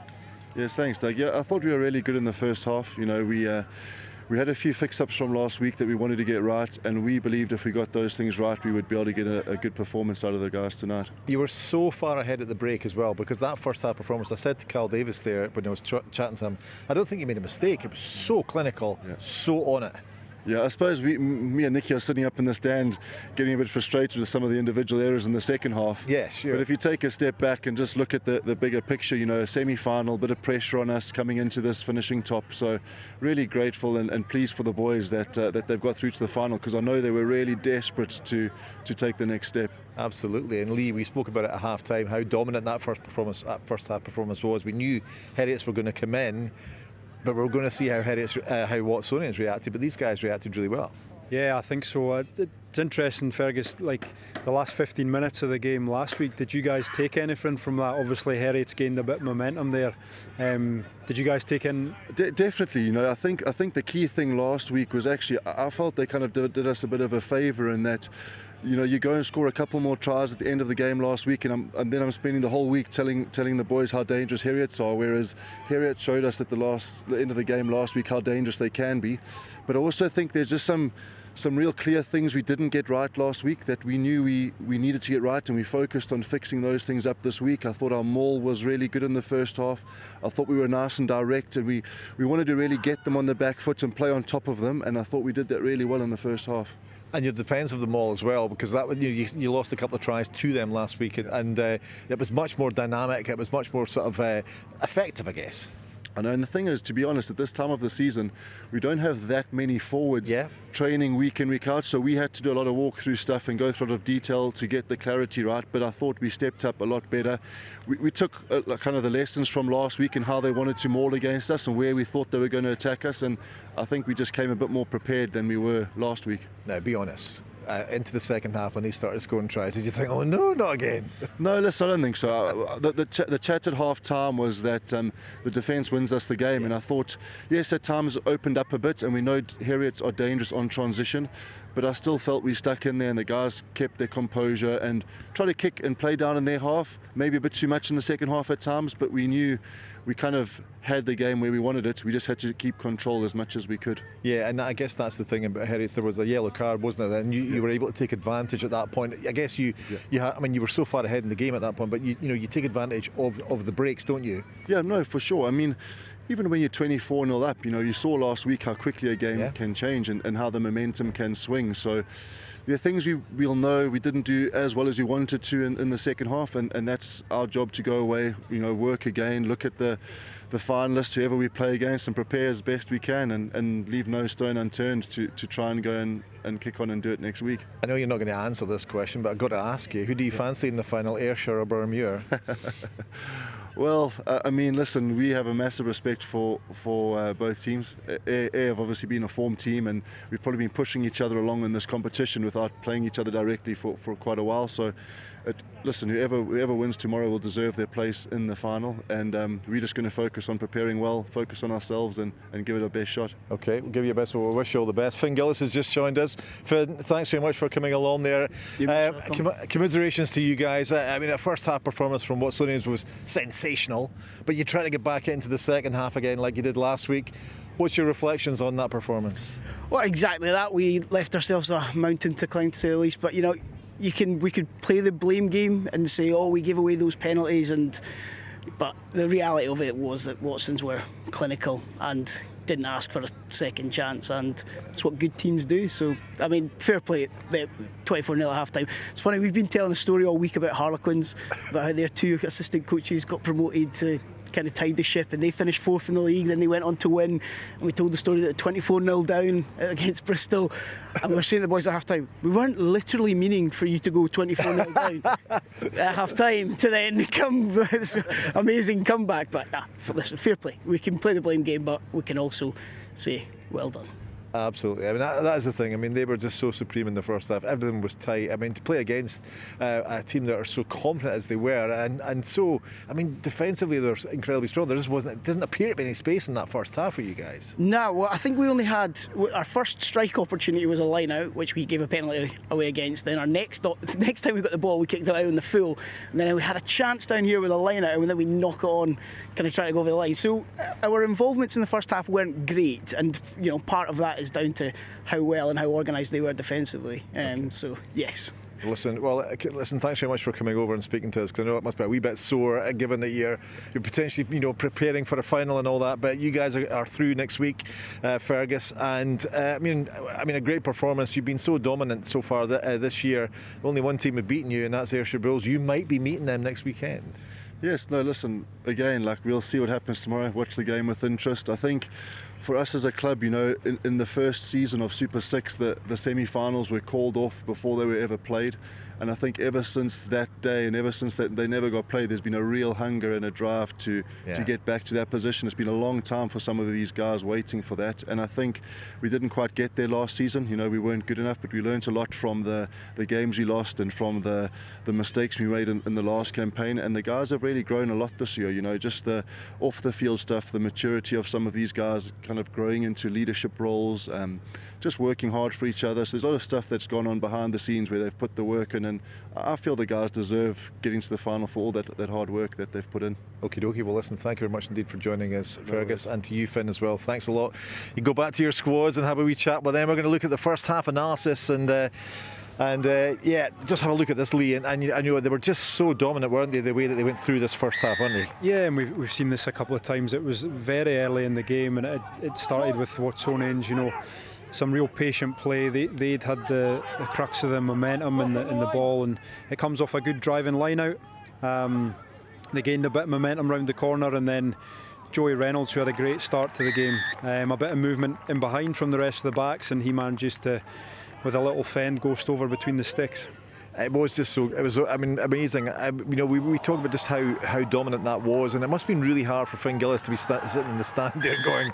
Yes, thanks, Doug. Yeah, I thought we were really good in the first half. You know, we had a few fix-ups from last week that we wanted to get right, and we believed if we got those things right, we would be able to get a good performance out of the guys tonight. You were so far ahead at the break as well, because that first half performance, I said to Cal Davis there when I was chatting to him, I don't think he made a mistake. It was so clinical, so on it. Yeah, I suppose me and Nicky are sitting up in the stand getting a bit frustrated with some of the individual errors in the second half. Yeah, sure. But if you take a step back and just look at the bigger picture, you know, a semi-final, bit of pressure on us coming into this finishing top. So really grateful and pleased for the boys that they've got through to the final, because I know they were really desperate to take the next step. Absolutely, and Lee, we spoke about it at half-time, how dominant that first half performance was. We knew Heriots were going to come in, but we're going to see how Watsonians reacted, but these guys reacted really well. Yeah, I think so. It's interesting, Fergus, like the last 15 minutes of the game last week, did you guys take anything from that? Obviously, Heriot's gained a bit of momentum there. Did you guys take in? Definitely, you know, I think the key thing last week was actually, I felt they kind of did us a bit of a favour in that, you know, you go and score a couple more tries at the end of the game last week, and then I'm spending the whole week telling the boys how dangerous Heriots are, whereas Heriot showed us at the end of the game last week how dangerous they can be. But I also think there's just some real clear things we didn't get right last week that we knew we needed to get right, and we focused on fixing those things up this week. I thought our maul was really good in the first half. I thought we were nice and direct, and we wanted to really get them on the back foot and play on top of them, and I thought we did that really well in the first half. And your defence of them all as well, because that you lost a couple of tries to them last week, and it was much more dynamic. It was much more sort of effective, I guess. I know, and the thing is, to be honest, at this time of the season, we don't have that many forwards training week in, week out, so we had to do a lot of walk-through stuff and go through a lot of detail to get the clarity right, but I thought we stepped up a lot better. We took kind of the lessons from last week and how they wanted to maul against us and where we thought they were going to attack us, and I think we just came a bit more prepared than we were last week. Now, be honest. Into the second half when they started scoring tries, did you think, oh no, not again? No, listen, I don't think so. The chat at half time was that the defence wins us the game, and I thought, yes, at times it opened up a bit, and we know Heriots are dangerous on transition, but I still felt we stuck in there and the guys kept their composure and tried to kick and play down in their half, maybe a bit too much in the second half at times, but we knew we kind of had the game where we wanted it. We just had to keep control as much as we could. Yeah, and I guess that's the thing about Heriot's. There was a yellow card, wasn't it? And you were able to take advantage at that point. I guess you were so far ahead in the game at that point, but you take advantage of the breaks, don't you? Yeah, no, for sure. I mean, even when you're 24-0 up, you saw last week how quickly a game can change and how the momentum can swing. So there are things we'll know we didn't do as well as we wanted to in the second half, and that's our job to go away, work again, look at the finalists, whoever we play against, and prepare as best we can and leave no stone unturned to try and go and kick on and do it next week. I know you're not going to answer this question, but I've got to ask you, who do you fancy in the final, Ayrshire or Boroughmuir? Well, I mean, listen, we have a massive respect for both teams. Ayr have obviously been a formed team, and we've probably been pushing each other along in this competition without playing each other directly for quite a while. So, listen, whoever wins tomorrow will deserve their place in the final, and we're just going to focus on preparing well, focus on ourselves, and give it our best shot. Okay, we'll give you a best. We'll wish you all the best. Finn Gillis has just joined us. Finn, thanks very much for coming along there. Commiserations to you guys. I mean, a first half performance from Watsonians was sensational, but you try to get back into the second half again like you did last week. What's your reflections on that performance? Well, exactly that. We left ourselves a mountain to climb, to say the least, but we could play the blame game and say, oh, we gave away those penalties, but the reality of it was that Watsons were clinical and didn't ask for a second chance, and it's what good teams do. So, I mean, fair play, 24-0 at half time. It's funny, we've been telling a story all week about Harlequins, about how their two assistant coaches got promoted to kind of tide the ship, and they finished fourth in the league, then they went on to win, and we told the story that 24-0 down against Bristol, and we were saying to the boys at half time, we weren't literally meaning for you to go 24-0 down at half time to then come this amazing comeback. But listen, fair play, we can play the blame game, but we can also say well done. Absolutely. I mean, that is the thing. I mean, they were just so supreme in the first half. Everything was tight. I mean, to play against a team that are so confident as they were, and so, I mean, defensively they're incredibly strong. There just wasn't. It doesn't appear to be any space in that first half for you guys. No, well, I think we only had our first strike opportunity was a line out, which we gave a penalty away against. Then our next time we got the ball, we kicked it out in the full, and then we had a chance down here with a line out, and then we knock it on, kind of trying to go over the line. So our involvements in the first half weren't great, and part of that is down to how well and how organised they were defensively. So yes. Listen, thanks very much for coming over and speaking to us, because I know it must be a wee bit sore, given that you're potentially preparing for a final and all that. But you guys are through next week, Fergus, and I mean a great performance. You've been so dominant so far this year. Only one team have beaten you, and that's Ayrshire Bulls. You might be meeting them next weekend. Yes, no, listen, again, we'll see what happens tomorrow. Watch the game with interest. I think for us as a club, in the first season of Super 6, the semi-finals were called off before they were ever played. And I think ever since that day and ever since that they never got played, there's been a real hunger and a drive to get back to that position. It's been a long time for some of these guys waiting for that. And I think we didn't quite get there last season. We weren't good enough, but we learned a lot from the games we lost and from the mistakes we made in the last campaign. And the guys have really grown a lot this year. Just the off-the-field stuff, the maturity of some of these guys kind of growing into leadership roles, just working hard for each other. So there's a lot of stuff that's gone on behind the scenes where they've put the work in. And I feel the guys deserve getting to the final for all that hard work that they've put in. Okie dokie. Well, listen, thank you very much indeed for joining us, Fergus, and to you, Finn, as well. Thanks a lot. You go back to your squads and have a wee chat with them. We're going to look at the first half analysis and just have a look at this, Lee. And I know they were just so dominant, weren't they, the way that they went through this first half, weren't they? Yeah, and we've seen this a couple of times. It was very early in the game, and it started with Watsonians, some real patient play. They'd had the crux of the momentum in the ball, and it comes off a good driving line out. They gained a bit of momentum round the corner, and then Joey Reynolds, who had a great start to the game, a bit of movement in behind from the rest of the backs, and he manages to, with a little fend, ghost over between the sticks. It was just amazing. We talk about just how dominant that was, and it must have been really hard for Finn Gillis to be sitting in the stand there going,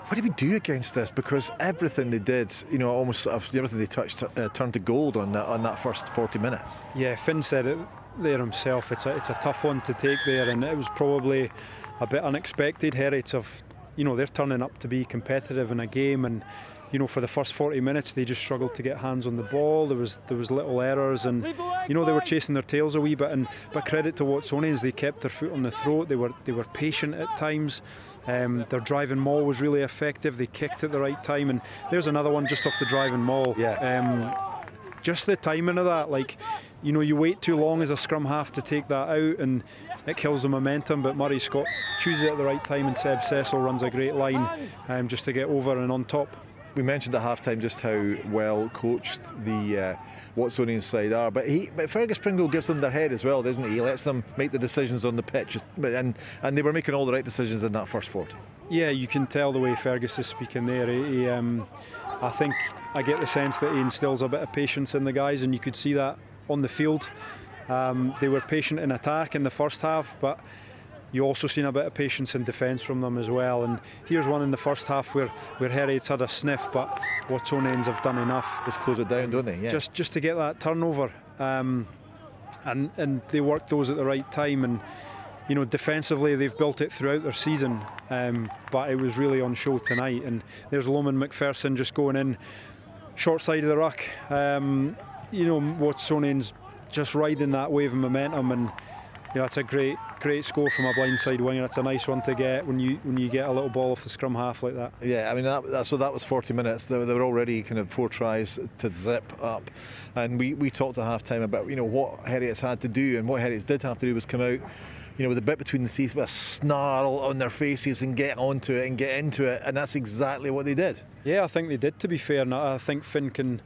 what do we do against this? Because everything they did, almost everything they touched turned to gold on that first 40 minutes. Yeah, Finn said it there himself. It's a tough one to take there, and it was probably a bit unexpected. Heriot they're turning up to be competitive in a game, and for the first 40 minutes they just struggled to get hands on the ball. There was little errors, and they were chasing their tails a wee bit. But credit to Watsonians, they kept their foot on the throat. They were patient at times. Their driving maul was really effective. They kicked at the right time, and there's another one just off the driving maul. Just the timing of that, you wait too long as a scrum half to take that out, and it kills the momentum. But Murray Scott chooses it at the right time, and Seb Cecil runs a great line just to get over and on top. We mentioned at half-time just how well coached the Watsonian side are, but Fergus Pringle gives them their head as well, doesn't he? He lets them make the decisions on the pitch, and they were making all the right decisions in that first 40. Yeah, you can tell the way Fergus is speaking there. I think I get the sense that he instills a bit of patience in the guys, and you could see that on the field. They were patient in attack in the first half, but you also seen a bit of patience in defence from them as well. And here's one in the first half where Heriot's had a sniff, but Watsonians have done enough. Just close it down, don't they? Yeah. Just to get that turnover, and they worked those at the right time. And defensively they've built it throughout their season, but it was really on show tonight. And there's Loman McPherson just going in short side of the ruck. Watsonians just riding that wave of momentum, and it's a great score from a blindside winger. It's a nice one to get when you get a little ball off the scrum half like that. Yeah, that was 40 minutes. They were already kind of 4 tries to zip up, and we talked at half time about what Heriot's had to do, and what Heriot's did have to do was come out with a bit between the teeth, with a snarl on their faces, and get onto it and get into it, and that's exactly what they did. Yeah, I think they did, to be fair, and I think Finn can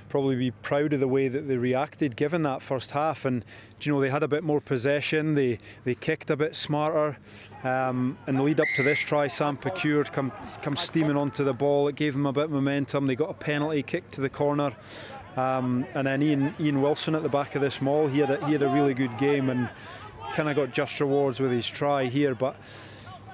probably be proud of the way that they reacted given that first half. And they had a bit more possession, they kicked a bit smarter, and the lead up to this try, Sam Pecure come steaming onto the ball. It gave them a bit of momentum. They got a penalty kick to the corner, and then Ian Wilson at the back of this maul, he had a really good game and kind of got just rewards with his try here. But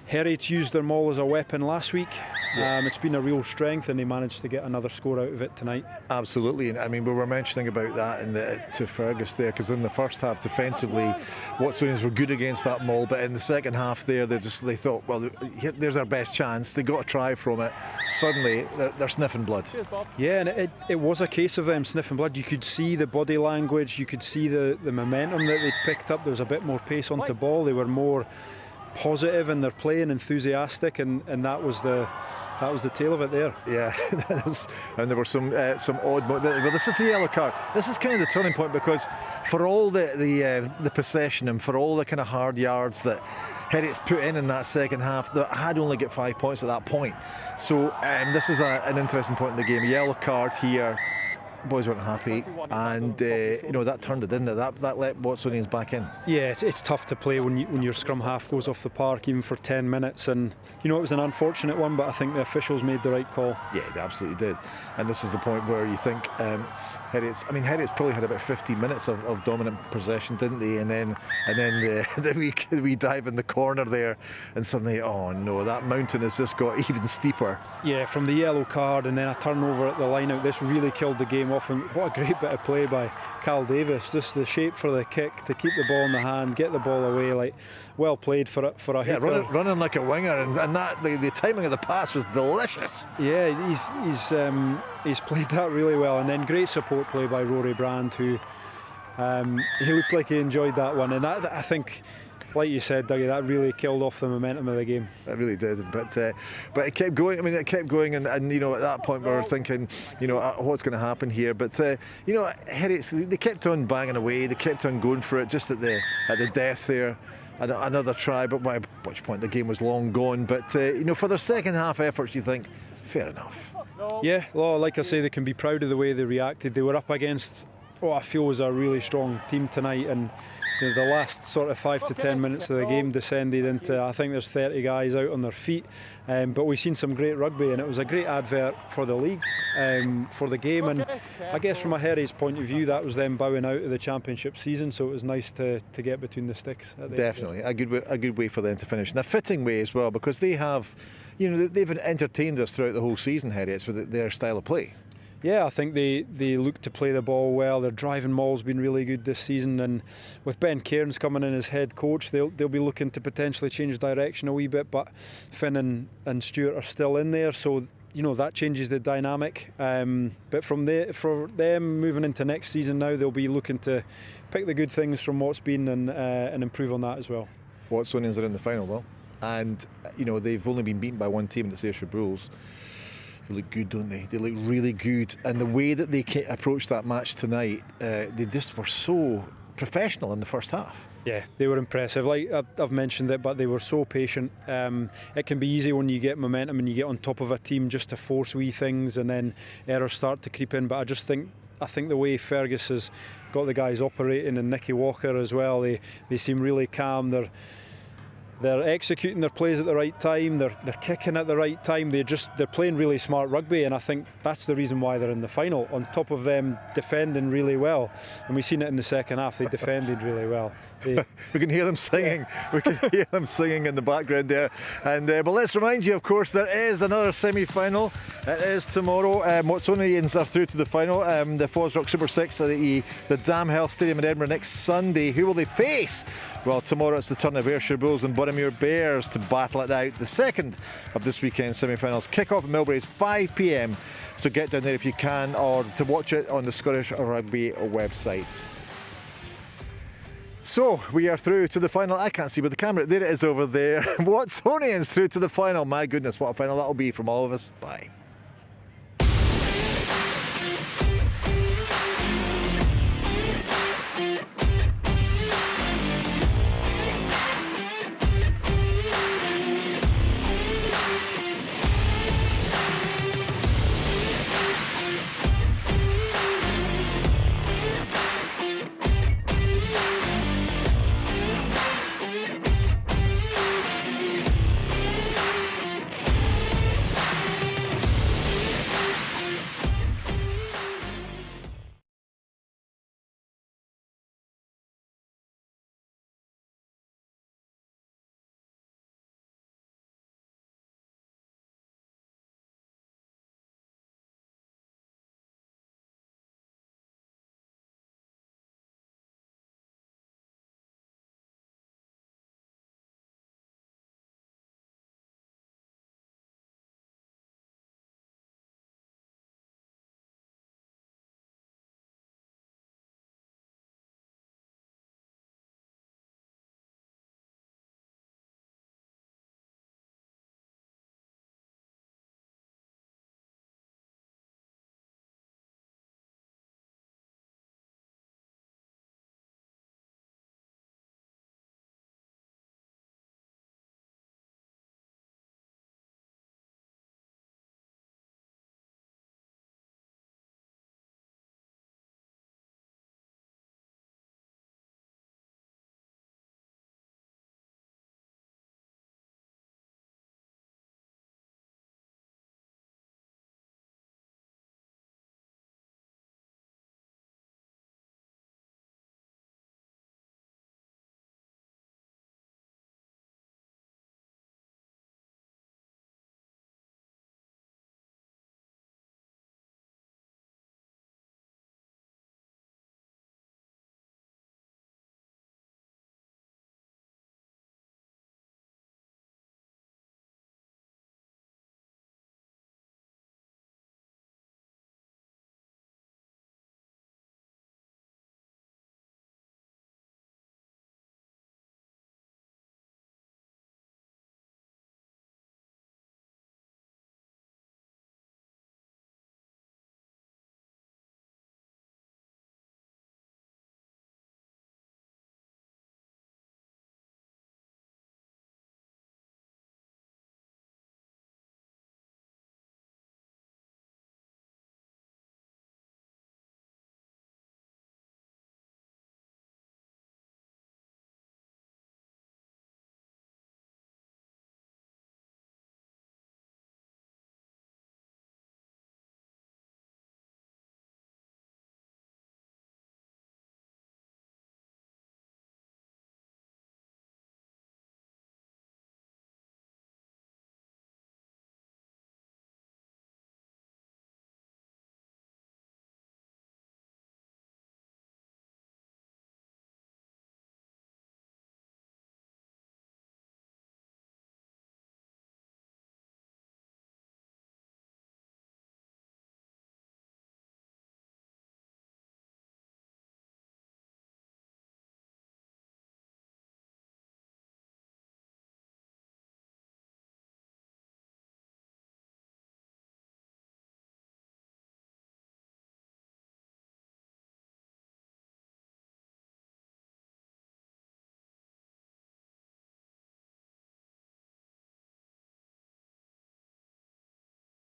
Heriot used their maul as a weapon last week. It's been a real strength, and they managed to get another score out of it tonight. Absolutely, and I mean we were mentioning about that to Fergus there, because in the first half defensively, Watsonians were good against that maul, but in the second half there, they thought, well, there's our best chance. They got a try from it. Suddenly, they're sniffing blood. Yeah, and it was a case of them sniffing blood. You could see the body language, you could see the momentum that they picked up. There was a bit more pace onto ball. They were more positive in their play and enthusiastic, and that was the tail of it there. Yeah, and there were some odd. Well, this is the yellow card. This is kind of the turning point, because for all the possession and for all the kind of hard yards that Heriot's put in that second half, they had only got 5 points at that point. So this is an interesting point in the game. A yellow card here. Boys weren't happy, and that turned it, didn't it? That let Watsonians back in. Yeah, it's tough to play when your scrum half goes off the park even for 10 minutes, and it was an unfortunate one, but I think the officials made the right call. Yeah, they absolutely did. And this is the point where you think Heriot's probably had about 15 minutes of dominant possession, didn't they? And then the wee dive in the corner there, and suddenly, oh no, that mountain has just got even steeper. Yeah, from the yellow card and then a turnover at the line out, this really killed the game off, and what a great bit of play by Cal Davis. Just the shape for the kick, to keep the ball in the hand, get the ball away, like well played for a hooker. Running like a winger, and that the timing of the pass was delicious. Yeah, he's played that really well, and then great support play by Rory Brand, who he looked like he enjoyed that one, and that, I think, like you said, Dougie, that really killed off the momentum of the game. It really did, but it kept going. I mean, it kept going, and at that point we were thinking, what's going to happen here? But Heriot, they kept on banging away. They kept on going for it, just at the death there. Another try, but by which point the game was long gone. But for their second half efforts, you think, fair enough. Yeah, well, like I say, they can be proud of the way they reacted. They were up against what I feel was a really strong team tonight, and the last sort of 5 to 10 minutes of the game descended into, I think there's 30 guys out on their feet, but we've seen some great rugby, and it was a great advert for the league, for the game, and I guess from a Heriot's point of view, that was them bowing out of the championship season, so it was nice to get between the sticks. Definitely a good way for them to finish, and a fitting way as well, because they have, they've entertained us throughout the whole season, Heriot's, with their style of play. Yeah, I think they look to play the ball well. Their driving maul's been really good this season, and with Ben Cairns coming in as head coach, they'll be looking to potentially change direction a wee bit, but Finn and Stuart are still in there, so that changes the dynamic. But for them moving into next season now, they'll be looking to pick the good things from what's been and improve on that as well. Watsonians are in the final, though, and they've only been beaten by one team, and it's Ayrshire Bulls. They look good, don't they? They look really good, and the way that they approached that match tonight, they just were so professional in the first half. Yeah, they were impressive. Like I've mentioned it, but they were so patient. It can be easy when you get momentum and you get on top of a team just to force wee things, and then errors start to creep in. But I think the way Fergus has got the guys operating, and Nicky Walker as well, they seem really calm. They're executing their plays at the right time. They're kicking at the right time. They're playing really smart rugby, and I think that's the reason why they're in the final. On top of them defending really well, and we've seen it in the second half. They defended really well. We can hear them singing. We can hear them singing in the background there. And but let's remind you, of course, there is another semi-final. It is tomorrow. Watsonians are through to the final. The FOSROC Super6 at the Damhealth Stadium in Edinburgh next Sunday. Who will they face? Well, tomorrow it's the turn of Ayrshire Bulls and Boroughmuir Bears to battle it out. The second of this weekend's semi-finals. Kick-off at Millbrae is 5 p.m. So get down there if you can, or to watch it on the Scottish Rugby website. So we are through to the final. I can't see with the camera. There it is over there. Watsonians through to the final. My goodness, what a final that'll be from all of us. Bye.